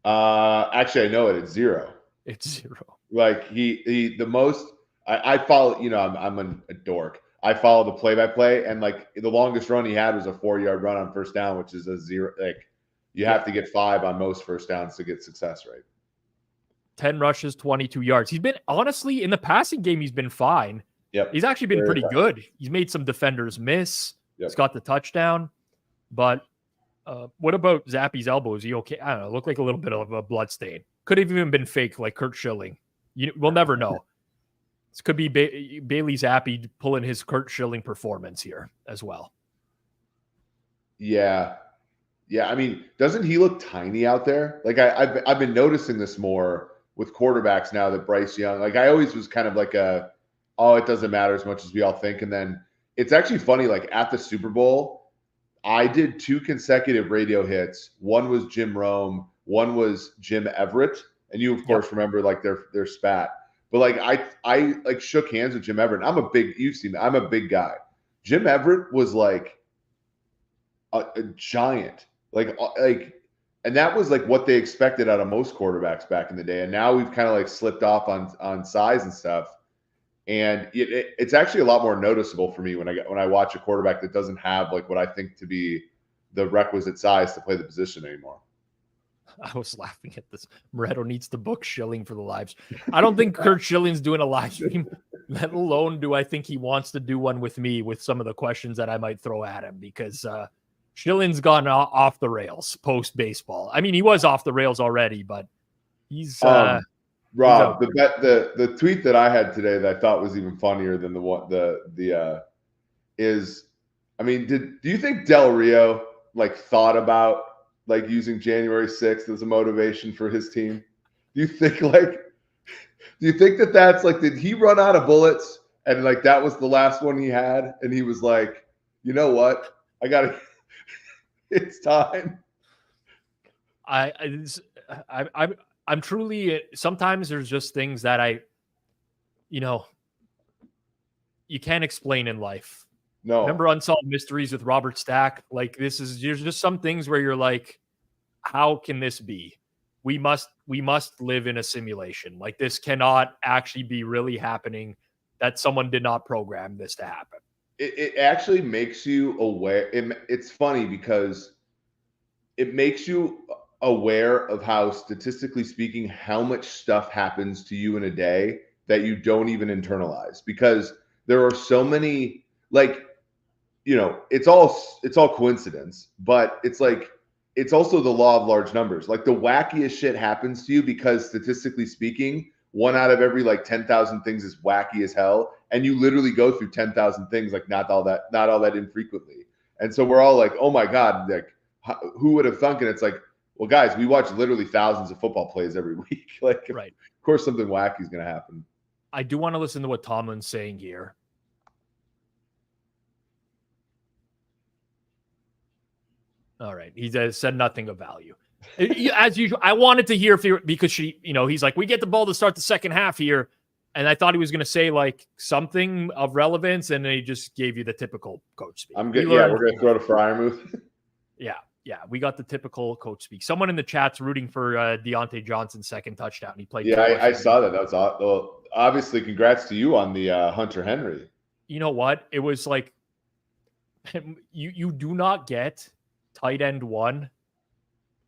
Actually, I know it. It's 0. It's 0. Like the most. I follow. I'm a dork. I follow the play-by-play, and like the longest run he had was a 4-yard run on first down, which is a 0. Like you have to get 5 on most first downs to get success rate. 10 rushes, 22 yards. He's been honestly in the passing game. He's been fine. Yep. He's actually been pretty good. He's made some defenders miss. Yep. He's got the touchdown. But what about Zappy's elbow? Is he okay? I don't know. Looked like a little bit of a blood stain. Could have even been fake, like Kurt Schilling. We'll never know. This could be Bailey Zappi pulling his Kurt Schilling performance here as well. Yeah. I mean, doesn't he look tiny out there? Like I've been noticing this more with quarterbacks now that Bryce Young. Like I always was kind of like it doesn't matter as much as we all think. And then it's actually funny. Like at the Super Bowl, I did 2 consecutive radio hits. One was Jim Rome. One was Jim Everett. And you, of course, remember like their spat. But like I like shook hands with Jim Everett. You've seen me. I'm a big guy. Jim Everett was like a giant. And that was like what they expected out of most quarterbacks back in the day. And now we've kind of like slipped off on size and stuff. And it's actually a lot more noticeable for me when I watch a quarterback that doesn't have like what I think to be the requisite size to play the position anymore. I was laughing at this. Moretto needs to book Schilling for the lives. I don't think Kurt Schilling's doing a live stream, let alone do I think he wants to do one with me with some of the questions that I might throw at him, because Schilling's gone off the rails post baseball. I mean, he was off the rails already, but he's Rob, the tweet that I had today that I thought was even funnier than is, I mean, do you think Del Rio like thought about like using January 6th as a motivation for his team? Do you think that that's like, did he run out of bullets and like that was the last one he had and he was like, you know what, it's time. I'm truly, sometimes there's just things that you can't explain in life. No. Remember Unsolved Mysteries with Robert Stack? Like there's just some things where you're like, how can this be? We must live in a simulation. Like this cannot actually be really happening, that someone did not program this to happen. It actually makes you aware. It's funny because it makes you aware of how, statistically speaking, how much stuff happens to you in a day that you don't even internalize, because there are so many, like, it's all coincidence, but it's like, it's also the law of large numbers. Like the wackiest shit happens to you because statistically speaking, 1 out of every like 10,000 things is wacky as hell. And you literally go through 10,000 things, like not all that infrequently. And so we're all like, oh my God, like who would have thunk? And it's like, well, guys, we watch literally thousands of football plays every week. Like, right. Of course, something wacky is going to happen. I do want to listen to what Tomlin's saying here. All right. He said nothing of value. As usual, I wanted to hear because he's like, we get the ball to start the second half here. And I thought he was going to say like something of relevance. And then he just gave you the typical coach speak. I'm good. Yeah, we're going to throw to Freiermuth. Yeah. We got the typical coach speak. Someone in the chat's rooting for Deontay Johnson's second touchdown. He played. Yeah, I saw that. That was well, obviously congrats to you on the Hunter Henry. You know what? It was like, you do not get tight end one,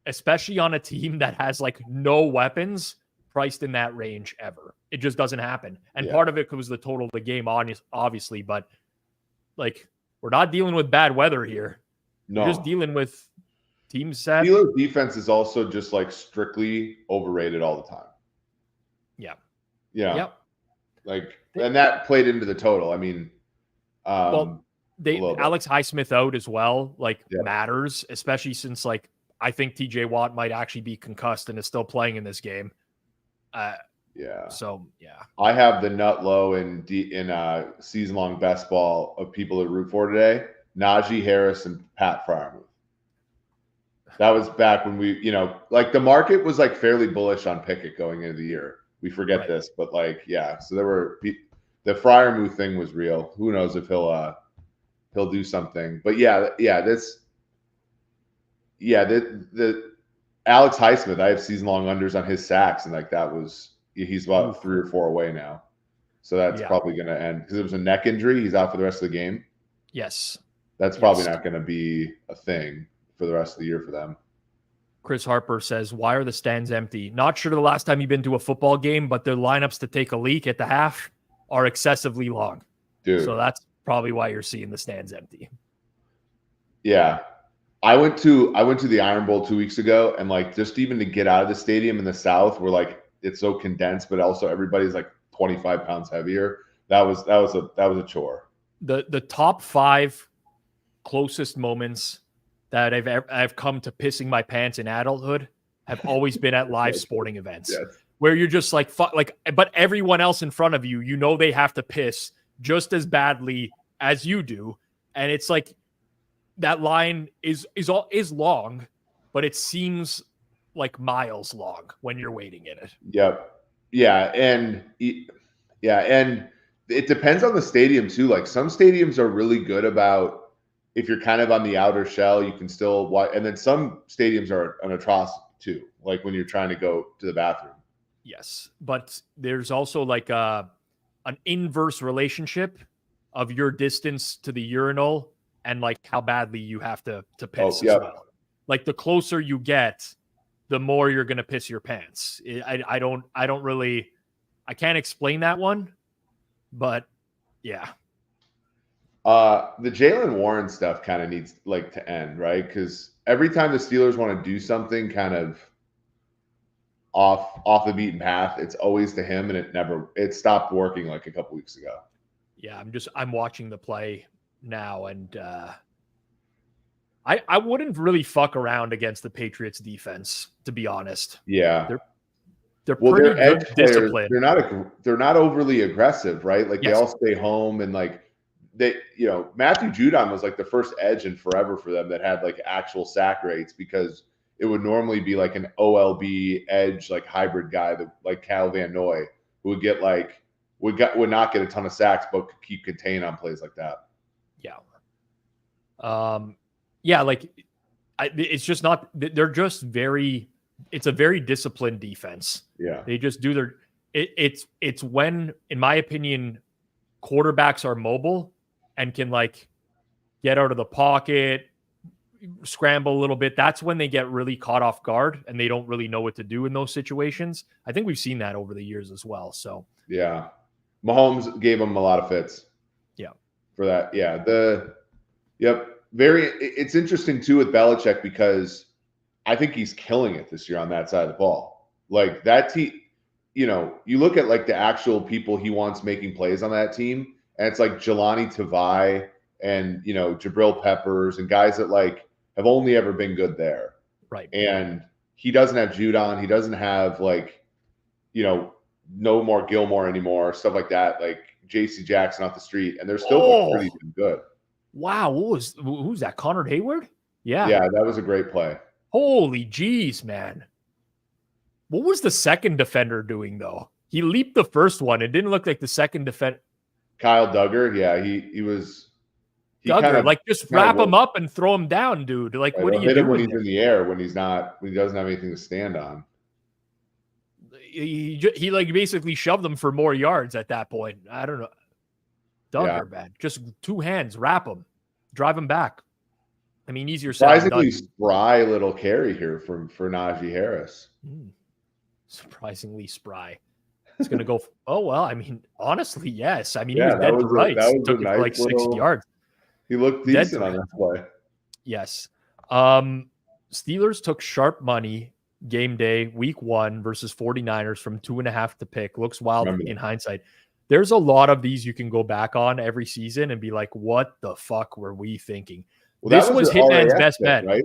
especially on a team that has like no weapons priced in that range ever. It just doesn't happen. And part of it was the total of the game, obviously, but like we're not dealing with bad weather here. No, we're just dealing with teams that Steelers defense is also just like strictly overrated all the time. Yeah. Yep. Like, and that played into the total. I mean, Alex Highsmith out as well, matters, especially since like I think TJ Watt might actually be concussed and is still playing in this game. So I have the nut low in season-long best ball of people to root for today: Najee Harris and Pat Freiermuth. That was back when we, like the market was like fairly bullish on Pickett going into the year. We forget this, but so there were the Freiermuth thing was real. Who knows if he'll do something, but the Alex Highsmith, I have season-long unders on his sacks, and like that was, he's about 3 or 4 away now, so that's probably going to end because it was a neck injury. He's out for the rest of the game. Yes, that's probably not going to be a thing for the rest of the year for them. Chris Harper says, why are the stands empty? Not sure the last time you've been to a football game, but their lineups to take a leak at the half are excessively long. Dude. So that's probably why you're seeing the stands empty. Yeah. I went to the Iron Bowl 2 weeks ago, and like just even to get out of the stadium in the South where like it's so condensed, but also everybody's like 25 pounds heavier. That was a chore. The top 5 closest moments that I've come to pissing my pants in adulthood have always been at live sporting events where you're just like, but everyone else in front of you, they have to piss just as badly as you do. And it's like that line is long, but it seems like miles long when you're waiting in it. Yep. Yeah. And it depends on the stadium too. Like some stadiums are really good about if you're kind of on the outer shell, you can still watch. And then some stadiums are an atrocity too. Like when you're trying to go to the bathroom. Yes. But there's also like an inverse relationship of your distance to the urinal and like how badly you have to piss as well. Like the closer you get, the more you're going to piss your pants. I can't explain that one, but yeah. The Jaylen Warren stuff kind of needs like to end, right? Because every time the Steelers want to do something kind of off the beaten path, it's always to him, and it stopped working like a couple weeks ago. Yeah, I'm watching the play now, and I wouldn't really fuck around against the Patriots defense, to be honest. Yeah. They're pretty their edge good players, disciplined. They're not overly aggressive, right? Like Yes. They all stay home, and like Matthew Judon was like the first edge in forever for them that had like actual sack rates, because it would normally be like an OLB edge, like hybrid guy that like Cal Van Noy, who would get like would not get a ton of sacks, but could keep contained on plays like that. Yeah. Yeah, like it's just not. They're just very. It's a very disciplined defense. Yeah, they just do their. It's when, in my opinion, quarterbacks are mobile and can like get out of the pocket, scramble a little bit. That's when they get really caught off guard and they don't really know what to do in those situations. I think we've seen that over the years as well. So yeah, Mahomes gave them a lot of fits. Yeah, for that. Yeah, it's interesting too with Belichick, because I think he's killing it this year on that side of the ball. Like that team, you look at like the actual people he wants making plays on that team, and it's like Jelani Tavai and Jabril Peppers and guys that like have only ever been good there. Right. And he doesn't have Judon. He doesn't have like, no more Gilmore anymore, stuff like that. Like JC Jackson off the street, and they're still pretty good. Wow. Who's that? Connor Hayward? Yeah. Yeah, that was a great play. Holy jeez, man. What was the second defender doing though? He leaped the first one. It didn't look like the second defender. Kyle Duggar. Yeah, he was. Duggar, like just wrap him up and throw him down, dude. Like, what are you doing? When he's in the air, when he doesn't have anything to stand on. He like basically shoved them for more yards at that point. I don't know. Duggar, man. Just two hands, wrap him, drive him back. I mean, easier said than done. Surprisingly spry little carry here for Najee Harris. Surprisingly spry. It's going to go. Oh, well, I mean, honestly, yes. I mean, yeah, he was dead to rights. That was took it nice for like 60 yards. He looked decent on that play. Yes. Steelers took sharp money game day, week 1 versus 49ers from 2.5 to pick. Looks wild in hindsight. There's a lot of these you can go back on every season and be like, what the fuck were we thinking? Well, this was Hitman's best bet, right?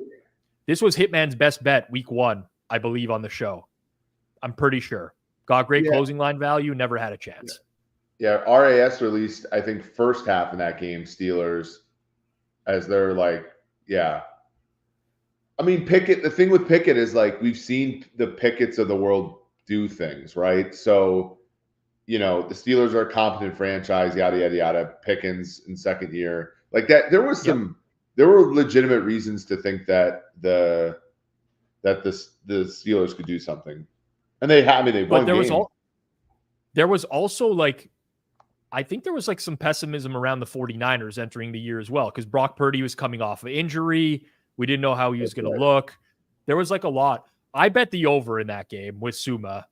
This was Hitman's best bet week 1, I believe, on the show. I'm pretty sure. Got great closing line value, never had a chance. Yeah, RAS released, I think, first half in that game, Steelers, as they're like, yeah. I mean, Pickett, the thing with Pickett is like we've seen the Picketts of the world do things, right? So, the Steelers are a competent franchise, yada, yada, yada. Pickens in second year. Like that, there were legitimate reasons to think that the Steelers could do something. And they won games. There was also like, I think there was like some pessimism around the 49ers entering the year as well, because Brock Purdy was coming off of injury. We didn't know how he was going to look. There was like a lot. I bet the over in that game with Suma.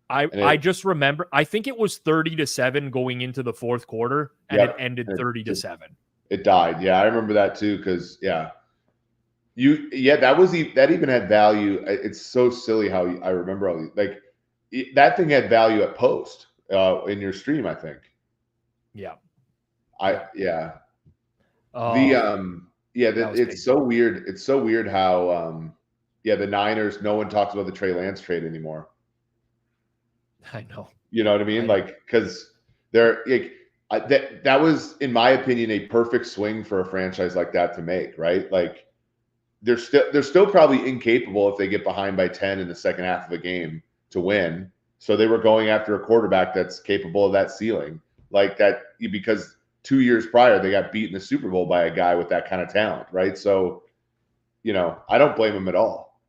I just remember, I think it was 30-7 going into the fourth quarter, and it ended 30-7. It died. Yeah, I remember that too, because that even had value. It's so silly how I remember all these. Like that thing had value at post in your stream, I think. Yeah. It's so weird. It's so weird how the Niners, no one talks about the Trey Lance trade anymore. I know. You know what I mean? Because they're like, that was, in my opinion, a perfect swing for a franchise like that to make, right? Like they're still probably incapable if they get behind by 10 in the second half of a game to win. So they were going after a quarterback that's capable of that ceiling, like that, because 2 years prior they got beat in the Super Bowl by a guy with that kind of talent, right? So, I don't blame him at all.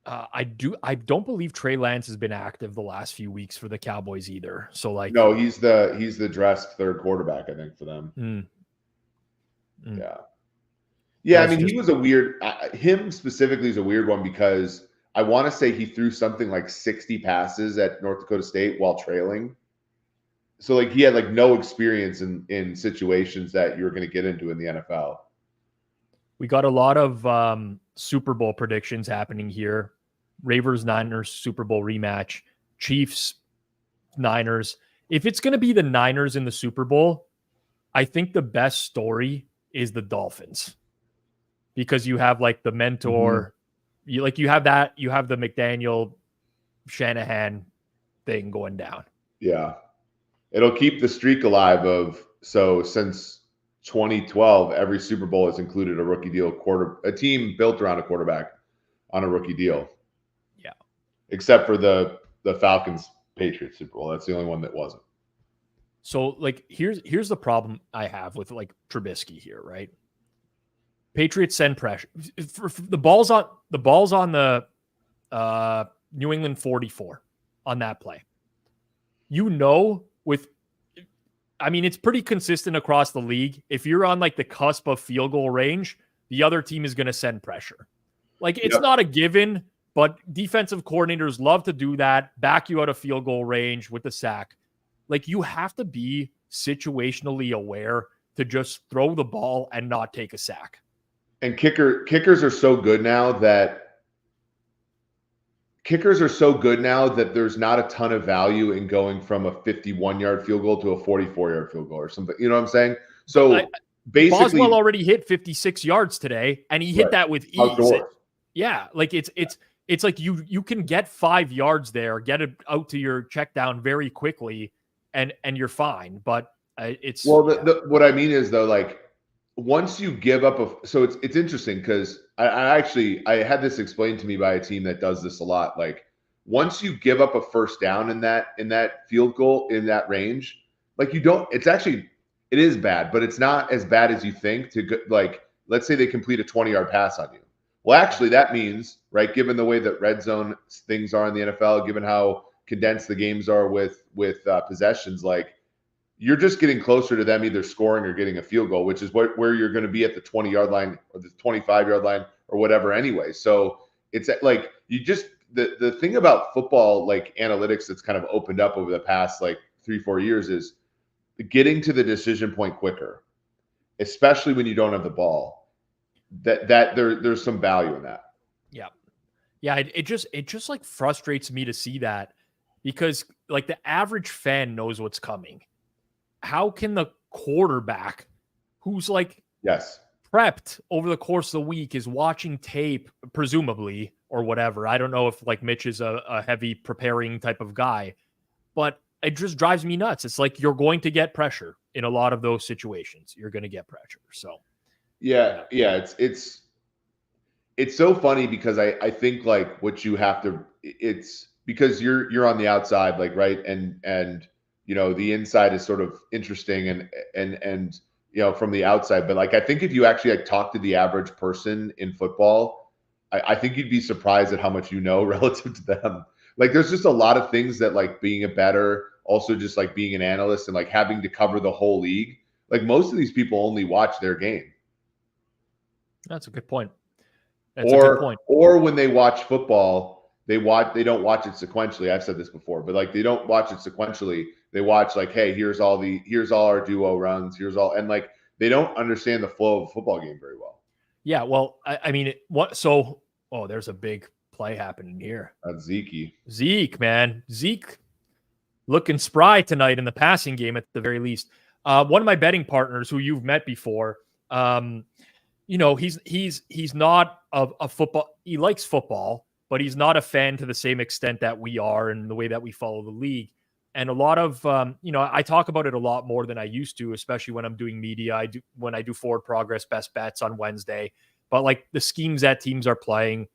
I don't believe Trey Lance has been active the last few weeks for the Cowboys either. So like, no, he's the dressed third quarterback, I think, for them. Yeah. I mean, he was a weird. Him specifically is a weird one because I want to say he threw something like 60 passes at North Dakota State while trailing. So like he had like no experience in situations that you're going to get into in the NFL. We got a lot of Super Bowl predictions happening here. Ravens-Niners Super Bowl rematch. Chiefs-Niners. If it's going to be the Niners in the Super Bowl, I think the best story is the Dolphins. Because you have like the mentor, you have the McDaniel Shanahan thing going down. Yeah. It'll keep the streak alive since 2012, every Super Bowl has included a rookie deal a team built around a quarterback on a rookie deal. Yeah. Except for the Falcons Patriots Super Bowl. That's the only one that wasn't. So like here's the problem I have with like Trubisky here, right? Patriots send pressure. The ball's on the New England 44 on that play. It's pretty consistent across the league. If you're on like the cusp of field goal range, the other team is going to send pressure. Like it's not a given, but defensive coordinators love to do that, back you out of field goal range with the sack. Like you have to be situationally aware to just throw the ball and not take a sack. And kickers are so good now that there's not a ton of value in going from a 51-yard field goal to a 44-yard field goal or something. You know what I'm saying? So basically, Boswell already hit 56 yards today, and he hit that with ease. Outdoors. Yeah, like it's like you can get 5 yards there, get it out to your check down very quickly, and you're fine. But what I mean is though, like once you give up so it's interesting because I had this explained to me by a team that does this a lot. Like once you give up a first down in that field goal in that range, like it is bad, but it's not as bad as you think like, let's say they complete a 20-yard pass on you. Well, actually that means, right, given the way that red zone things are in the NFL, given how condensed the games are with possessions, like you're just getting closer to them either scoring or getting a field goal, which is where you're going to be at the 20-yard line or the 25-yard line or whatever anyway. So it's like the thing about football, like analytics that's kind of opened up over the past like 3-4 years is getting to the decision point quicker, especially when you don't have the ball. There's some value in that. Yeah. Yeah. It just like frustrates me to see that because like the average fan knows what's coming. How can the quarterback who's like prepped over the course of the week is watching tape, presumably, or whatever. I don't know if like Mitch is a heavy preparing type of guy, but it just drives me nuts. It's like you're going to get pressure in a lot of those situations. You're going to get pressure. So yeah. It's so funny because I think like what you have to, it's because you're on the outside, like, right. And the inside is sort of interesting and from the outside, but like, I think if you actually like talk to the average person in football, I think you'd be surprised at how much relative to them. Like there's just a lot of things that like being a bettor, also just like being an analyst and like having to cover the whole league. Like most of these people only watch their game. That's a good point. Or when they watch football, they don't watch it sequentially. I've said this before, but like they don't watch it sequentially. They watch like, hey, here's all our duo runs, and like they don't understand the flow of a football game very well. Yeah, well, there's a big play happening here. That's Zeke, man. Zeke looking spry tonight in the passing game at the very least. One of my betting partners who you've met before, he's not a football. He likes football, but he's not a fan to the same extent that we are in the way that we follow the league. And a lot of, I talk about it a lot more than I used to, especially when I'm doing media. When I do Forward Progress Best Bets on Wednesday. but like the schemes that teams are playing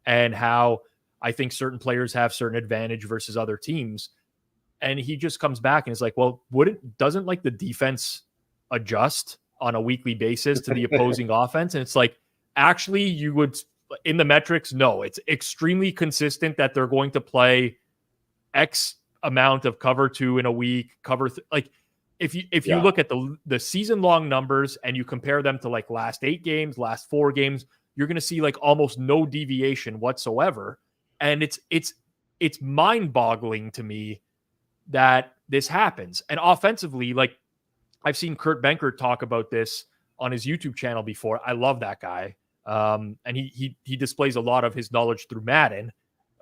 and how I think certain players have certain advantage versus other teams. And he just comes back and is like, well, doesn't like the defense adjust on a weekly basis to the opposing offense? And it's like, actually, you would, in the metrics, no, it's extremely consistent that they're going to play X amount of cover 2 in a week, like if you look at the season long numbers and you compare them to like last 8 games, last 4 games, you're going to see like almost no deviation whatsoever. And it's mind boggling to me that this happens. And offensively, like I've seen Kurt Benkert talk about this on his YouTube channel before. I love that guy. And he displays a lot of his knowledge through Madden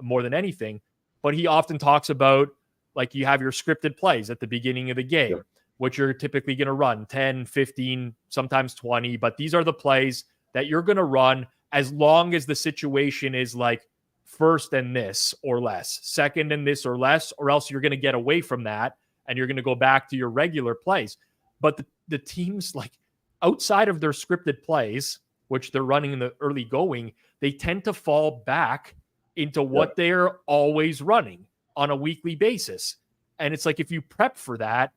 more than anything, but he often talks about like you have your scripted plays at the beginning of the game, which you're typically going to run 10, 15, sometimes 20, but these are the plays that you're going to run as long as the situation is like first and this or less, second and this or less, or else you're going to get away from that and you're going to go back to your regular plays. But the teams, like outside of their scripted plays, which they're running in the early going, they tend to fall back into what they're always running on a weekly basis. And it's like, if you prep for that,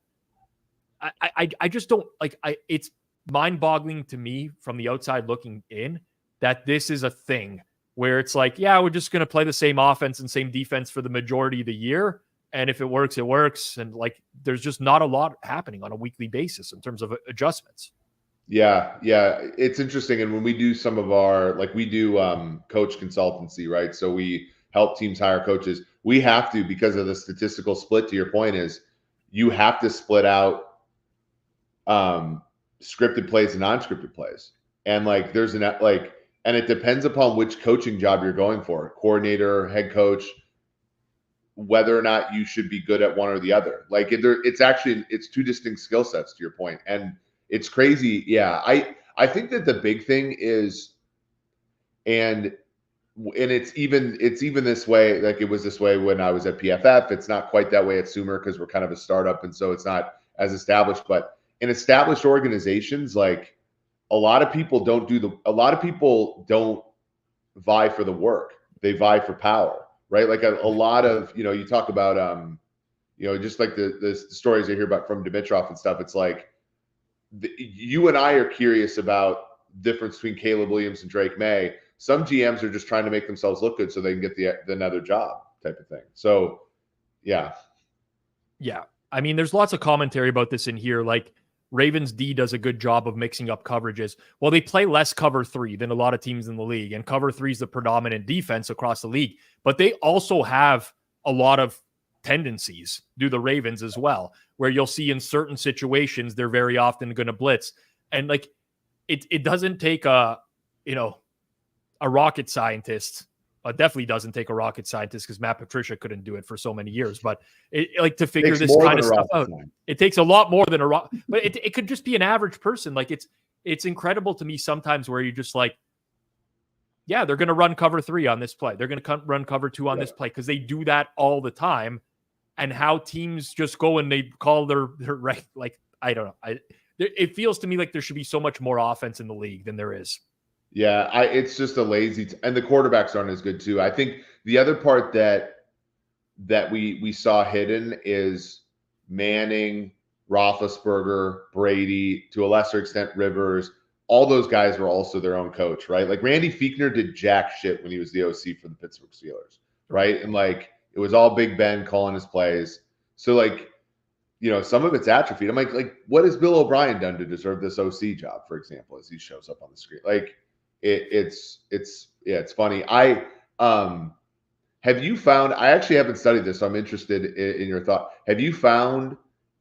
I just don't like, it's mind boggling to me from the outside looking in that this is a thing where it's like, yeah, we're just going to play the same offense and same defense for the majority of the year. And if it works, it works. And like, there's just not a lot happening on a weekly basis in terms of adjustments. Yeah. It's interesting. And when we do some of our, like we do coach consultancy, right? So we help teams hire coaches. We have to, because of the statistical split, to your point, is you have to split out scripted plays and non-scripted plays. And like, and it depends upon which coaching job you're going for, coordinator, head coach, whether or not you should be good at one or the other. Like it's 2 distinct skill sets, to your point. And it's crazy. Yeah. I think that the big thing is, and it's even this way, like it was this way when I was at PFF. It's not quite that way at Sumer because we're kind of a startup. And so it's not as established, but in established organizations, like a lot of people don't vie for the work. They vie for power, right? Like a lot of, you talk about, just like the stories I hear about from Dimitrov and stuff. It's like you and I are curious about the difference between Caleb Williams and Drake May. Some GMs are just trying to make themselves look good so they can get another job type of thing. So, yeah. Yeah. I mean, there's lots of commentary about this in here. Like Ravens D does a good job of mixing up coverages. Well, they play less cover 3 than a lot of teams in the league, and cover 3 is the predominant defense across the league, but they also have a lot of tendencies, do the Ravens as well, where you'll see in certain situations, they're very often going to blitz. And like, it doesn't take a rocket scientist. It definitely doesn't take a rocket scientist because Matt Patricia couldn't do it for so many years. But to figure this kind of stuff out, it takes a lot more than but it could just be an average person. Like it's incredible to me sometimes where you're just like, yeah, they're going to run cover 3 on this play. They're going to run cover 2 on this play because they do that all the time. And how teams just go and they call their right. Like, I don't know. It feels to me like there should be so much more offense in the league than there is. Yeah, it's just a lazy and the quarterbacks aren't as good too. I think the other part that we saw hidden is Manning, Roethlisberger, Brady, to a lesser extent Rivers. All those guys were also their own coach, right? Like Randy Fichtner did jack shit when he was the OC for the Pittsburgh Steelers, right? And like it was all Big Ben calling his plays. So like, some of it's atrophied. I'm like, what has Bill O'Brien done to deserve this OC job, for example, as he shows up on the screen? Like, it's funny. Have you found, I actually haven't studied this, so I'm interested in your thought. Have you found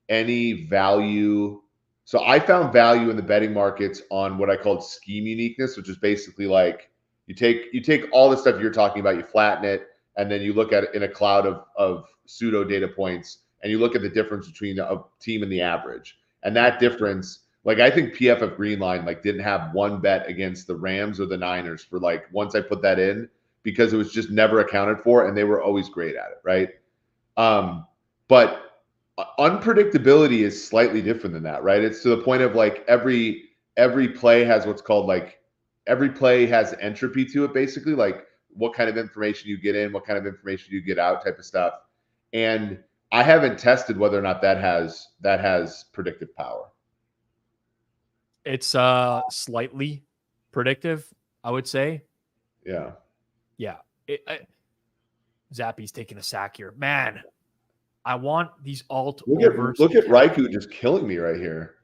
any value? So I found value in the betting markets on what I called scheme uniqueness, which is basically like you take all the stuff you're talking about, you flatten it, and then you look at it in a cloud of pseudo data points, and you look at the difference between a team and the average. And that difference, like I think PFF Greenline like didn't have one bet against the Rams or the Niners for like once I put that in, because it was just never accounted for and they were always great at it, right? But unpredictability is slightly different than that, right? It's to the point of like every play has what's called like every play has entropy to it, basically, like what kind of information you get in, what kind of information you get out, type of stuff. And I haven't tested whether or not that has predictive power. It's slightly predictive, I would say. Yeah. Yeah. Zappy's taking a sack here. Man, I want these alt overs. Look at Raikou just killing me right here.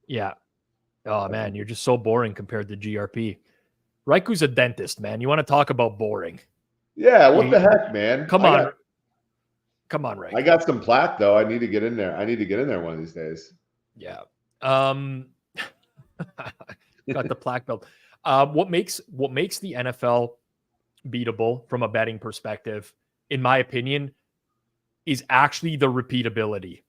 Yeah. Oh, man, you're just so boring compared to GRP. Raikou's a dentist, man. You want to talk about boring. Yeah, what the heck, man? Come on, Raikou. I got some plaque, though. I need to get in there. One of these days. Yeah. Got the plaque belt. What makes the NFL beatable from a betting perspective, in my opinion, is actually the repeatability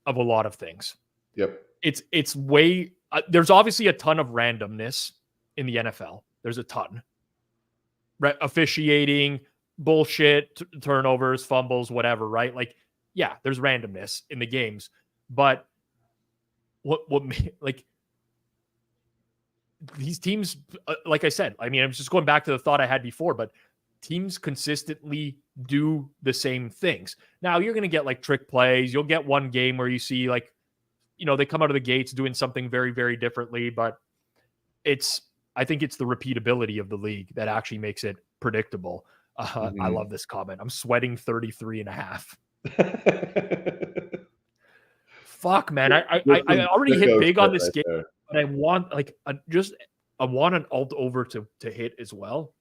of a lot of things. Yep. It's way there's obviously a ton of randomness in the NFL. There's a ton. Officiating, bullshit, turnovers, fumbles, whatever, right? Like, yeah, there's randomness in the games, but what like these teams, like I said, I mean, I'm just going back to the thought I had before, but teams consistently do the same things. Now you're going to get like trick plays. You'll get one game where you see like, they come out of the gates doing something very, very differently, but I think it's the repeatability of the league that actually makes it predictable. I love this comment. I'm sweating 33.5. Fuck, man. I already hit big on this game, but I want I want an alt over to hit as well.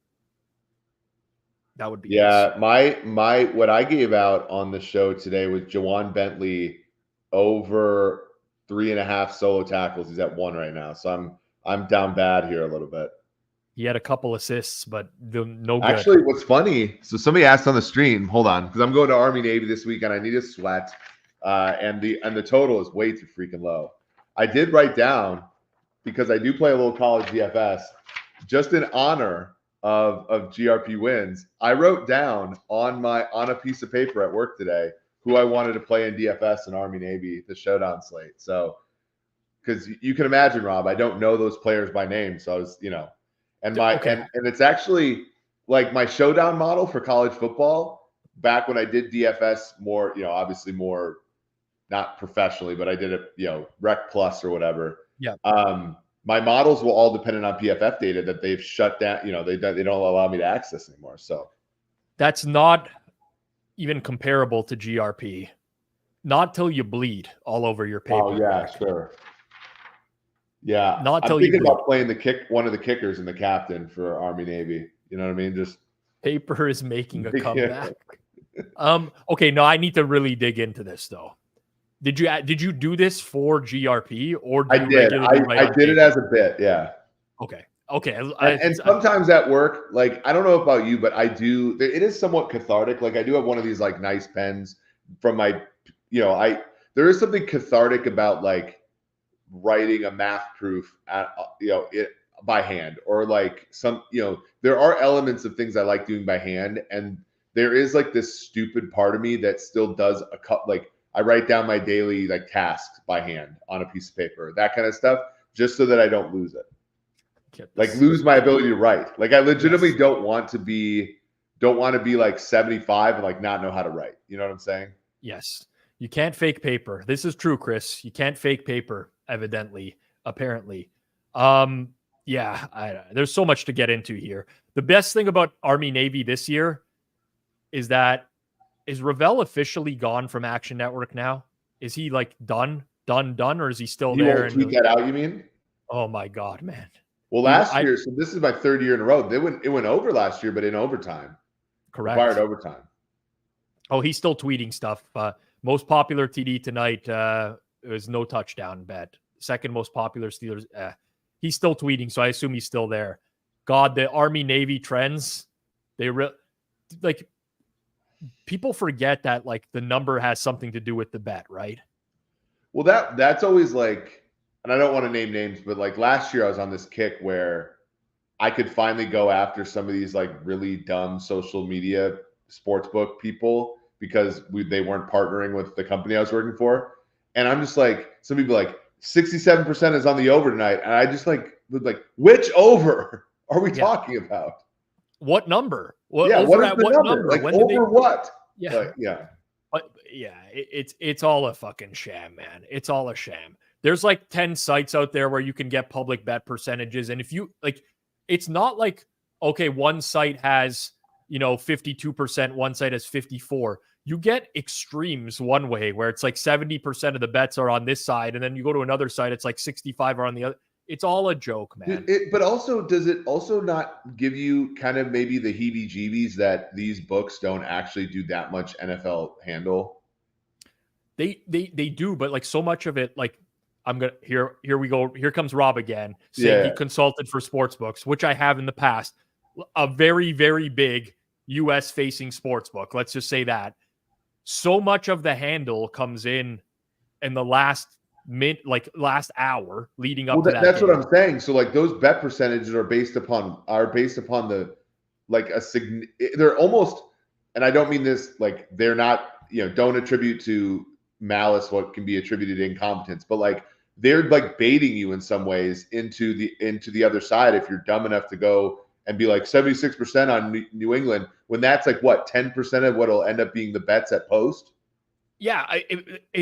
That would be nice. My what I gave out on the show today was Jawan Bentley over 3.5 solo tackles. He's at 1 right now, so I'm down bad here a little bit. He had a couple assists, but no good. Actually, what's funny, so somebody asked on the stream, hold on, because I'm going to Army Navy this week and I need a sweat. And the total is way too freaking low. I did write down, because I do play a little college DFS, just in honor of GRPWins. I wrote down on a piece of paper at work today who I wanted to play in DFS and Army Navy, the showdown slate. So, because you can imagine, Rob, I don't know those players by name, so I was, and it's actually like my showdown model for college football. Back when I did DFS more, obviously more. Not professionally, but I did it, Rec Plus or whatever. Yeah. My models will all dependent on PFF data that they've shut down. They don't allow me to access anymore. So that's not even comparable to GRP. Not till you bleed all over your paper. Oh yeah, sure. Yeah. Not till I'm thinking about playing one of the kickers and the captain for Army Navy. You know what I mean? Just paper is making a comeback. Okay, no, I need to really dig into this though. Did you do this for GRP or I did? I did it as a bit, yeah. Okay. And sometimes at work, like I don't know about you, but I do. It is somewhat cathartic. Like I do have one of these like nice pens from my, there is something cathartic about like writing a math proof at it by hand, or like some there are elements of things I like doing by hand, and there is like this stupid part of me that still does like. I write down my daily like tasks by hand on a piece of paper, that kind of stuff, just so that I don't lose it. Like lose my ability to write. Like I legitimately don't want to be like 75 and like not know how to write. You know what I'm saying? Yes. You can't fake paper. This is true, Chris. You can't fake paper, apparently. There's so much to get into here. The best thing about Army Navy this year is that is Ravel officially gone from Action Network now? Is he like done, or is he still there? Won't tweet that out, you mean? Oh my God, man. Well, last year, so this is my 3rd year in a row. It went over last year, but in overtime. Correct. Required overtime. Oh, he's still tweeting stuff. Most popular TD tonight was no touchdown bet. Second most popular Steelers. He's still tweeting, so I assume he's still there. God, the Army Navy trends, people forget that like the number has something to do with the bet, right? Well, that's always like, and I don't want to name names, but like last year I was on this kick where I could finally go after some of these like really dumb social media sportsbook people because they weren't partnering with the company I was working for. And I'm just like, some people like 67% is on the over tonight. And I just like, which over? are we talking about? What number? What is the number? Like, over what? Yeah. But yeah, it's all a fucking sham, man. It's all a sham. There's like 10 sites out there where you can get public bet percentages. And if you like, it's not like, okay, one site has, 52%, one site has 54. You get extremes one way where it's like 70% of the bets are on this side. And then you go to another site, it's like 65 are on the other. It's all a joke, man. But also, does it also not give you kind of maybe the heebie-jeebies that these books don't actually do that much NFL handle? They do, but like so much of it, like here we go. Here comes Rob again saying he consulted for sports books, which I have in the past. A very, very big US facing sports book. Let's just say that. So much of the handle comes in the last hour leading up to that. That's what I'm saying. So like those bet percentages are based upon the like they're almost, and I don't mean this like they're not, don't attribute to malice what can be attributed to incompetence, but like they're like baiting you in some ways into the other side if you're dumb enough to go and be like 76% on New England when that's like what 10% of what'll end up being the bets at post. Yeah,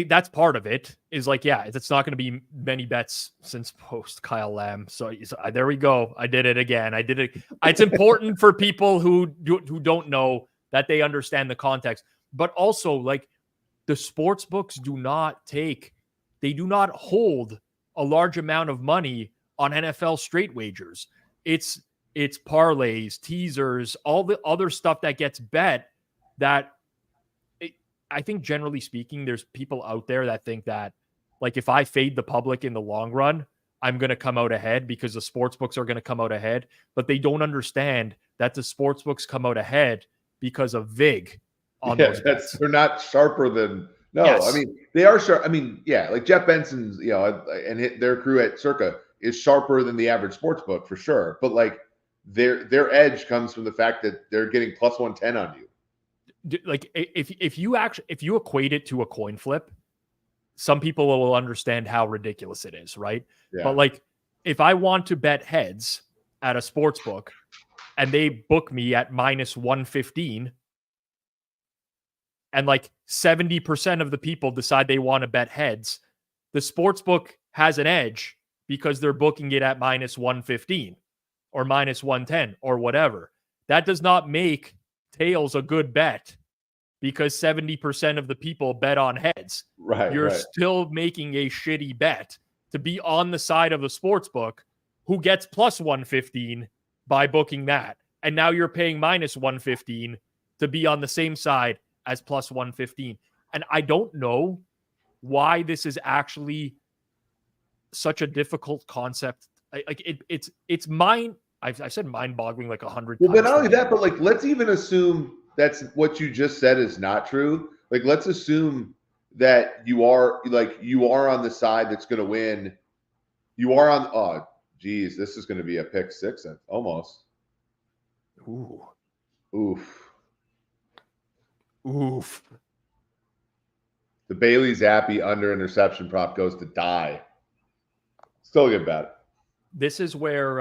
that's part of it. Is like, it's not going to be many bets since post Kyle Lamb. So there we go. I did it again. I did it. It's important for people who don't know that they understand the context, but also like the sports books do not hold a large amount of money on NFL straight wagers. It's parlays, teasers, all the other stuff that gets bet that. I think generally speaking, there's people out there that think that like if I fade the public in the long run, I'm going to come out ahead because the sports books are going to come out ahead, but they don't understand that the sports books come out ahead because of VIG on those bets. They're not sharper than I mean, they are sharp. I mean, like Jeff Benson's, and their crew at Circa is sharper than the average sports book for sure. But like their edge comes from the fact that they're getting plus 110 on you. Like if you equate it to a coin flip, some people will understand how ridiculous it is, right? Yeah. But like if I want to bet heads at a sports book and they book me at minus 115 and like 70% of the people decide they want to bet heads, the sports book has an edge because they're booking it at minus 115 or minus 110 or whatever. That does not make tails a good bet because 70% of the people bet on heads. Right. You're still making a shitty bet to be on the side of the sports book who gets plus 115 by booking that. And now you're paying minus 115 to be on the same side as plus 115. And I don't know why this is actually such a difficult concept. It's mind. I've said mind-boggling like 100 times. Well, but not only that, but like let's even assume that's what you just said is not true. Like let's assume that you are on the side that's going to win. You are on. Oh, geez, this is going to be a pick six. Almost. Ooh. Oof. Oof. The Bailey Zappi under interception prop goes to die. Still a good bet. This is where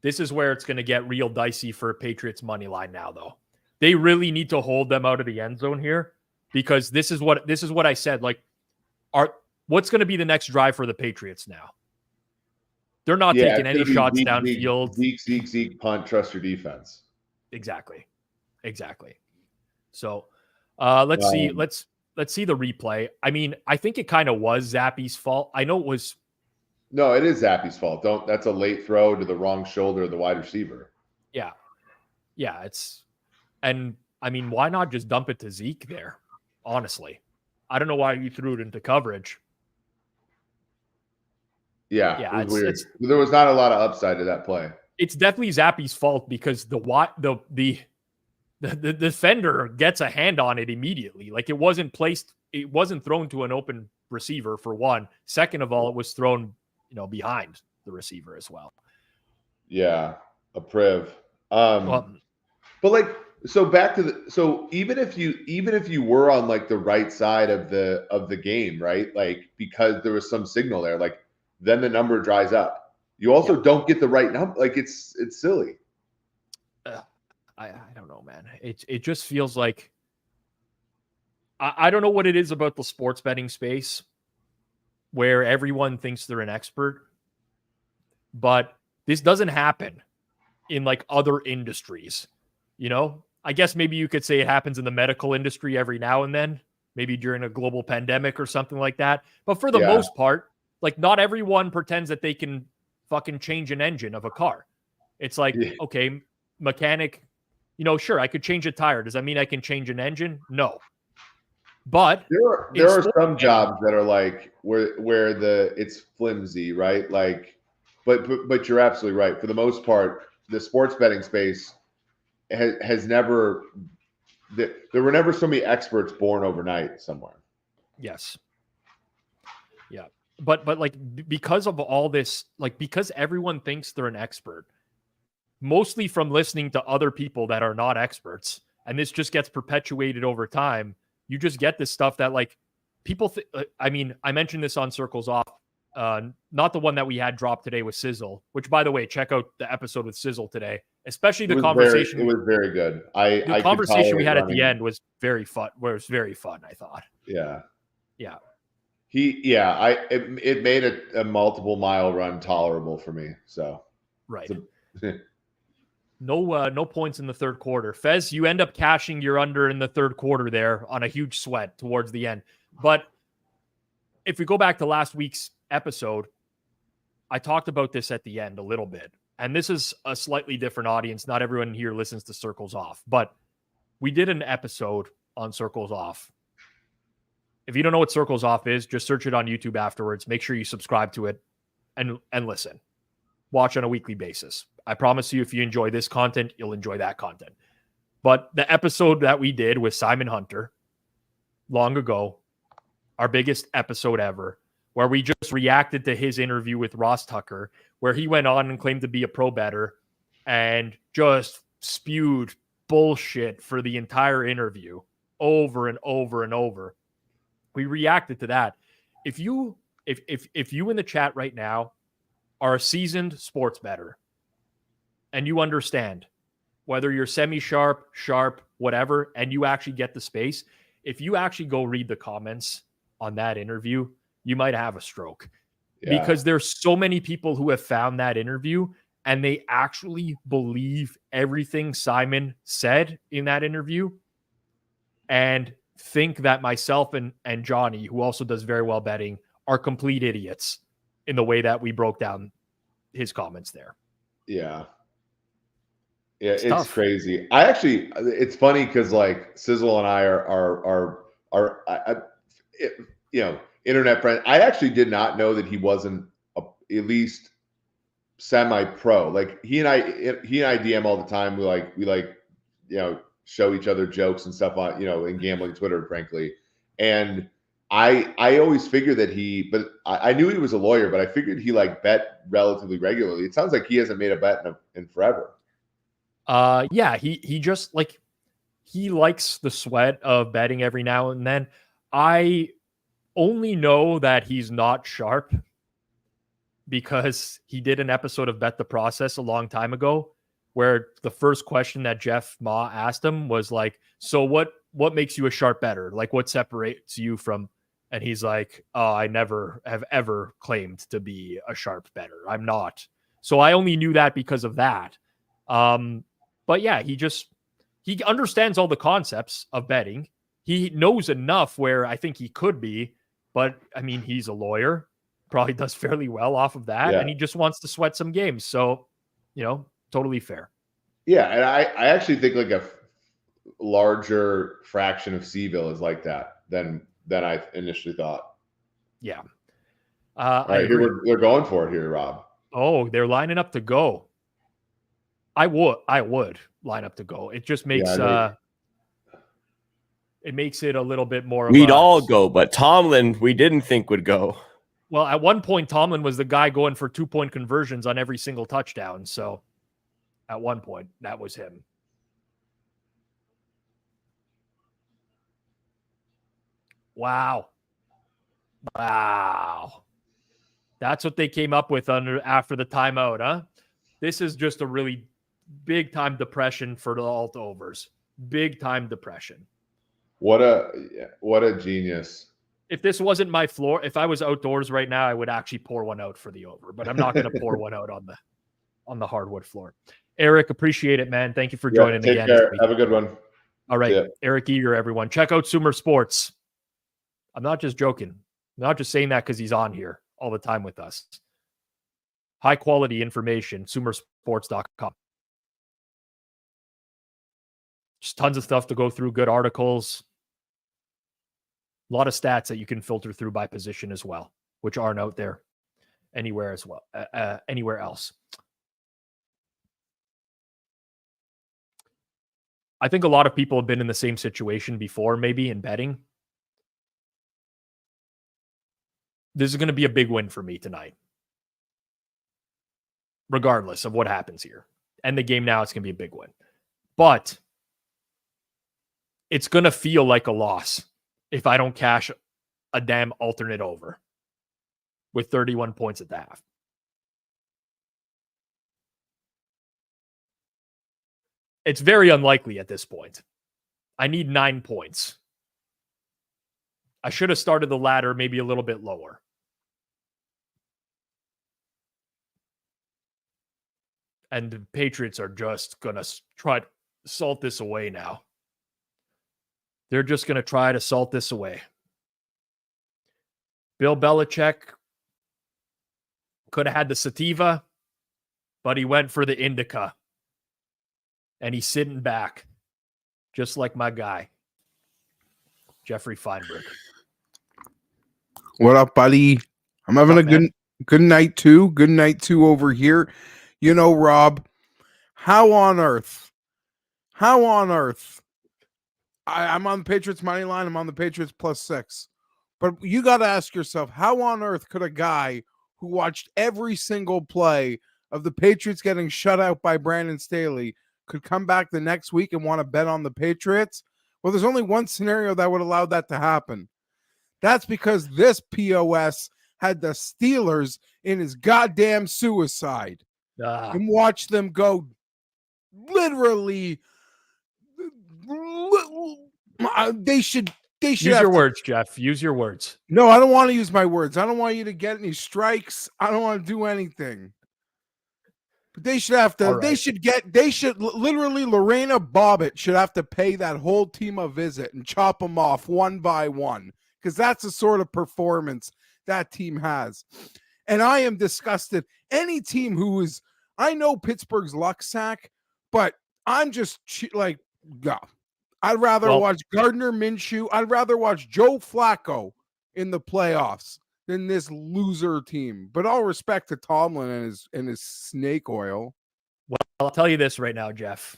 it's going to get real dicey for Patriots money line now, though. They really need to hold them out of the end zone here because this is what I said. Like, what's going to be the next drive for the Patriots now? They're not taking any shots downfield. Zeke, punt, trust your defense. Exactly. So let's see the replay. I mean, I think it kind of was Zappi's fault. I know it was. No, it is Zappi's fault. That's a late throw to the wrong shoulder of the wide receiver. Yeah. And I mean, why not just dump it to Zeke there? Honestly, I don't know why you threw it into coverage. Yeah, it was weird. There was not a lot of upside to that play. It's definitely Zappi's fault because the defender gets a hand on it immediately. Like it wasn't thrown to an open receiver for one. Second of all, it was thrown, behind the receiver as well. Yeah, a priv. But like, so back to even if you were on like the right side of the game, right? Like because there was some signal there, like then the number dries up. You also don't get the right number. Like it's silly. I don't know, man. It just feels like I don't know what it is about the sports betting space where everyone thinks they're an expert, but this doesn't happen in like other industries. You know, I guess maybe you could say it happens in the medical industry every now and then, maybe during a global pandemic or something like that. But for the most part, like not everyone pretends that they can fucking change an engine of a car. It's like, okay, mechanic, you know, sure, I could change a tire. Does that mean I can change an engine? No. But there are some jobs that are like where it's flimsy, right? Like, but you're absolutely right. For the most part, the sports betting space has never. There were never so many experts born overnight somewhere. Yes. Yeah. But like because of all this, like because everyone thinks they're an expert, mostly from listening to other people that are not experts, and this just gets perpetuated over time. You just get this stuff that like people I mean, I mentioned this on Circles Off, not the one that we had dropped today with Sizzle, which by the way, check out the episode with Sizzle today, especially the conversation. It was very good. The conversation we had at the end was very fun. I thought. Yeah. Yeah. It made a multiple mile run tolerable for me. So right. No points in the third quarter. Fez, you end up cashing your under in the third quarter there on a huge sweat towards the end. But if we go back to last week's episode, I talked about this at the end a little bit. And this is a slightly different audience. Not everyone here listens to Circles Off, but we did an episode on Circles Off. If you don't know what Circles Off is, just search it on YouTube afterwards. Make sure you subscribe to it and listen. Watch on a weekly basis. I promise you, if you enjoy this content, you'll enjoy that content. But the episode that we did with Simon Hunter long ago, our biggest episode ever, where we just reacted to his interview with Ross Tucker, where he went on and claimed to be a pro bettor and just spewed bullshit for the entire interview over and over and over. We reacted to that. If you in the chat right now are a seasoned sports bettor and you understand whether you're semi-sharp, sharp, whatever, and you actually get the space, if you actually go read the comments on that interview, you might have a stroke. Yeah. Because there's so many people who have found that interview and they actually believe everything Simon said in that interview and think that myself and Johnny, who also does very well betting, are complete idiots in the way that we broke down his comments there. Yeah. Yeah, it's crazy. It's funny because like Sizzle and I are internet friends. I actually did not know that he wasn't at least semi-pro. Like he and I DM all the time. We like show each other jokes and stuff on in gambling Twitter, frankly. And I always figured that but I knew he was a lawyer, but I figured he like bet relatively regularly. It sounds like he hasn't made a bet in forever. Yeah, he just like he likes the sweat of betting every now and then. I only know that he's not sharp because he did an episode of Bet the Process a long time ago where the first question that Jeff Ma asked him was like, so what makes you a sharp bettor? Like what separates you from, and he's like, oh, I never have ever claimed to be a sharp bettor. I'm not. So I only knew that because of that. But yeah, he understands all the concepts of betting. He knows enough where I think he could be, but I mean, he's a lawyer, probably does fairly well off of that. Yeah. And he just wants to sweat some games. So, totally fair. Yeah. And I actually think like a larger fraction of Seville is like that than I initially thought. Yeah. All right, here we're going for it here, Rob. Oh, they're lining up to go. I would line up to go. It just makes it makes it a little bit more. We'd all go, but Tomlin, we didn't think would go. Well, at one point, Tomlin was the guy going for 2-point conversions on every single touchdown. So, at one point, that was him. Wow. That's what they came up with after the timeout, huh? This is just a really big time depression for the alt overs. Big time depression. What a genius. If this wasn't my floor, if I was outdoors right now, I would actually pour one out for the over, but I'm not going to pour one out on the hardwood floor. Eric, appreciate it, man. Thank you for joining take again. Care. Have a good one. All right. Eric Eager, everyone. Check out Sumer Sports. I'm not just joking. I'm not just saying that because he's on here all the time with us. High quality information, sumersports.com. Just tons of stuff to go through, good articles. A lot of stats that you can filter through by position as well, which aren't out there anywhere as well, anywhere else. I think a lot of people have been in the same situation before, maybe in betting. This is going to be a big win for me tonight, regardless of what happens here. And the game now, it's going to be a big win. But it's going to feel like a loss if I don't cash a damn alternate over with 31 points at the half. It's very unlikely at this point. I need 9 points. I should have started the ladder maybe a little bit lower. And the Patriots are just going to try to salt this away now. They're just going to try to salt this away. Bill Belichick could have had the sativa, but he went for the indica. And he's sitting back, just like my guy, Geoffrey Fienberg. What up, buddy? I'm having a good night too. Good night too over here. You know, Rob, how on earth? I'm on the Patriots money line. I'm on the Patriots +6. But you got to ask yourself, how on earth could a guy who watched every single play of the Patriots getting shut out by Brandon Staley could come back the next week and want to bet on the Patriots? Well, there's only one scenario that would allow that to happen. That's because this POS had the Steelers in his goddamn suicide. And watch them go literally. They should use your words, Jeff. Use your words. No, I don't want to use my words. I don't want you to get any strikes. I don't want to do anything. But they should have to. Right. They should literally. Lorena Bobbitt should have to pay that whole team a visit and chop them off one by one, because that's the sort of performance that team has. And I am disgusted. Any team who is, I know Pittsburgh's luck sack, but I'm just like, no. I'd rather watch Gardner Minshew. I'd rather watch Joe Flacco in the playoffs than this loser team. But all respect to Tomlin and his snake oil. Well, I'll tell you this right now, Jeff.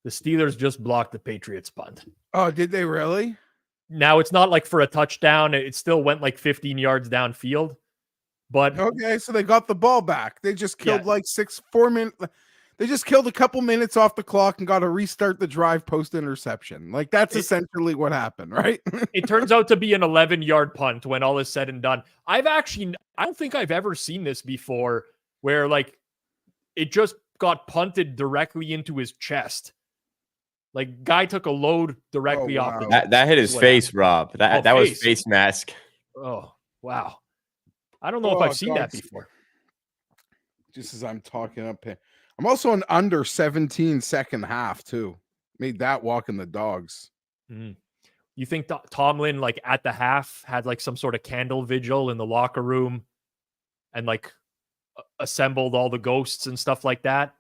The Steelers just blocked the Patriots punt. Oh, did they really? Now, it's not like for a touchdown. It still went like 15 yards downfield. But okay, so they got the ball back. They just killed 4 minutes. They just killed a couple minutes off the clock and got to restart the drive post-interception. Like, that's essentially what happened, right? It turns out to be an 11-yard punt when all is said and done. I don't think I've ever seen this before where, like, it just got punted directly into his chest. Like, guy took a load directly off the that hit his face, Rob. That was face mask. Oh, wow. I don't know if I've seen that before. Just as I'm talking up here. I'm also an under 17 second half, too. Made that walking the dogs. Mm. You think Tomlin, like, at the half had, like, some sort of candle vigil in the locker room and, like, assembled all the ghosts and stuff like that?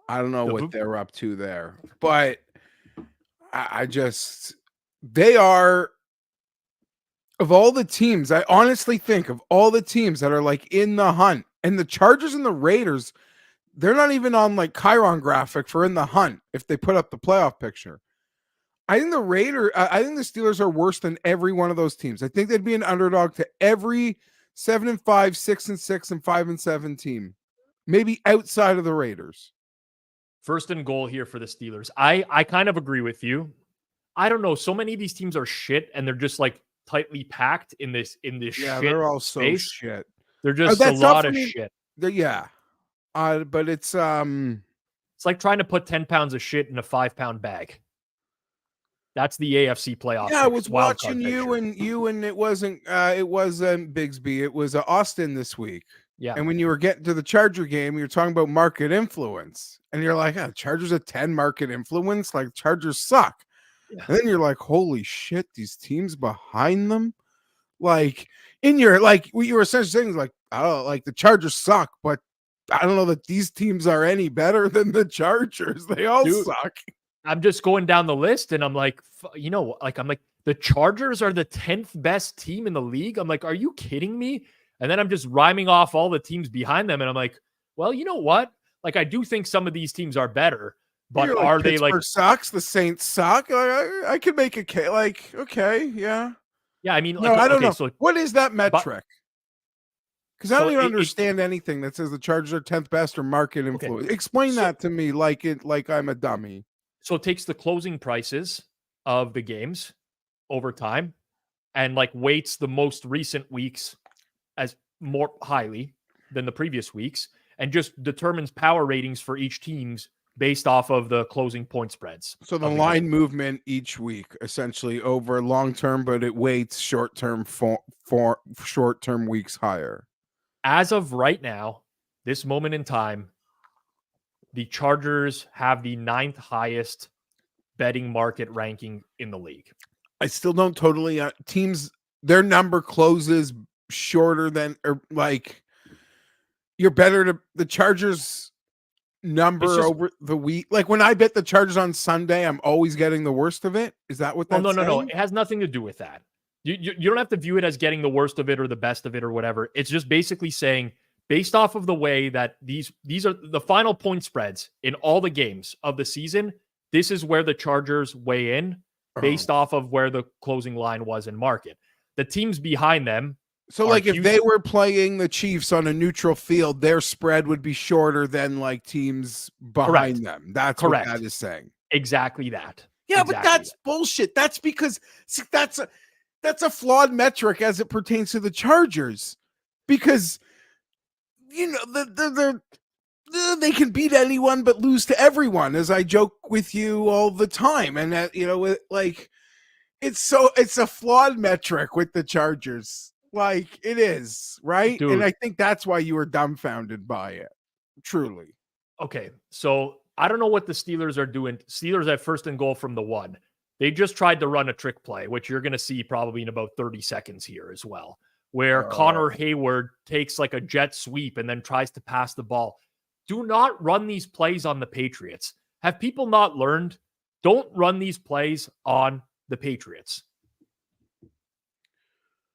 I don't know what they're up to there. But they are, of all the teams, I honestly think of all the teams that are, like, in the hunt, and the Chargers and the Raiders, they're not even on, like, Chiron graphic for in the hunt if they put up the playoff picture. I think the Steelers are worse than every one of those teams. I think they'd be an underdog to every 7-5, 6-6, and 5-7 team, maybe outside of the Raiders. First and goal here for the Steelers. I kind of agree with you. I don't know. So many of these teams are shit, and they're just, like, tightly packed in this Yeah, shit they're all so space. shit. They're just a lot of shit. Yeah. But it's It's like trying to put 10 pounds of shit in a 5-pound bag. That's the AFC playoff. Yeah, I was watching you and it wasn't Bigsby. It was Austin this week. Yeah. And when you were getting to the Charger game, you're talking about market influence. And you're like, Chargers a 10 market influence? Like Chargers suck. Yeah. And then you're like, holy shit, these teams behind them. Like in your what you were essentially saying is like, oh, like the Chargers suck, but I don't know that these teams are any better than the Chargers. They all suck. I'm just going down the list and I'm like, the Chargers are the 10th best team in the league. I'm like, are you kidding me? And then I'm just rhyming off all the teams behind them. And I'm like, well, you know what? Like, I do think some of these teams are better, but are they Pittsburgh sucks? The Saints suck. I could make a case. Like, okay, yeah. Yeah, I mean, no, I don't know. So, what is that metric? Because I don't even understand anything that says the Chargers are 10th best or market influence. Explain that to me like I'm a dummy. So it takes the closing prices of the games over time and weights the most recent weeks as more highly than the previous weeks and just determines power ratings for each team's based off of the closing point spreads. So the line movement each week, essentially over long-term, but it weights short-term for short-term weeks higher. As of right now, this moment in time, the Chargers have the 9th highest betting market ranking in the league. I still don't totally teams. Their number closes shorter than you're better to the Chargers number over the week. Like when I bet the Chargers on Sunday, I'm always getting the worst of it. Is that what that's saying? No. It has nothing to do with that. You don't have to view it as getting the worst of it or the best of it or whatever. It's just basically saying based off of the way that these are the final point spreads in all the games of the season, this is where the Chargers weigh in based off of where the closing line was in market. The teams behind them. So if they were playing the Chiefs on a neutral field, their spread would be shorter than teams behind them. That's correct. What that is saying. Exactly that. Yeah, but that's bullshit. That's because that's a flawed metric as it pertains to the Chargers. Because they can beat anyone but lose to everyone, as I joke with you all the time. And that, it's a flawed metric with the Chargers. It is, right? Dude. And I think that's why you were dumbfounded by it. Truly. Okay. So I don't know what the Steelers are doing. Steelers have 1st and goal from the 1. They just tried to run a trick play, which you're going to see probably in about 30 seconds here as well, where Connor Hayward takes a jet sweep and then tries to pass the ball. Do not run these plays on the Patriots. Have people not learned? Don't run these plays on the Patriots.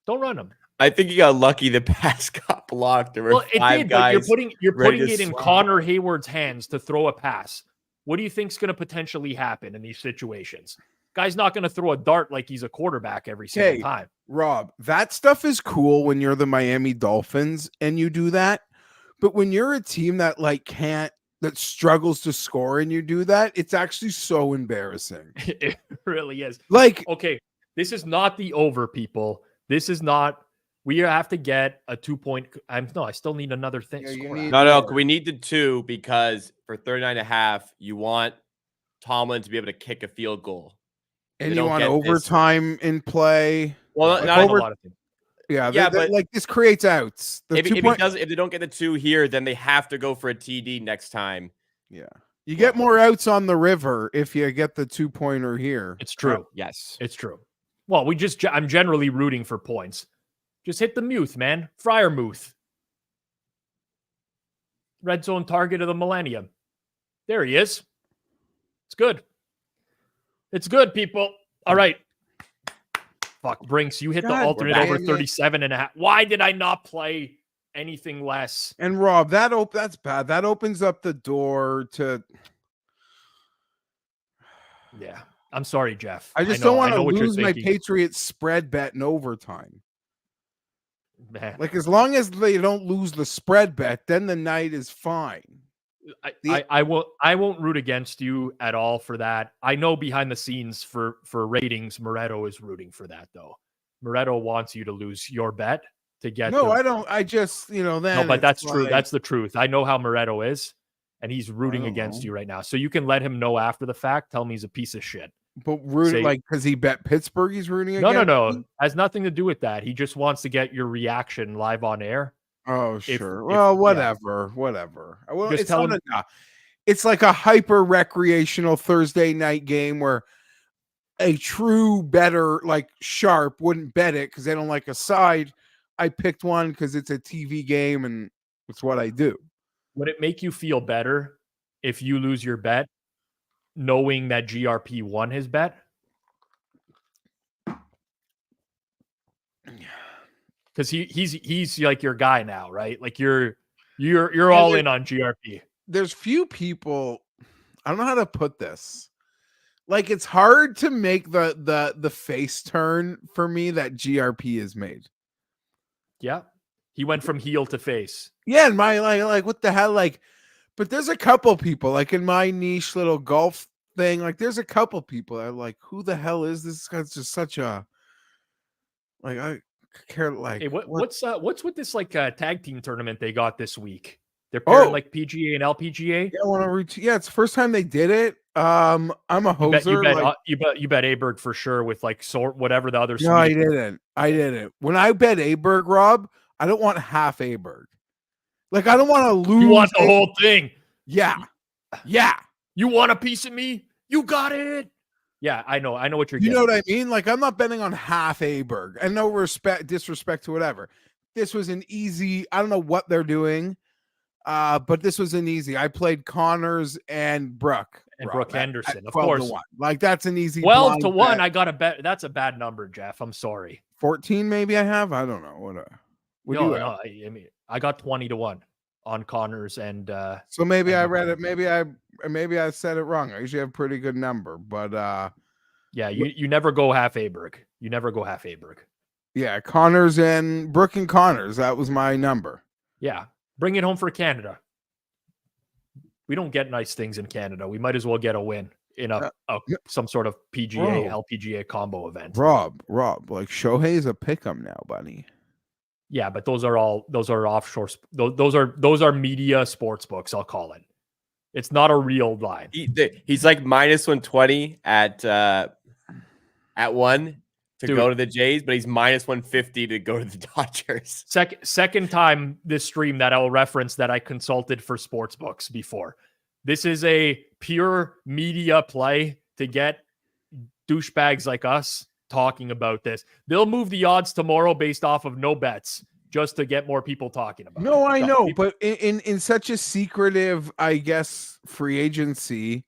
Don't run them. I think you got lucky the pass got blocked. There were 5 guys. But you're putting it in Connor Hayward's hands to throw a pass. What do you think's going to potentially happen in these situations? Guy's not going to throw a dart like he's a quarterback every single time. Rob, that stuff is cool when you're the Miami Dolphins and you do that. But when you're a team that that struggles to score and you do that, it's actually so embarrassing. It really is. Okay, this is not the over, people. This is not. We have to get a 2-point. I still need another thing. No. We need the 2 because for 39.5, you want Tomlin to be able to kick a field goal. And you want overtime in play. Well, not a lot of things. Yeah, but this creates outs. If they don't get the 2 here, then they have to go for a TD next time. Yeah. You get more outs on the river if you get the 2-pointer here. It's true. Yes. It's true. Well, I'm generally rooting for points. Just hit the Muth, man. Fryermuth. Red zone target of the millennium. There he is. It's good. It's good, people. All right. Fuck, Brinks, you hit the alternate over 37.5. Why did I not play anything less? And Rob, that's bad. That opens up the door to... Yeah. I'm sorry, Jeff. I don't want to lose my Patriots spread bet in overtime. Man. As long as they don't lose the spread bet, then the night is fine. I won't root against you at all for that. I know behind the scenes for ratings, Moretto is rooting for that though. Moretto wants you to lose your bet to get. No, I don't. I just, then. No, but that's true. like- That's the truth. I know how Moretto is, and he's rooting against you right now. So you can let him know after the fact. Tell me he's a piece of shit. But rooting, Say- because he bet Pittsburgh, he's rooting No, against. no. Has nothing to do with that. He just wants to get your reaction live on air. Oh, sure. Well, whatever. Well, Just it's tell not it's like a hyper recreational Thursday night game where a true better, like sharp, wouldn't bet it because they don't like a side. I picked one because it's a TV game and it's what I do. Would it make you feel better if you lose your bet knowing that GRP won his bet? Because he's like your guy now, right? Like you're all in on GRP. There's few people. I don't know how to put this. Like it's hard to make the face turn for me that GRP has made. Yeah, he went from heel to face. Yeah, and my like what the hell, like. But there's a couple people like in my niche little golf thing. Like there's a couple people that are like, who the hell is this guy's just such a like I care like. Hey, what's with this like tag team tournament they got this week? They're pairing like PGA and LPGA. Yeah, I want to reach. Yeah, it's the first time they did it. I'm a hoser. You bet Aberg for sure with like whatever the other. No, I didn't. When I bet Aberg, Rob, I don't want half Aberg. Like I don't want to lose. You want the whole thing. Yeah. You want a piece of me? You got it. Yeah, I know what you're. You know what I mean? Like I'm not betting on half Aberg, and no disrespect to whatever. This was an easy. I don't know what they're doing. But this was an easy. I played Connors and Brooke. And Brooke Henderson, at of course. 1. Like that's an easy 12 to 1. Bet. I got a bet. That's a bad number, Jeff. I'm sorry. 14 maybe I have. I don't know. No, I mean I got 20 to 1 on Connors and so maybe I read it. Maybe I said it wrong. I usually have a pretty good number, but yeah, you never go half Aberg. You never go half Aberg. Yeah, Connors and Brooke and Connors. That was my number. Yeah. Bring it home for Canada. We don't get nice things in Canada. We might as well get a win in some sort of PGA, LPGA combo event. Rob, like Shohei's a pick'em now, buddy. Yeah, but those are offshore. Those are media sports books. I'll call it. It's not a real line. He's like minus 120 at 1 to go to the Jays, but he's minus 150 to go to the Dodgers. Second time this stream that I'll reference that I consulted for sports books before. This is a pure media play to get douchebags like us talking about this. They'll move the odds tomorrow based off of no bets just to get more people talking about it. No, I know, but in such a secretive, I guess, free agency,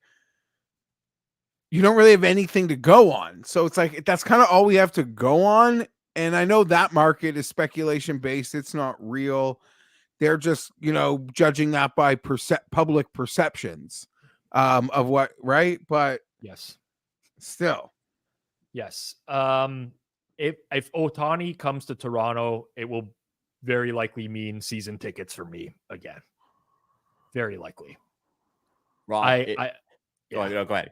you don't really have anything to go on. So it's like, that's kind of all we have to go on. And I know that market is speculation based. It's not real. They're just, judging that by public perceptions of what, right? But yes, still. Yes. If Ohtani comes to Toronto, it will very likely mean season tickets for me again. Very likely. Rob, go ahead.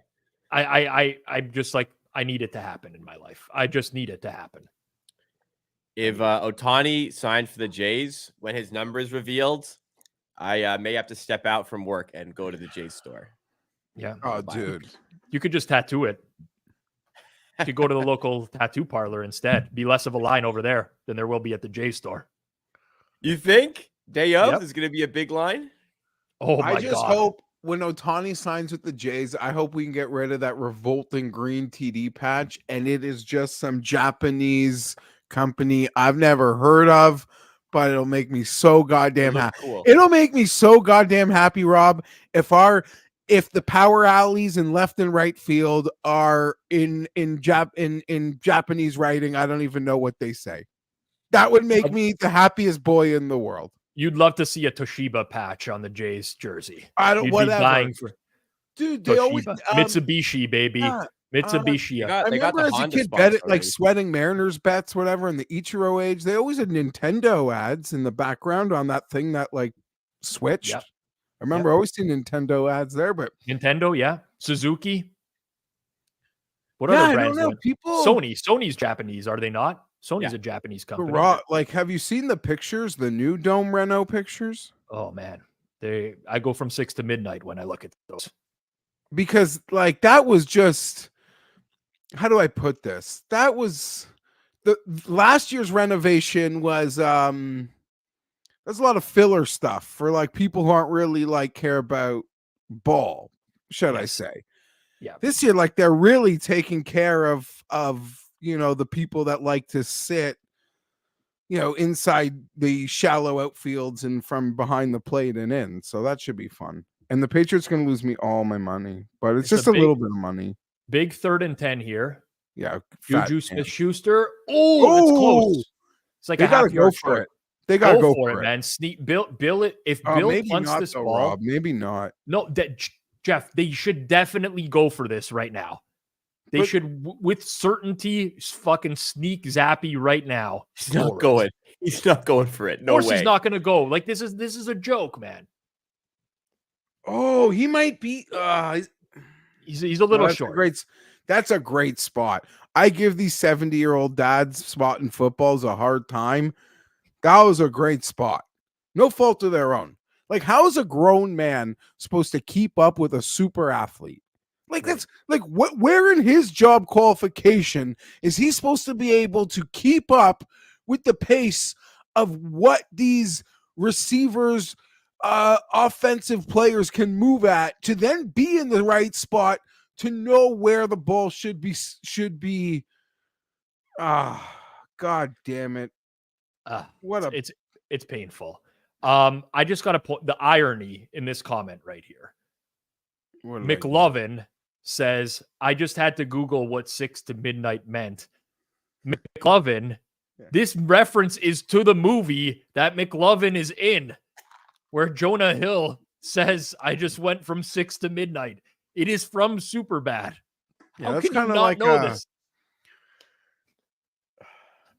I'm just like, I need it to happen in my life. I just need it to happen. If Ohtani signed for the Jays, when his number is revealed, I may have to step out from work and go to the Jays store. Yeah. Oh, dude. You could just tattoo it. You could go to the local tattoo parlor instead. Be less of a line over there than there will be at the Jays store. You think day of is going to be a big line? Oh my God. I just hope when Ohtani signs with the Jays, I hope we can get rid of that revolting green TD patch, and it is just some Japanese company I've never heard of, but it'll make me so goddamn happy. Cool. It'll make me so goddamn happy, Rob, if the power alleys in left and right field are in Japanese writing. I don't even know what they say. That would make me the happiest boy in the world. You'd love to see a Toshiba patch on the Jays jersey. You'd be dying for dude. They Toshiba. always Mitsubishi, baby. Mitsubishi. I remember as a kid, like sweating Mariners bets, whatever, in the Ichiro age. They always had Nintendo ads in the background on that thing that like switched. Yep. I remember always seeing Nintendo ads there, but Nintendo, yeah. Suzuki. What other brands? I don't know. People. Sony's Japanese, are they not? Sony's a Japanese company. Like, have you seen the pictures, the new Dome Reno pictures? Oh man, I go from 6 to midnight when I look at those. Because like that was just, how do I put this? That was the last year's renovation was there's a lot of filler stuff for like people who aren't really like care about ball, should I say. Yeah. This year, like they're really taking care of the people that like to sit, inside the shallow outfields and from behind the plate and in. So that should be fun. And the Patriots going to lose me all my money, but it's just a little bit of money. Big 3rd and 10 here. Yeah. Juju Smith-Schuster. Oh, it's close. It's like they got to go for it. They got to go for it, man. Sneak Bill it. If Bill punts this ball, Rob, maybe not. No, Jeff, they should definitely go for this right now. They should, with certainty, fucking sneak Zappy right now. He's not going. He's not going for it. No way. Of course he's not going to go. Like, this is a joke, man. Oh, he might be. He's a little short. That's a great spot. I give these 70-year-old dads spotting footballs a hard time. That was a great spot. No fault of their own. Like, how is a grown man supposed to keep up with a super athlete? Like, that's like where in his job qualification is he supposed to be able to keep up with the pace of what these receivers, offensive players can move at to then be in the right spot to know where the ball should be. God damn it. It's painful. I just got to put the irony in this comment right here. McLovin says, I just had to Google what 6 to midnight meant. McLovin, this reference is to the movie that McLovin is in, where Jonah Hill says, I just went from 6 to midnight. It is from Superbad. Yeah, How can you not know this?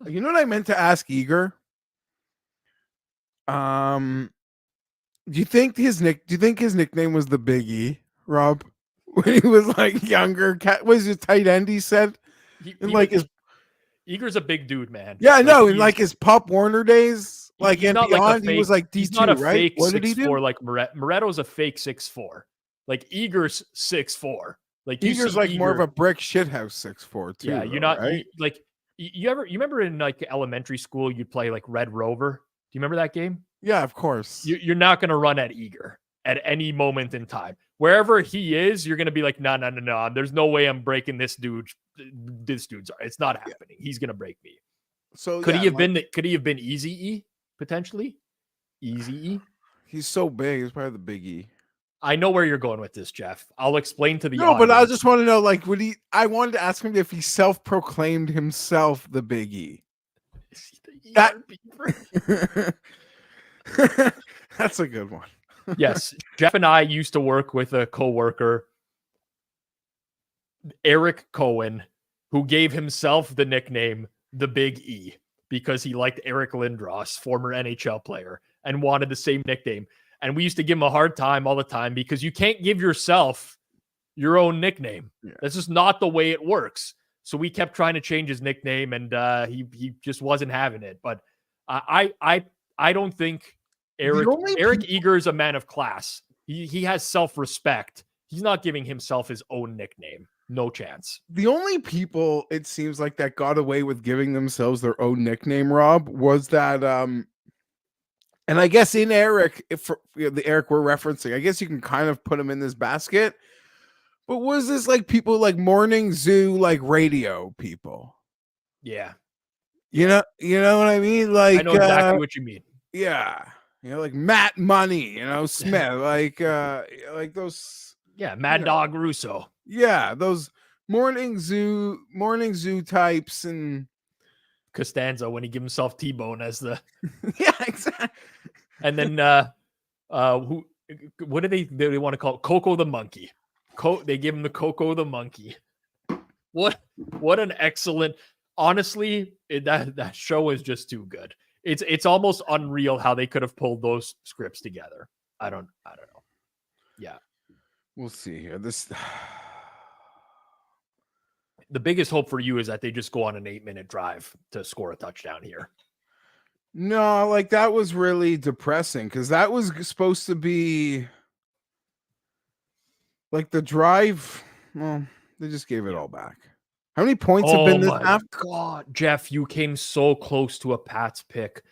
You know what I meant to ask Eager? Do you think his nickname was the Big E, Rob? When he was like younger, was his tight end? He said, Eager's a big dude, man. Yeah, I know. In like his Pop Warner days, like and beyond, like he was like D2, he's not a right? Fake what did he do? Like Moretto's a fake 6'4". Like Eager's 6'4". Like Eager's like more of a brick shithouse 6'4" too. Yeah, you're not right? Like you remember in like elementary school you'd play like Red Rover. Do you remember that game? Yeah, of course. You're not going to run at Eager at any moment in time. Wherever he is, you're going to be like, no. There's no way I'm breaking this dude. This dude's. It's not happening. He's going to break me. So could he have been? Could he have been Easy E potentially? Easy E. He's so big. He's probably the Big E. I know where you're going with this, Jeff. I'll explain to the audience. But I just want to know, like, I wanted to ask him if he self-proclaimed himself the Big E. That's a good one. Yes, Jeff and I used to work with a coworker, Eric Cohen, who gave himself the nickname the Big E because he liked Eric Lindros, former NHL player, and wanted the same nickname. And we used to give him a hard time all the time because you can't give yourself your own nickname. Yeah. That's just not the way it works. So we kept trying to change his nickname, and he just wasn't having it. But I don't think Eric Eager is a man of class. He has self-respect. He's not giving himself his own nickname. No chance. The only people it seems like that got away with giving themselves their own nickname, Rob, was that and I guess in Eric, the Eric we're referencing, I guess you can kind of put him in this basket. But was this like people like morning zoo, like radio people? Yeah. You know what I mean? Like I know exactly what you mean. Yeah. Like Matt Money, Smith, like those. Yeah, Mad Dog Russo. Yeah, those morning zoo types, and Costanza when he gives himself T-Bone as the. Yeah, exactly. And then what do they want to call it? Coco the Monkey. They give him the Coco the Monkey. What an excellent. Honestly, that show is just too good. It's almost unreal how they could have pulled those scripts together. I don't know. Yeah. We'll see here. the biggest hope for you is that they just go on an 8-minute drive to score a touchdown here. No, like that was really depressing because that was supposed to be like the drive. Well, they just gave it all back. How many points have been this half? God, Geoff, you came so close to a Pats pick.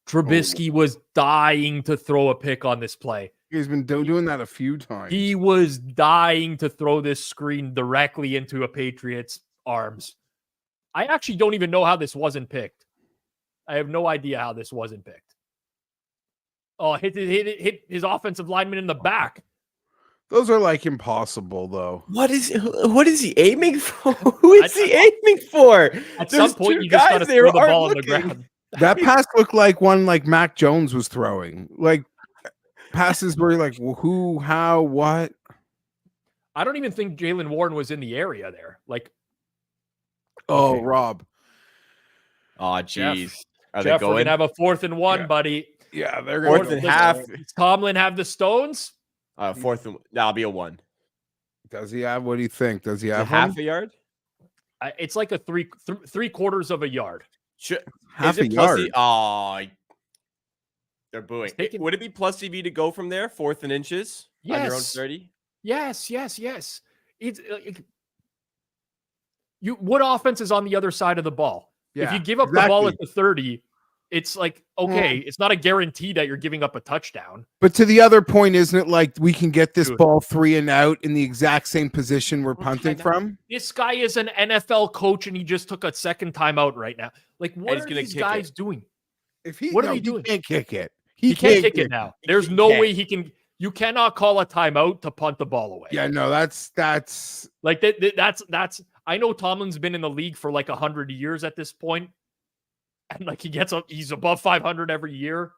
Trubisky was dying to throw a pick on this play. He's been doing that a few times. He was dying to throw this screen directly into a Patriots' arms. I actually don't even know how this wasn't picked. I have no idea how this wasn't picked. Oh, hit his offensive lineman in the back. Those are like impossible, though. What is he aiming for? Who is he aiming for? At some point, you just got to throw the ball on the ground. That pass looked like one like Mac Jones was throwing. Like passes where you're like, well, who, how, what? I don't even think Jalen Warren was in the area there. Like, oh, okay. Rob. Oh, geez. Are Geoff, they going? We're gonna have a 4th and 1, buddy. Yeah, they're going 4th and half. Does Tomlin have the stones? 4th and that'll be a 1. Does he have? What do you think? Does he have half a yard? It's like a three quarters of a yard. Half a yard. They're booing. Would it be plus EV to go from there? 4th and inches on your own 30? Yes. It's what offense is on the other side of the ball? Yeah, if you give up the ball at the 30, it's like, okay, it's not a guarantee that you're giving up a touchdown. But to the other point, isn't it like we can get this ball 3 and out in the exact same position we're punting from? This guy is an NFL coach, and he just took a second timeout right now. Like, what are these guys doing? What are they doing? He can't kick it. He can't kick it now. There's no way he can. You cannot call a timeout to punt the ball away. Yeah, no, that's like that's. I know Tomlin's been in the league for like 100 years at this point. And like he's above 500 every year.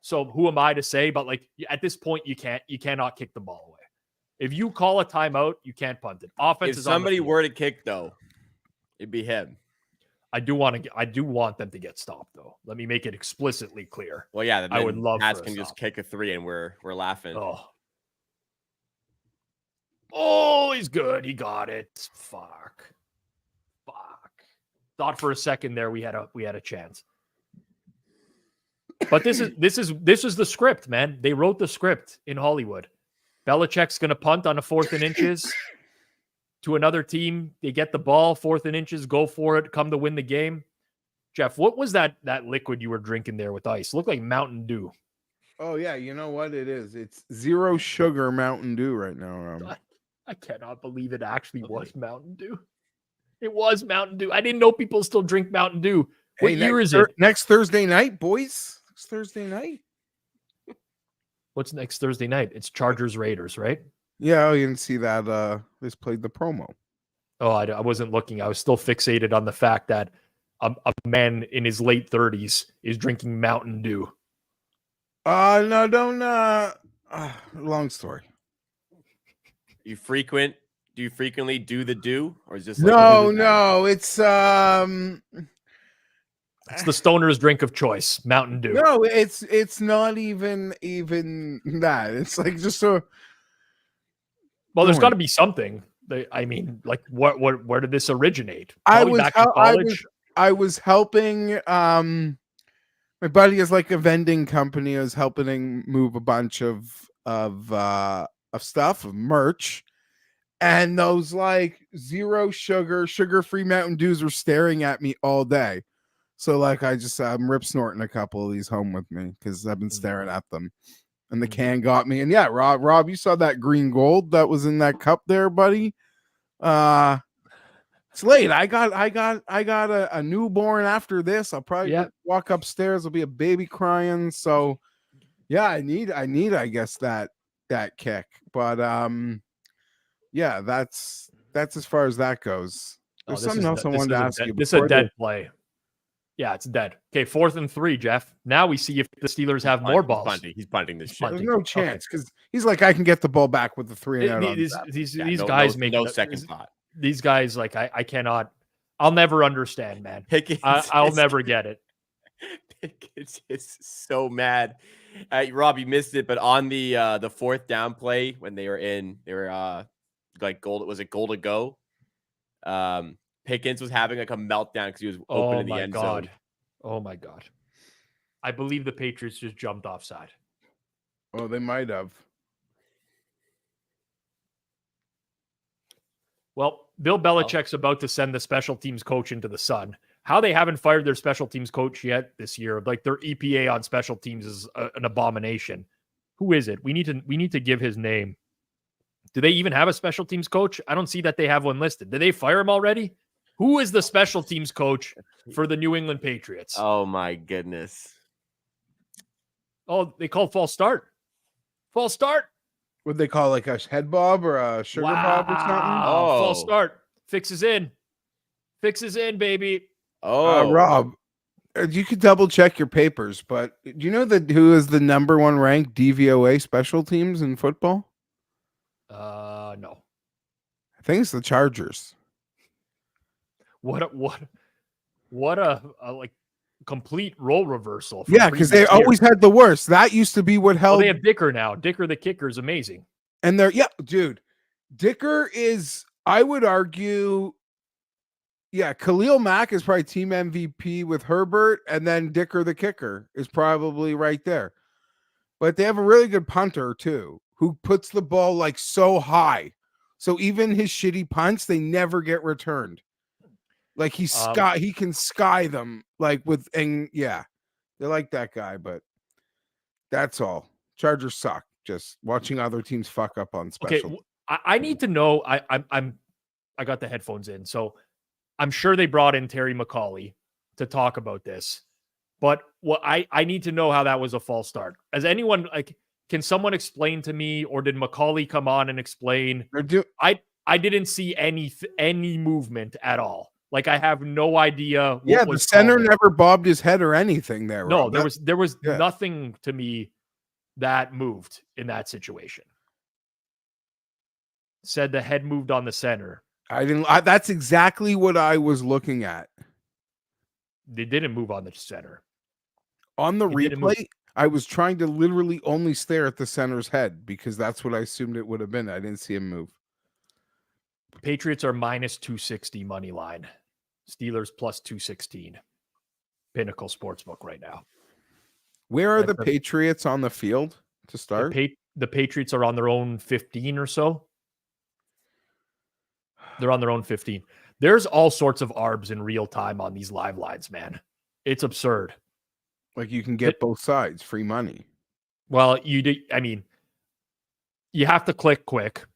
So who am I to say? But like at this point, you cannot kick the ball away. If you call a timeout, you can't punt it. Offense. If somebody were to kick though, it'd be him. I do want them to get stopped though. Let me make it explicitly clear. Well, yeah, I would love. Pats can just kick a 3 and we're laughing. Oh, he's good. He got it. Fuck. Thought for a second there we had a chance. But this is the script, man. They wrote the script in Hollywood. Belichick's going to punt on a 4th and inches to another team. They get the ball, 4th and inches, go for it, come to win the game. Geoff, what was that liquid you were drinking there with ice? It looked like Mountain Dew. Oh yeah, you know what it is? It's 0 sugar Mountain Dew right now. I cannot believe it actually was Mountain Dew. It was Mountain Dew. I didn't know people still drink Mountain Dew. What year is it? Next Thursday night, boys. Next Thursday night. What's next Thursday night? It's Chargers Raiders, right? Yeah, you didn't see that. They just played the promo. Oh, I wasn't looking. I was still fixated on the fact that a man in his late 30s is drinking Mountain Dew. No, don't. Long story. Do you frequently do the do, or is this no? It's it's the stoner's drink of choice, Mountain Dew. No, it's not even that. It's like just so. Well, there's got to be something. I mean, like where did this originate? I was helping. My buddy has like a vending company. I was helping move a bunch of stuff, of merch. And those like 0 sugar-free Mountain Dews were staring at me all day. So like I'm rip snorting a couple of these home with me because I've been staring at them. And the can got me. And yeah, Rob, you saw that green gold that was in that cup there, buddy. It's late. I got a newborn after this. I'll probably walk upstairs. There'll be a baby crying. So yeah, I need I guess that kick. But yeah, that's as far as that goes. There's something else I wanted to ask you. This is a dead play. Yeah, it's dead. Okay, 4th and 3, Geoff. Now we see if the Steelers have more balls. He's punting this shit. There's no chance because he's like, I can get the ball back with the 3 and out. These guys make no second thought. These guys, like, I cannot. I'll never understand, man. I'll never get it. Pickens is so mad. Rob, you missed it, but on the 4th down play when they were like goal, was it goal to go? Pickens was having like a meltdown because he was open in the end zone. Oh my God. I believe the Patriots just jumped offside. Oh, they might have. Well, Bill Belichick's about to send the special teams coach into the sun. How they haven't fired their special teams coach yet this year, like their EPA on special teams is an abomination. Who is it? We need to give his name. Do they even have a special teams coach? I don't see that they have one listed. Did they fire him already? Who is the special teams coach for the New England Patriots? Oh my goodness. Oh, they called false start. False start. What they call like a head bob or a sugar bob or something? Oh, false start. Fixes in, baby. Oh, Rob, you could double check your papers, but do you know who is the number one ranked DVOA special teams in football? No. I think it's the Chargers. What a like complete role reversal. Yeah, because they always had the worst. That used to be what held. They have Dicker now. Dicker the kicker is amazing. And dude, Dicker is, I would argue, Khalil Mack is probably team MVP with Herbert, and then Dicker the kicker is probably right there. But they have a really good punter too, who puts the ball like so high. So even his shitty punts, they never get returned. Like he can sky them like they like that guy, but that's all. Chargers suck. Just watching other teams fuck up on special. Okay, I need to know. I got the headphones in, so I'm sure they brought in Terry McAulay to talk about this. But I need to know how that was a false start. As anyone can someone explain to me, or did McAulay come on and explain? I didn't see any movement at all. Like I have no idea. The center never bobbed his head or anything there. No, there was nothing to me that moved in that situation. Said the head moved on the center. That's exactly what I was looking at. They didn't move on the center. On the replay, I was trying to literally only stare at the center's head because that's what I assumed it would have been. I didn't see him move. Patriots are minus 260 money line. Steelers plus 216. Pinnacle Sportsbook right now. Where are the Patriots on the field to start? The Patriots are on their own 15 or so. They're on their own 15. There's all sorts of ARBs in real time on these live lines, man. It's absurd. Like you can get both sides, free money. Well, you have to click quick.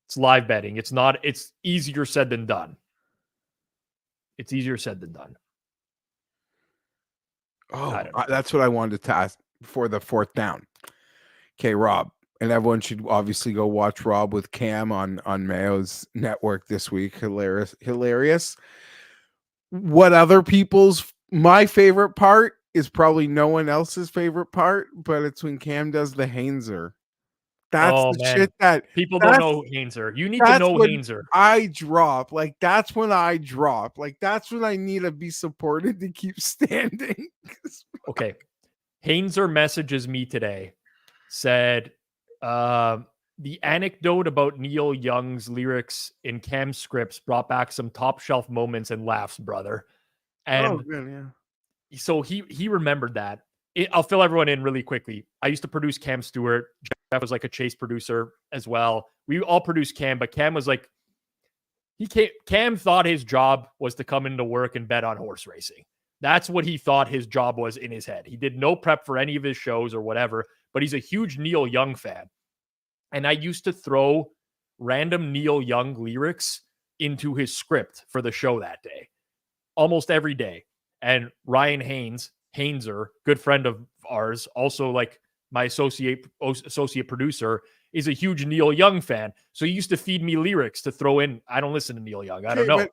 It's live betting. It's easier said than done. Oh, that's what I wanted to ask before the fourth down. Okay, Rob. And everyone should obviously go watch Rob with Cam on Mayo's network this week. Hilarious. What other my favorite part is probably no one else's favorite part, but it's when Cam does the Hainzer. That's shit that people don't know Hainzer. You need to know Hainzer. I drop. Like that's when I drop. Like that's when I need to be supported to keep standing. Okay. Hainzer messages me today. Said the anecdote about Neil Young's lyrics in Cam's scripts brought back some top shelf moments and laughs, brother. And so he remembered that. I'll fill everyone in really quickly. I used to produce Cam Stewart. Jeff was like a chase producer as well. We all produced Cam, but Cam was like, Cam thought his job was to come into work and bet on horse racing. That's what he thought his job was in his head. He did no prep for any of his shows or whatever, but he's a huge Neil Young fan. And I used to throw random Neil Young lyrics into his script for the show that day, almost every day. And Ryan Hainzer, good friend of ours, also like my associate producer, is a huge Neil Young fan. So he used to feed me lyrics to throw in. I don't listen to Neil Young. I don't know.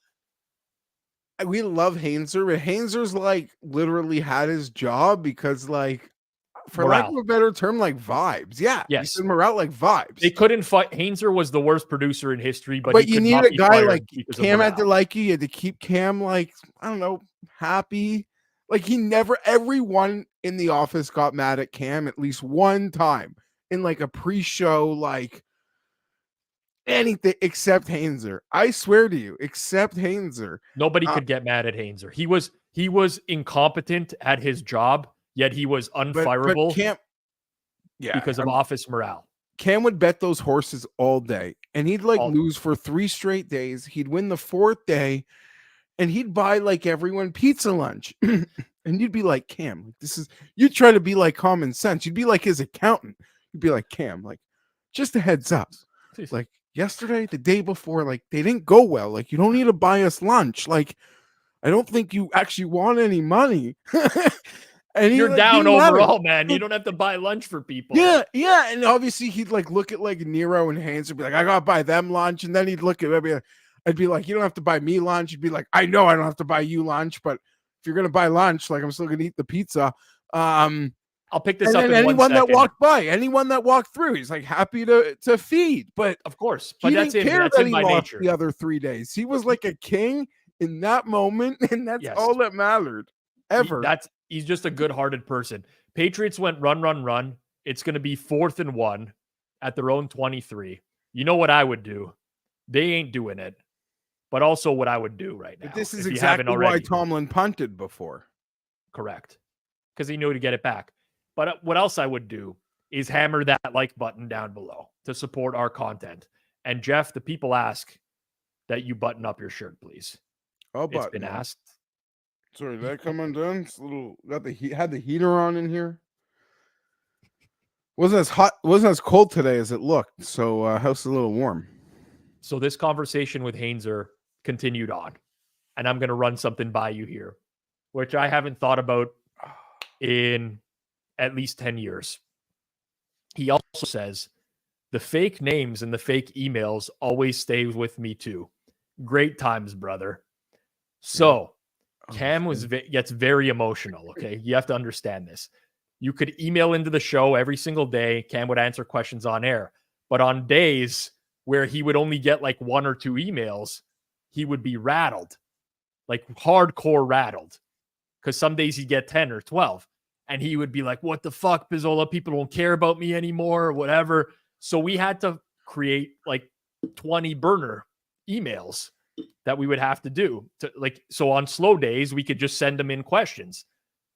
We love Hainzer, but Hainzer's like literally had his job because like, for lack of a better term, like vibes. Yeah. Yes. Morale, like vibes. They couldn't fight. Hainzer was the worst producer in history, but you need a guy like Cam had to like you. You had to keep Cam like, I don't know, happy. Like everyone in the office got mad at Cam at least one time in like a pre-show, like anything except Hainzer. I swear to you, except Hainzer. Nobody could get mad at Hainzer. He was incompetent at his job, yet he was unfireable but Cam, because of office morale. Cam would bet those horses all day, and he'd lose for 3 straight days. He'd win the 4th day, and he'd buy like everyone pizza lunch. And you'd be like, Cam, you'd try to be like common sense. You'd be like his accountant. You'd be like, Cam, like, just a heads up. Like yesterday, the day before, like they didn't go well. Like, you don't need to buy us lunch. Like, I don't think you actually want any money. And you're down overall, man. You don't have to buy lunch for people. Yeah. And obviously he'd like look at like Nero and Hans and be like, I gotta buy them lunch. And then he'd look at me. I'd be like, you don't have to buy me lunch. He'd be like, I know I don't have to buy you lunch, but if you're gonna buy lunch, like I'm still gonna eat the pizza. I'll pick this up in anyone that walked by, anyone that walked through, he's like happy to feed. But of course, but that's didn't him. care That's that him he by lost nature. the other 3 days. He was like a king in that moment, and that's all that mattered ever. He's just a good-hearted person. Patriots went run. It's going to be 4th and 1 at their own 23. You know what I would do? They ain't doing it. But also what I would do right now. But this is exactly why Tomlin punted before. Correct. Because he knew to get it back. But what else I would do is hammer that like button down below to support our content. And Geoff, the people ask that you button up your shirt, please. It's been asked. Sorry, did that come undone? It's a little had the heater on in here. Wasn't as cold today as it looked. So house is a little warm. So this conversation with Hainzer continued on, and I'm going to run something by you here, which I haven't thought about in at least 10 years. He also says, the fake names and the fake emails always stay with me too. Great times, brother. So Cam gets very emotional, okay? You have to understand this. You could email into the show every single day. Cam would answer questions on air. But on days where he would only get like 1 or 2 emails, he would be rattled, like hardcore rattled. Because some days he'd get 10 or 12. And he would be like, what the fuck, Pizzola? People don't care about me anymore or whatever. So we had to create like 20 burner emails that we would have to do. So on slow days, we could just send them in questions.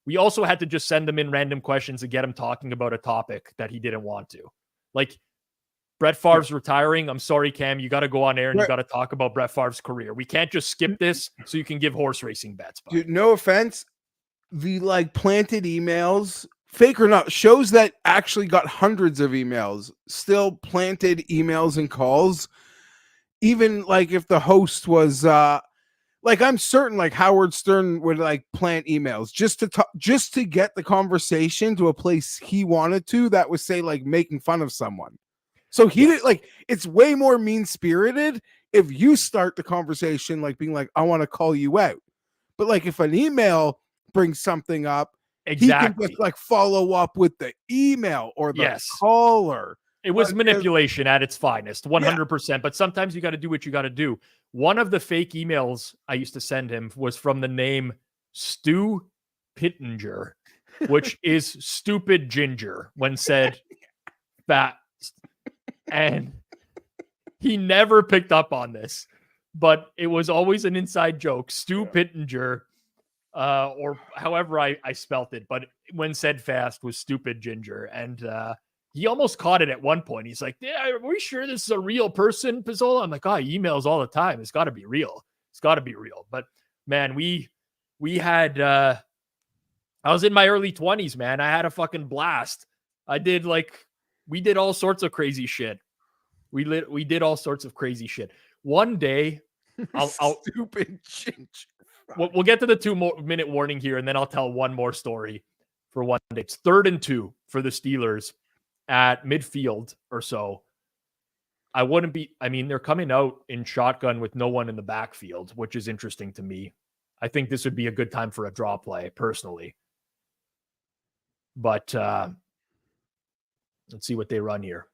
We also had to just send them in random questions and get him talking about a topic that he didn't want to. Like, Brett Favre's retiring. I'm sorry, Cam. You got to go on air and you got to talk about Brett Favre's career. We can't just skip this so you can give horse racing bets. Dude, no offense. The like planted emails, fake or not, shows that actually got hundreds of emails, still planted emails and calls. Even like if the host was like, I'm certain like Howard Stern would like plant emails just to get the conversation to a place he wanted to, that was say like making fun of someone. So he did like, it's way more mean-spirited if you start the conversation like being like, I want to call you out. But like if an email brings something up, he can just like follow up with the email or the caller. It was manipulation at its finest, 100%. Yeah. But sometimes you got to do what you got to do. One of the fake emails I used to send him was from the name Stu Pittinger, which is stupid ginger when said fast. And he never picked up on this, but it was always an inside joke. Stu Pittinger, or however I spelt it, but when said fast was stupid ginger. And he almost caught it at one point. He's like, yeah, are we sure this is a real person, Pizzola? I'm like, he emails all the time. It's got to be real. It's got to be real. But man, we had, I was in my early 20s, man. I had a fucking blast. We did all sorts of crazy shit. We did all sorts of crazy shit. One day, I'll stupid ginger. We'll get to the 2-minute warning here, and then I'll tell one more story for one day. It's 3rd and 2 for the Steelers at midfield or so. They're coming out in shotgun with no one in the backfield, which is interesting to me. I think this would be a good time for a draw play, personally. But let's see what they run here.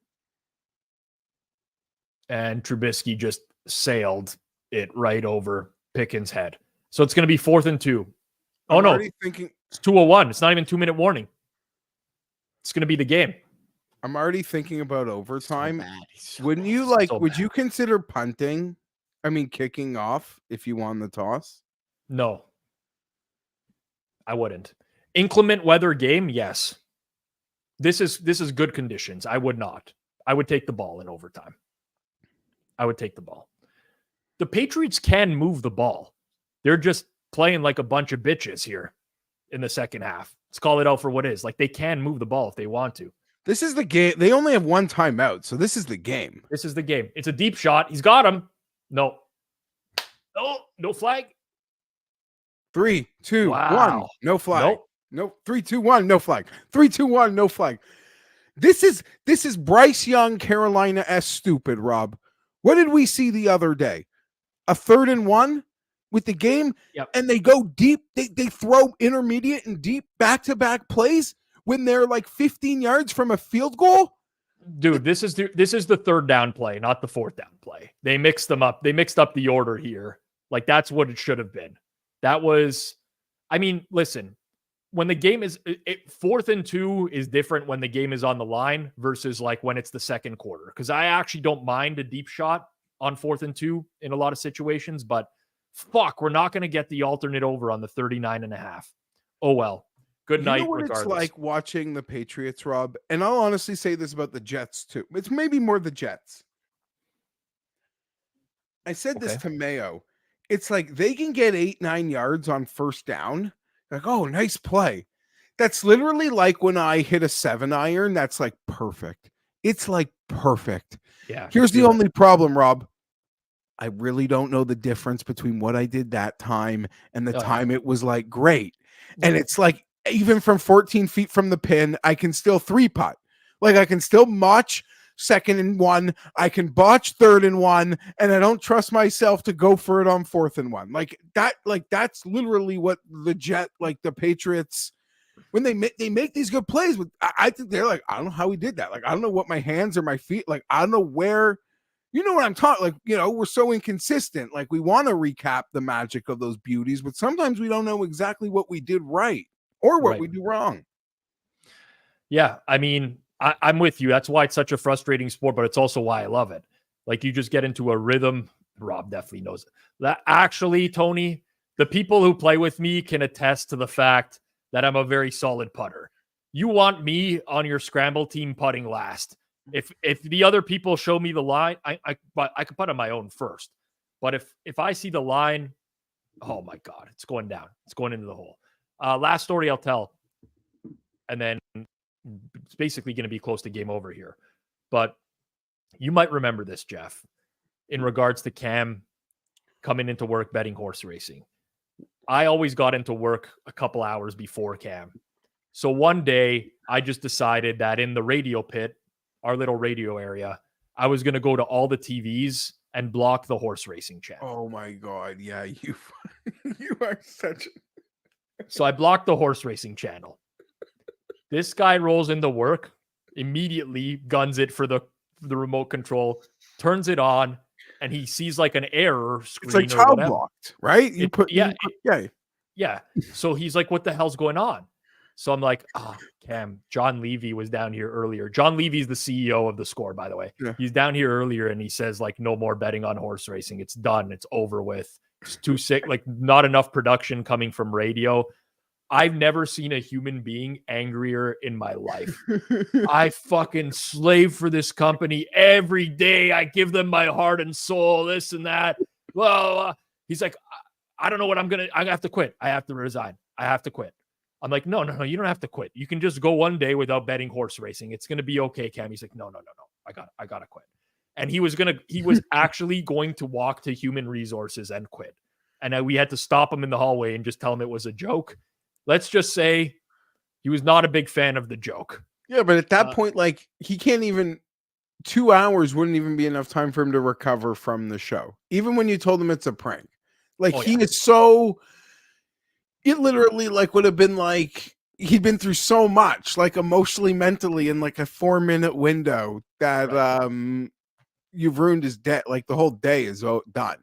And Trubisky just sailed it right over Pickens' head. So it's going to be 4th and 2. Oh, no. Thinking... It's 2:01. It's not even 2-minute warning. It's going to be the game. I'm already thinking about overtime. So bad. Wouldn't you would you consider punting? I mean, kicking off if you won the toss? No, I wouldn't. Inclement weather game, yes. This is good conditions. I would not. I would take the ball in overtime. I would take the ball. The Patriots can move the ball. They're just playing like a bunch of bitches here in the second half. Let's call it out for what it is. Like, they can move the ball if they want to. This is the game. They only have one timeout, so this is the game. This is the game. It's a deep shot. He's got him. No. No flag. 3, 2, Wow. 1. No flag. Nope. Nope. 3, 2, 1. No flag. 3, 2, 1. No flag. This is Bryce Young, Carolina S stupid, Rob. What did we see the other day? A 3rd and 1 with the game, and they go deep. They throw intermediate and deep back-to-back plays when they're like 15 yards from a field goal. Dude, this is the 3rd down play, not the 4th down play. They mixed them up. They mixed up the order here. Like, that's what it should have been. That was, I mean, listen, when the game is 4th and 2 is different when the game is on the line versus like when it's the second quarter. Because I actually don't mind a deep shot on 4th and 2 in a lot of situations, but fuck, we're not going to get the alternate over on the 39.5. Oh, well. Good night. You know what regardless. It's like watching the Patriots, Rob, and I'll honestly say this about the Jets too. It's maybe more the Jets. I said this to Mayo. It's like they can get 8-9 yards on 1st down. Like, oh, nice play. That's literally like when I hit a 7-iron. That's like perfect. It's like perfect. Yeah. Here's the only problem, Rob. I really don't know the difference between what I did that time and the time it was like great. And it's like, even from 14 feet from the pin, I can still 3-putt. Like, I can still motch 2nd and 1. I can botch 3rd and 1, and I don't trust myself to go for it on 4th and 1. Like that. Like, that's literally what the Patriots, when they make these good plays. I think they're like, I don't know how we did that. Like, I don't know what my hands or my feet. Like, I don't know where. You know what I'm talking. Like, we're so inconsistent. Like, we want to recap the magic of those beauties, but sometimes we don't know exactly what we did right. Or what we do wrong. Yeah, I mean, I'm with you. That's why it's such a frustrating sport, but it's also why I love it. Like, you just get into a rhythm. Rob definitely knows it. That actually, Tony, the people who play with me can attest to the fact that I'm a very solid putter. You want me on your scramble team putting last. If the other people show me the line, I could putt on my own first. But if I see the line, oh my God, it's going down. It's going into the hole. Last story I'll tell, and then it's basically going to be close to game over here. But you might remember this, Jeff, in regards to Cam coming into work betting horse racing. I always got into work a couple hours before Cam. So one day I just decided that in the radio pit, our little radio area, I was going to go to all the TVs and block the horse racing channel. Oh my God. Yeah, you are such So I blocked the horse racing channel. This guy rolls into work, immediately guns it for the remote control, turns it on, and he sees like an error screen. It's like child blocked, right? Yeah. So he's like, what the hell's going on? So I'm like, Cam, John Levy was down here earlier. John Levy's the CEO of the Score, by the way. Yeah. He's down here earlier and he says, like, no more betting on horse racing. It's done. It's over with. It's too sick. Like, not enough production coming from radio. I've never seen a human being angrier in my life. I fucking slave for this company every day. I give them my heart and soul, this and that. Well, he's like, I don't know what I have to quit. I have to resign. I have to quit. I'm like, no, you don't have to quit. You can just go one day without betting horse racing. It's going to be okay, Cam. He's like, no. I got to quit. And he was actually going to walk to human resources and quit. And we had to stop him in the hallway and just tell him it was a joke. Let's just say he was not a big fan of the joke. Yeah, but at that point, like, he can't even, 2 hours wouldn't even be enough time for him to recover from the show. Even when you told him it's a prank. Like, is so, it literally like would have been like, he'd been through so much, like emotionally, mentally, in like a 4-minute window that you've ruined his day. Like, the whole day is done.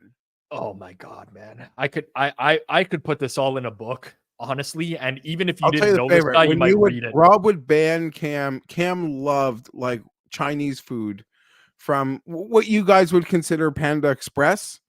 Oh my God, man. I could put this all in a book honestly. And even if you I'll tell didn't you know the this favorite. guy, you When might you would, read it. Rob would ban Cam. Cam loved like Chinese food from what you guys would consider Panda Express.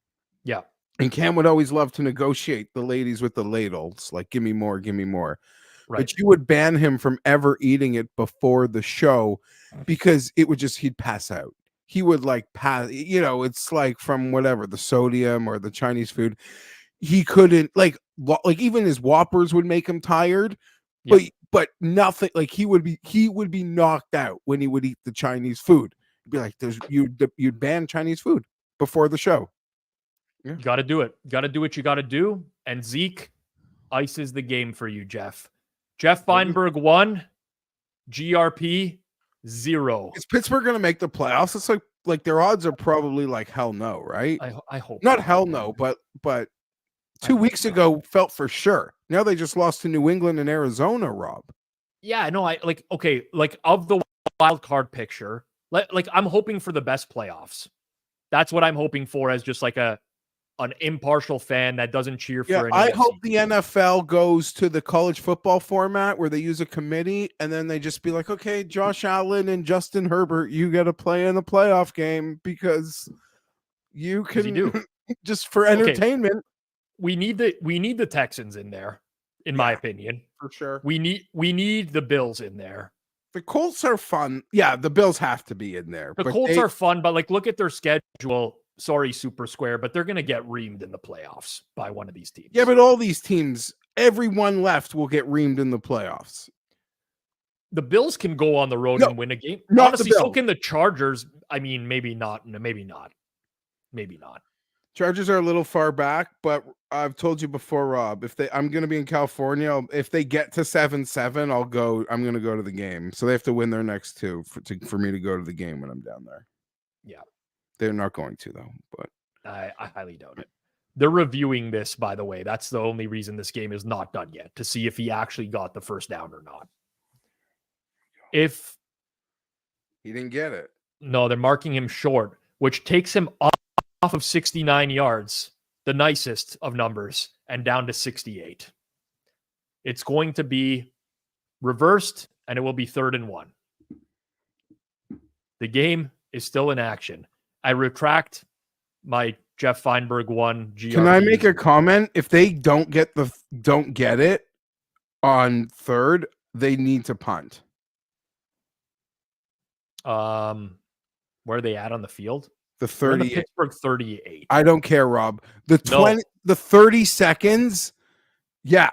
Yeah. And Cam would always love to negotiate the ladies with the ladles, like, give me more, give me more. Right. But you would ban him from ever eating it before the show because it would just, he'd pass out. He would like pass, it's like from whatever, the sodium or the Chinese food. He couldn't like even his Whoppers would make him tired, but nothing, like he would be knocked out when he would eat the Chinese food. He'd be like, you'd ban Chinese food before the show. Yeah. You got to do it. Got to do what you got to do. And Zeke ices the game for you, Geoff. Geoff Fienberg 1, GRP 0. Is Pittsburgh going to make the playoffs? It's like their odds are probably like hell no, right? I hope not hell no, but 2 weeks ago felt for sure. Now they just lost to New England and Arizona, Rob. Yeah, I know. Of the wild card picture, like I'm hoping for the best playoffs. That's what I'm hoping for as just like an impartial fan that doesn't cheer for any. I hope the NFL goes to the college football format where they use a committee and then they just be like, okay, Josh Allen and Justin Herbert, you got to play in a playoff game because you can just for entertainment. Okay. We need the Texans in there, in my opinion. For sure. We need the Bills in there. The Colts are fun. Yeah, the Bills have to be in there. The Colts are fun, but like look at their schedule. Sorry, Super Square, but they're going to get reamed in the playoffs by one of these teams. Yeah, but all these teams, everyone left will get reamed in the playoffs. The Bills can go on the road and win a game. Honestly, so can the Chargers. I mean, maybe not. Maybe not. Chargers are a little far back, but I've told you before, Rob, I'm going to be in California. If they get to 7-7, I'm going to go to the game. So they have to win their next two for me to go to the game when I'm down there. Yeah. They're not going to, though, but I highly doubt it. They're reviewing this, by the way. That's the only reason this game is not done yet, to see if he actually got the first down or not. If he didn't get it. No, they're marking him short, which takes him off of 69 yards, the nicest of numbers, and down to 68. It's going to be reversed, and it will be 3rd and 1. The game is still in action. I retract my Geoff Fienberg 1 GRP. Can I make a comment? If they don't get it on 3rd, they need to punt. Where are they at on the field? The 38. Pittsburgh 38. I don't care, Rob. The 30 seconds. Yeah.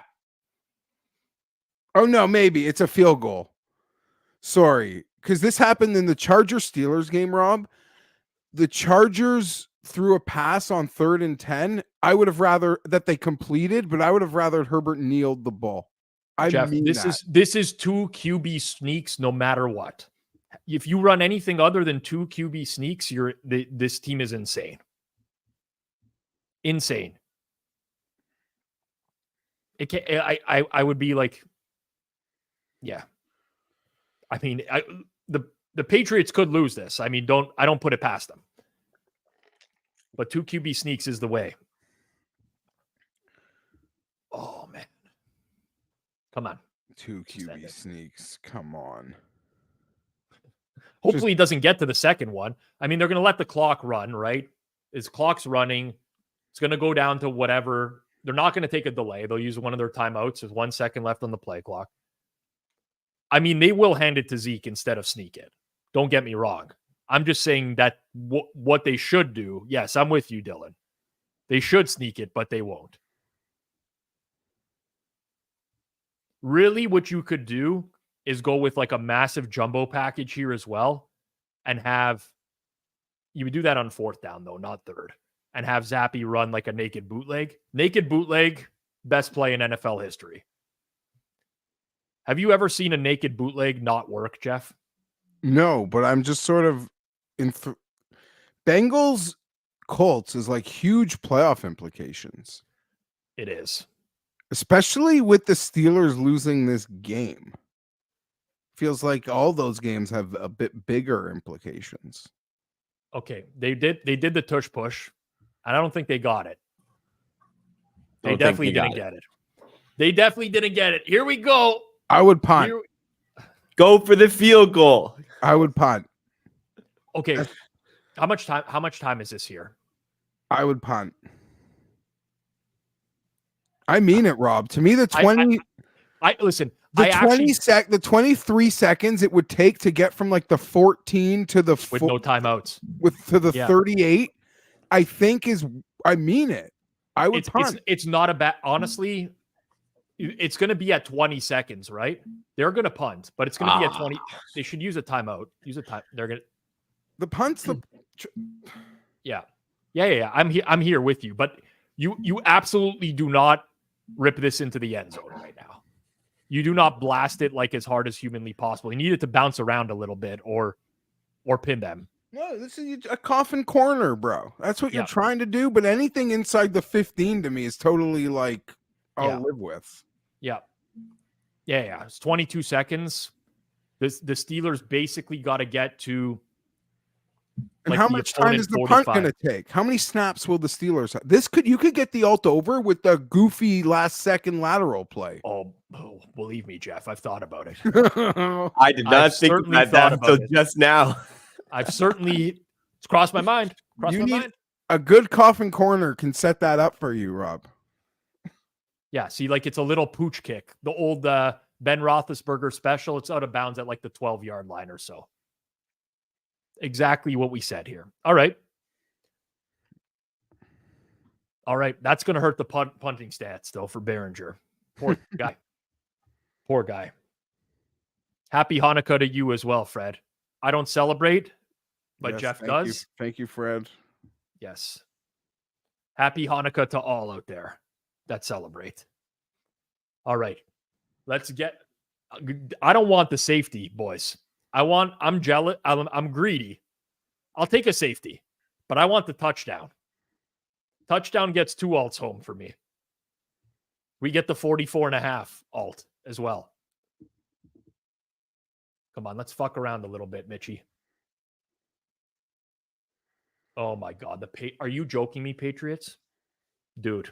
Oh no, maybe it's a field goal. Sorry, because this happened in the Chargers-Steelers game, Rob. The Chargers threw a pass on 3rd and 10. I would have rather that they completed, but I would have rather Herbert kneeled the ball. Jeff, this is 2 QB sneaks no matter what. If you run anything other than 2 QB sneaks, this team is insane. Insane. It can, I would be like, yeah. I mean, the Patriots could lose this. I mean, I don't put it past them. But 2 QB sneaks is the way. Oh man. Come on. 2 QB sneaks. Come on. Hopefully he doesn't get to the second one. I mean, they're going to let the clock run, right? His clock's running. It's going to go down to whatever. They're not going to take a delay. They'll use one of their timeouts. There's 1 second left on the play clock. I mean, they will hand it to Zeke instead of sneak it. Don't get me wrong. I'm just saying that what they should do. Yes, I'm with you, Dylan. They should sneak it, but they won't. Really, what you could do is go with like a massive jumbo package here as well and you would do that on 4th down though, not 3rd, and have Zappy run like a naked bootleg. Naked bootleg, best play in NFL history. Have you ever seen a naked bootleg not work, Jeff? No, but I'm just sort of Bengals Colts is like huge playoff implications. It is. Especially with the Steelers losing this game. Feels like all those games have a bit bigger implications. Okay, they did the tush push. I don't think they got it. They definitely didn't get it. They definitely didn't get it. Here we go. I would punt. Go for the field goal. I would punt. Okay. How much time is this here? I would punt. I mean it, Rob. To me, the 20 listen. The 23 seconds it would take to get from like the 14 to the with no timeouts to the 38, I think I mean it. I would punt. It's not a bad. Honestly, it's going to be at 20 seconds, right? They're going to punt, but it's going to be at 20. They should use a timeout. Use a time. They're going to. The punt's Yeah. I'm here with you, but you absolutely do not rip this into the end zone right now. You do not blast it like as hard as humanly possible. You need it to bounce around a little bit or pin them. No, this is a coffin corner, bro. That's what you're trying to do. But anything inside the 15 to me is totally like I'll live with. Yeah. It's 22 seconds. The Steelers basically got to get to. And how much time is the punt going to take? How many snaps will the Steelers have? You could get the alt over with the goofy last second lateral play. Oh, believe me, Geoff, I've thought about it. I did not think about that until just now. It's crossed my mind. A good coffin corner can set that up for you, Rob. Yeah, see, like it's a little pooch kick. The old Ben Roethlisberger special. It's out of bounds at like the 12-yard line or so. Exactly what we said here. All right. That's going to hurt the punting stats, though, for Behringer. Poor guy. Happy Hanukkah to you as well, Fred. I don't celebrate, but yes, Geoff does. Thank you, Fred. Yes. Happy Hanukkah to all out there that celebrate. All right. I don't want the safety, boys. I'm jealous. I'm greedy. I'll take a safety, but I want the touchdown. Touchdown gets 2 alts home for me. We get the 44.5 alt as well. Come on, let's fuck around a little bit, Mitchie. Oh my God. Are you joking me, Patriots? Dude.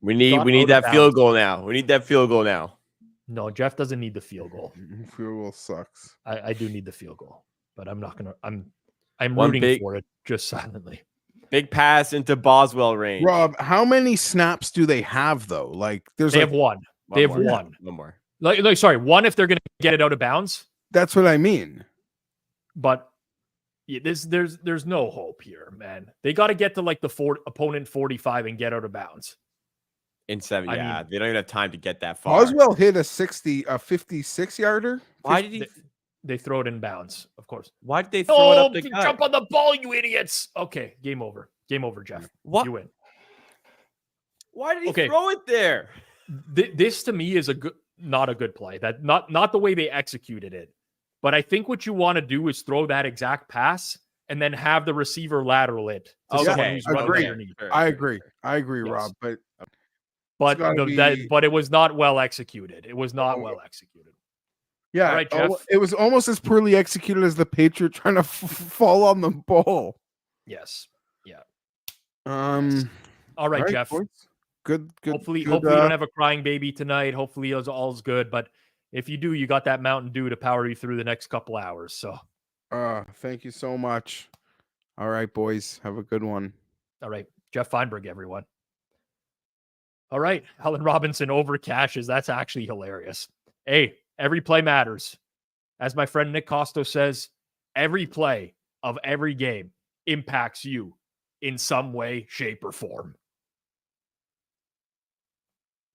We need that field goal now. We need that field goal now. No, Geoff doesn't need the field goal. Field goal sucks. I do need the field goal, but I'm not gonna. I'm rooting for it just silently. Big pass into Boswell range. Rob, how many snaps do they have though? Like they have one. They have one. One more. Like sorry, one if they're gonna get it out of bounds. That's what I mean. But there's no hope here, man. They got to get to like the opponent 45 and get out of bounds. In 7, they don't even have time to get that far. Boswell hit a 56-yarder. Why did they throw it in bounds? Of course. Why did they throw it up the gut? Jump on the ball, you idiots! Okay, game over. Game over, Geoff. What? You win. Why did he throw it there? This to me is not a good play. That not the way they executed it. But I think what you want to do is throw that exact pass and then have the receiver lateral it. Okay, I agree. Yes. Rob. But it was not well executed. It was not well executed. Yeah, all right, Geoff. It was almost as poorly executed as the Patriots trying to fall on the ball. Yes. Yeah. All right, Geoff. Good. Hopefully you don't have a crying baby tonight. Hopefully all's good. But if you do, you got that Mountain Dew to power you through the next couple hours. So. Thank you so much. All right, boys. Have a good one. All right, Geoff Fienberg, everyone. All right, Allen Robinson over cashes. That's actually hilarious. Hey, every play matters. As my friend Nick Costo says, every play of every game impacts you in some way, shape, or form.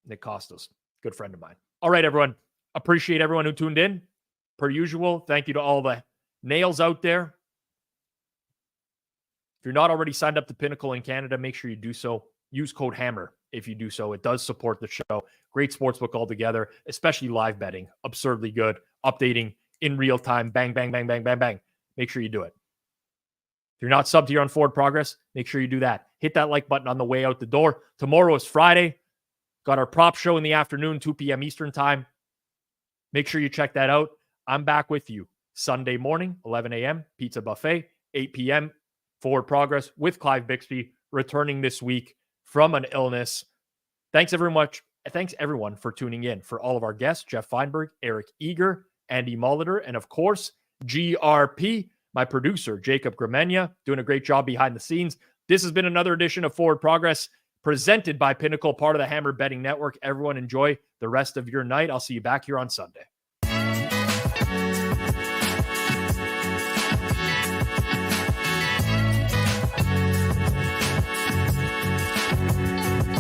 Nick Costos, good friend of mine. All right, everyone. Appreciate everyone who tuned in. Per usual, thank you to all the nails out there. If you're not already signed up to Pinnacle in Canada, make sure you do so. Use code HAMMER if you do so. It does support the show. Great sportsbook altogether, especially live betting. Absurdly good. Updating in real time. Bang, bang, bang, bang, bang, bang. Make sure you do it. If you're not subbed here on Forward Progress, make sure you do that. Hit that like button on the way out the door. Tomorrow is Friday. Got our prop show in the afternoon, 2 p.m. Eastern time. Make sure you check that out. I'm back with you Sunday morning, 11 a.m., pizza buffet, 8 p.m., Forward Progress with Clive Bixby, returning this week from an illness Thanks everyone for tuning in. For all of our guests, Geoff Fienberg, Eric Eager, Andy Molitor, and of course, GRP, my producer, Jacob Gramenya, doing a great job behind the scenes. This has been another edition of Forward Progress, presented by Pinnacle, part of the Hammer Betting Network. Everyone enjoy the rest of your night. I'll see you back here on Sunday.